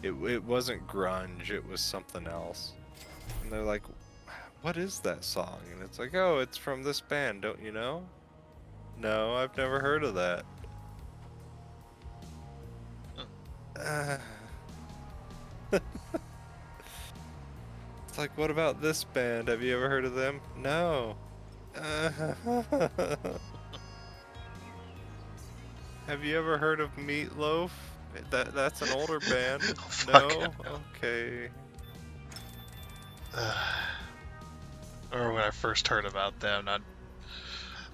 It wasn't grunge, it was something else. And they're like, what is that song? And it's like, oh, it's from this band, don't you know? No, I've never heard of that. It's like, what about this band? Have you ever heard of them? No. Have you ever heard of Meatloaf? That's an older band. No? Okay. Or when I first heard about them,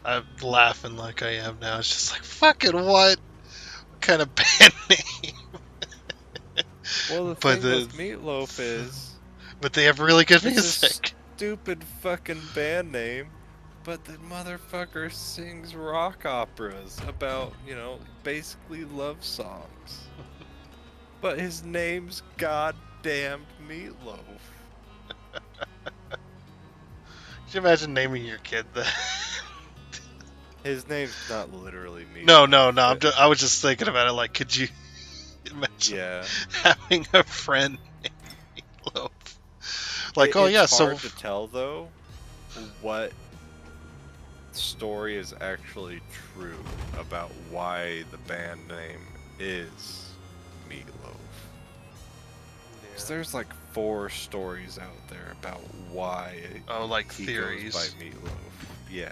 I'm laughing like I am now. It's just like, fucking what? What kind of band name? Well, the But thing with Meatloaf is But they have really good It's a music. stupid fucking band name, but the motherfucker sings rock operas about, basically love songs. But his name's goddamn Meatloaf. Could you imagine naming your kid that? His name's not literally Meatloaf. No. but- I was just thinking about it. Like, could you imagine Yeah. having a friend named Meatloaf? Like, It's so hard to tell though what story is actually true about why the band name is Meatloaf. 'Cause there's like 4 stories out there about why like he theories. goes by Meatloaf. Yeah.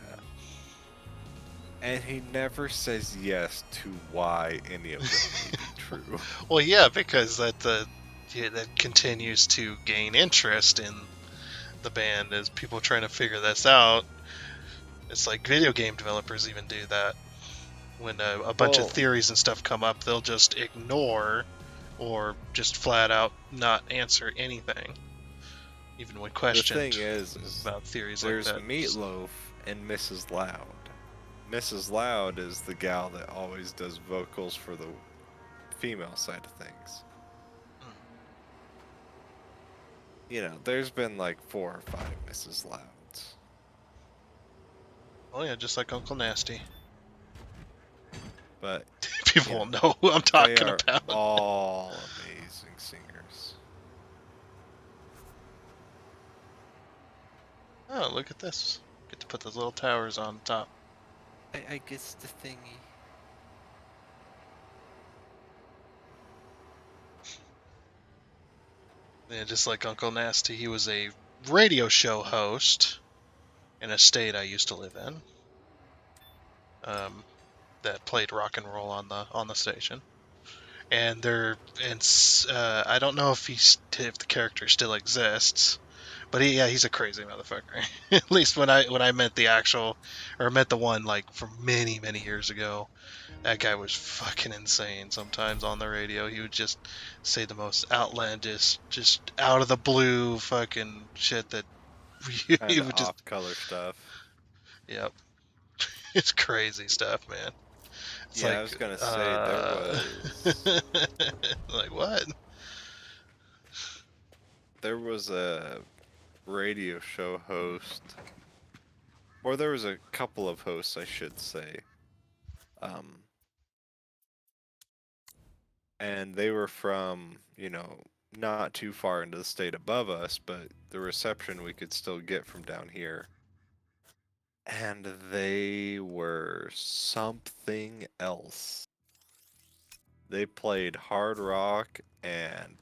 And he never says yes to why any of them may be true. Well, yeah, because that continues to gain interest in the band as people trying to figure this out. It's like video game developers even do that. When a bunch of Well- theories and stuff come up, they'll just ignore or just flat out not answer anything, even when The questioned thing is about theories like there's that. Meatloaf and Mrs. Loud. Mrs. Loud is the gal that always does vocals for the female side of things. There's been like 4 or 5 Mrs. Louds. Oh yeah, just like Uncle Nasty. But People Yeah. won't know who I'm they talking are about. all amazing singers. Oh, look at this. Get to put those little towers on top. I guess the thingy. Yeah, just like Uncle Nasty, he was a radio show host in a state I used to live in. That played rock and roll on the station, and I don't know if if the character still exists, but he's a crazy motherfucker. At least when I met met the one like from many years ago. That guy was fucking insane sometimes on the radio. He would just say the most outlandish, just out of the blue fucking shit that he Kind of would just, off-color stuff. yep. It's crazy stuff, man. It's Yeah, like, I was gonna say there was like what? there was a radio show host, or there was a couple of hosts, I should say. And they were from, not too far into the state above us, but the reception we could still get from down here. And they were something else. They played hard rock, and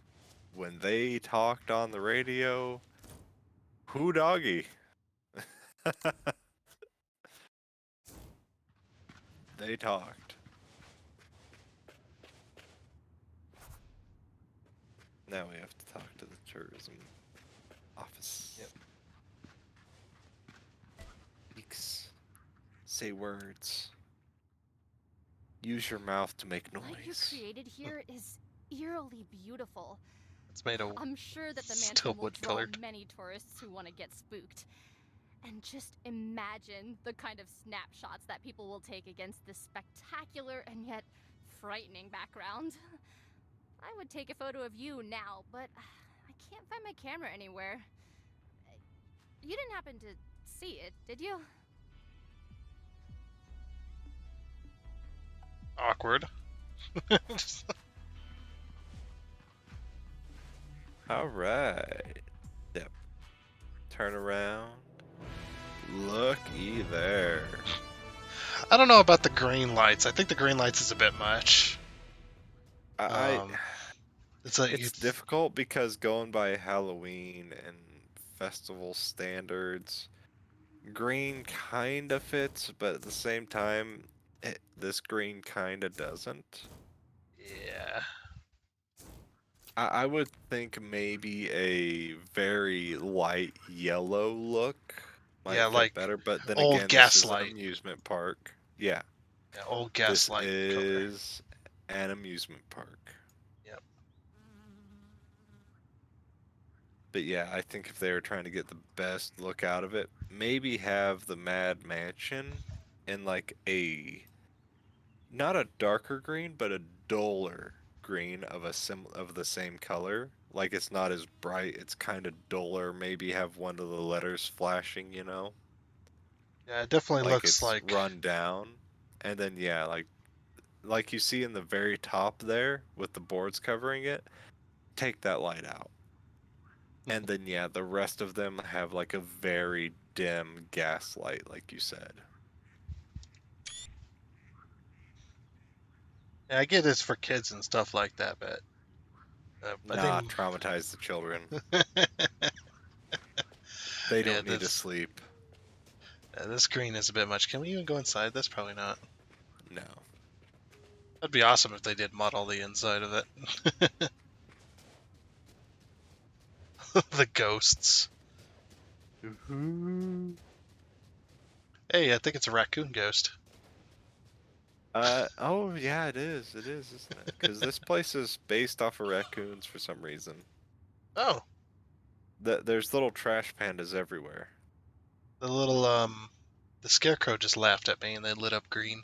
when they talked on the radio, whoo doggy. They talked. Now we have to talk to the tourism office. Yep. Speaks. Say words. Use your mouth to make What you noise. created here is eerily beautiful. It's made of I'm sure that the still mansion will wood draw colored. many tourists who want to get spooked. And just imagine the kind of snapshots that people will take against this spectacular and yet frightening background. I would take a photo of you now, but I can't find my camera anywhere. You didn't happen to see it, did you? awkward. Alright. Yep. Turn around. Looky there. I don't know about the green lights. I think the green lights is a bit much. I It's like it's difficult because going by Halloween and festival standards, green kind of fits, but at the same time, this green kind of doesn't. Yeah. I would think maybe a very light yellow look might Yeah, fit like better, but then old again, this is an Gaslight. amusement park. Yeah, Yeah, old this gaslight color. is an amusement park. Yep. But yeah, I think if they were trying to get the best look out of it, maybe have the Mad Mansion in like a not a darker green, but a duller green of of the same color. Like it's not as bright, it's kind of duller. Maybe have one of the letters flashing, you know, Yeah, it definitely like looks it's like. run down. And then yeah, like you see in the very top there with the boards covering it, take that light out. And then yeah, the rest of them have like a very dim gas light, like you said. Yeah, I get it's for kids and stuff like that, but I Nah, think traumatize the children. They don't need to this sleep. this green is a bit much. Can we even go inside this? Probably not. No. That'd be awesome if they did model the inside of it. The ghosts. Hey, I think it's a raccoon ghost. Oh yeah, it is. It is, isn't it? Because this place is based off of raccoons for some reason. Oh, There's little trash pandas everywhere. the little the scarecrow just laughed at me and they lit up green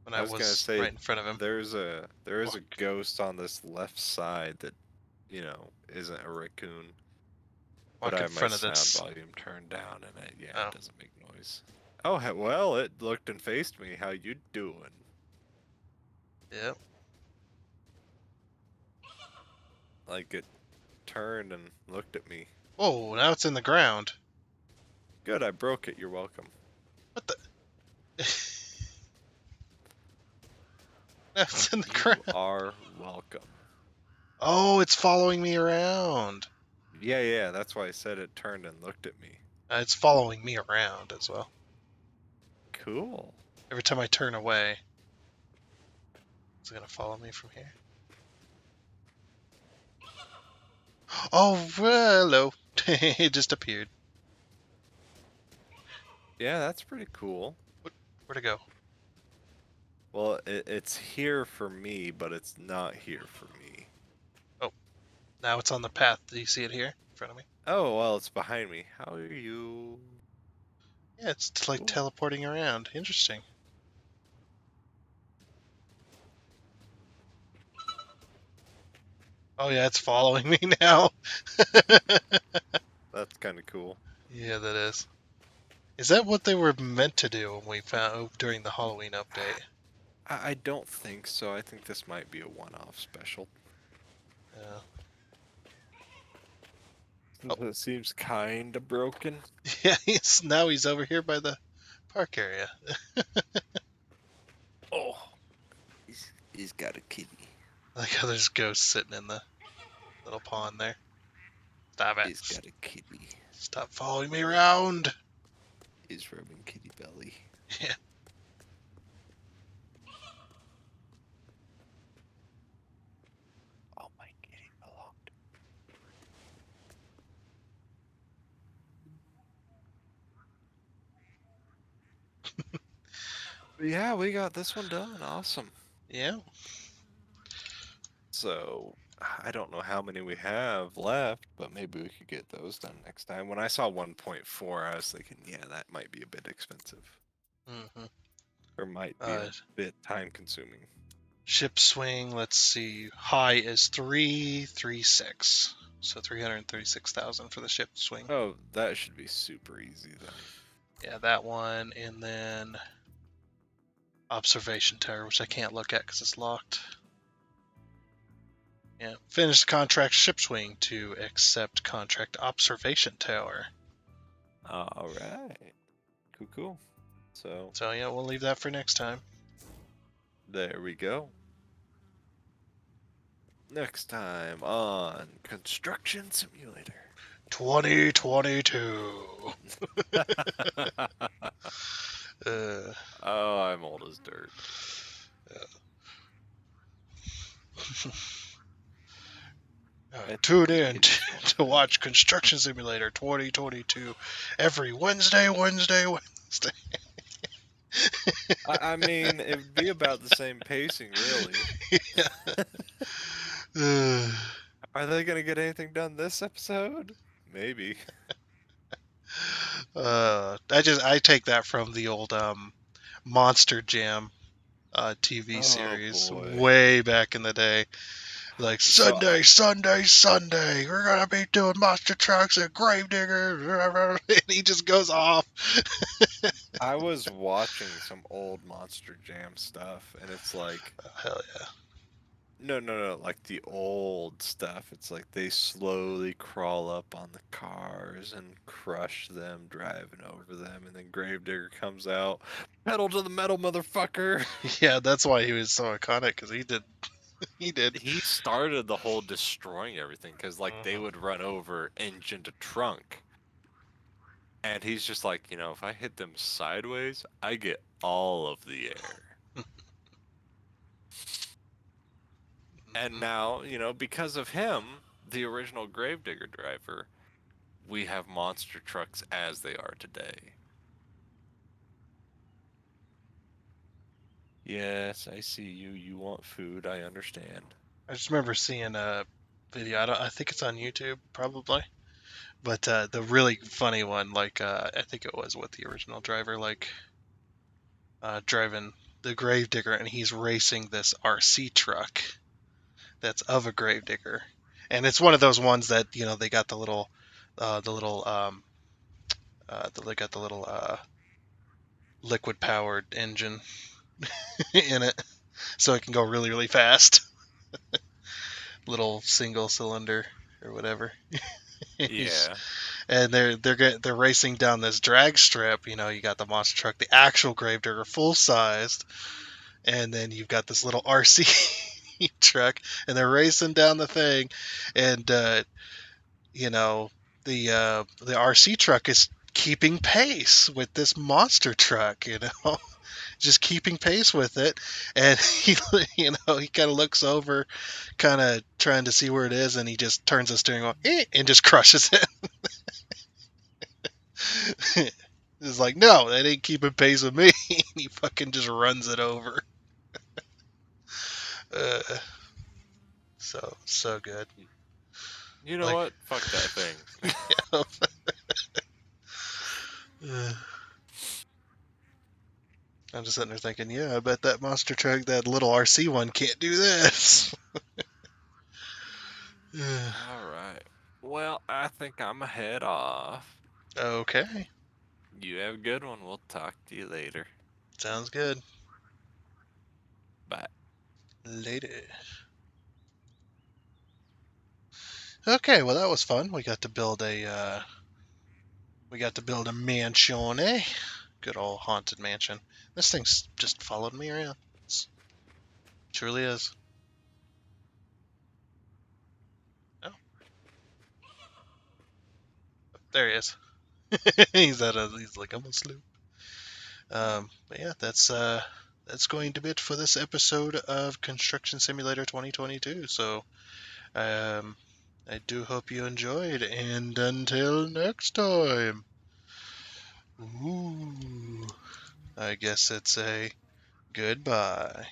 when I was gonna say right in front of him. there is a ghost on this left side that, you know, isn't a raccoon. Walk But I in have my front of sound this. volume turned down and Oh. it doesn't make noise. Oh, well, it looked and faced me. How you doing? Yep. Like it turned and looked at me. Oh, now it's in the ground. Good, I broke it. You're welcome. What the? Now it's in the You ground. are welcome. Oh, it's following me around. Yeah, that's why I said it turned and looked at me. It's following me around as well. Cool. Every time I turn away, it's gonna follow me from here. Oh, hello. It just appeared. Yeah, that's pretty cool. Where'd it go? Well, it's here for me, but it's not here for me. Now it's on the path. Do you see it here in front of me? Oh, well, it's behind me. How are you? Yeah, it's like Cool. teleporting around. Interesting. Oh yeah, it's following me now. That's kind of cool. Yeah, that is. Is that what they were meant to do when we found during the Halloween update? I don't think so. I think this might be a one-off special. Yeah. It seems kind of broken. Yeah, now he's over here by the park area. Oh, he's got a kitty. Like how there's ghosts sitting in the little pond there. Stop it. He's got a kitty. Stop following me around. He's rubbing kitty belly. Yeah. Oh, my kitty belonged. Yeah, we got this one done. Awesome. Yeah. So, I don't know how many we have left, but maybe we could get those done next time. When I saw 1.4, I was thinking, yeah, that might be a bit expensive. Mm-hmm. Or might be a bit time consuming. Ship swing, let's see. High is 336. So 336,000 for the ship swing. Oh, that should be super easy then. Yeah, that one. And then observation tower, which I can't look at because it's locked. Yeah, finish contract ship swing to accept contract observation tower. All right. Cool. So, yeah, we'll leave that for next time. there we go. Next time on Construction Simulator. 2022. Oh, I'm old as dirt. Tune in to watch Construction Simulator 2022 every Wednesday. I mean, it'd be about the same pacing, really. Yeah. Are they gonna get anything done this episode? Maybe. I take that from the old Monster Jam TV Oh, series boy. way back in the day. Like So- Sunday, Sunday, Sunday, we're gonna be doing monster trucks and Gravedigger, and he just goes off. I was watching some old Monster Jam stuff, and it's like, Oh, hell yeah. no, like the old stuff. It's like they slowly crawl up on the cars and crush them, driving over them, and then Gravedigger comes out, pedal to the metal, motherfucker. Yeah, that's why he was so iconic, because he did. He started the whole destroying everything because like they Mhm. would run over engine to trunk, and he's just like, if I hit them sideways, I get all of the air. And now, because of him, the original Gravedigger driver, we have monster trucks as they are today. Yes, I see you. You want food. I understand. I just remember seeing a video. I think it's on YouTube, probably. But the really funny one, like I think it was with the original driver, like driving the Gravedigger, and he's racing this RC truck that's of a Gravedigger, and it's one of those ones that they got they got the little liquid powered engine in it, so it can go really really fast. Little single cylinder or whatever. Yeah. And they're racing down this drag strip. You got the monster truck, the actual Gravedigger, full sized, and then you've got this little RC truck, and they're racing down the thing, and the RC truck is keeping pace with this monster truck. Just keeping pace with it, and he kind of looks over, kind of trying to see where it is, and he just turns the steering wheel and just crushes it. It's like, no, that ain't keeping pace with me. And he fucking just runs it over. uh, so good. You know Like- what? Fuck that thing. I'm just sitting there thinking, yeah, I bet that monster truck, that little RC one, can't do this. All right. Well, I think I'm head off. Okay, You have a good one. We'll talk to you later. sounds good. Bye. Later. Okay, well that was fun. We got to build a mansion, eh? Good old haunted mansion. This thing's just followed me around. It truly is. Oh, there he is. He's like, I'm asleep. But yeah, that's going to be it for this episode of Construction Simulator 2022. So, I do hope you enjoyed, and until next time. Ooh, I guess it's a goodbye.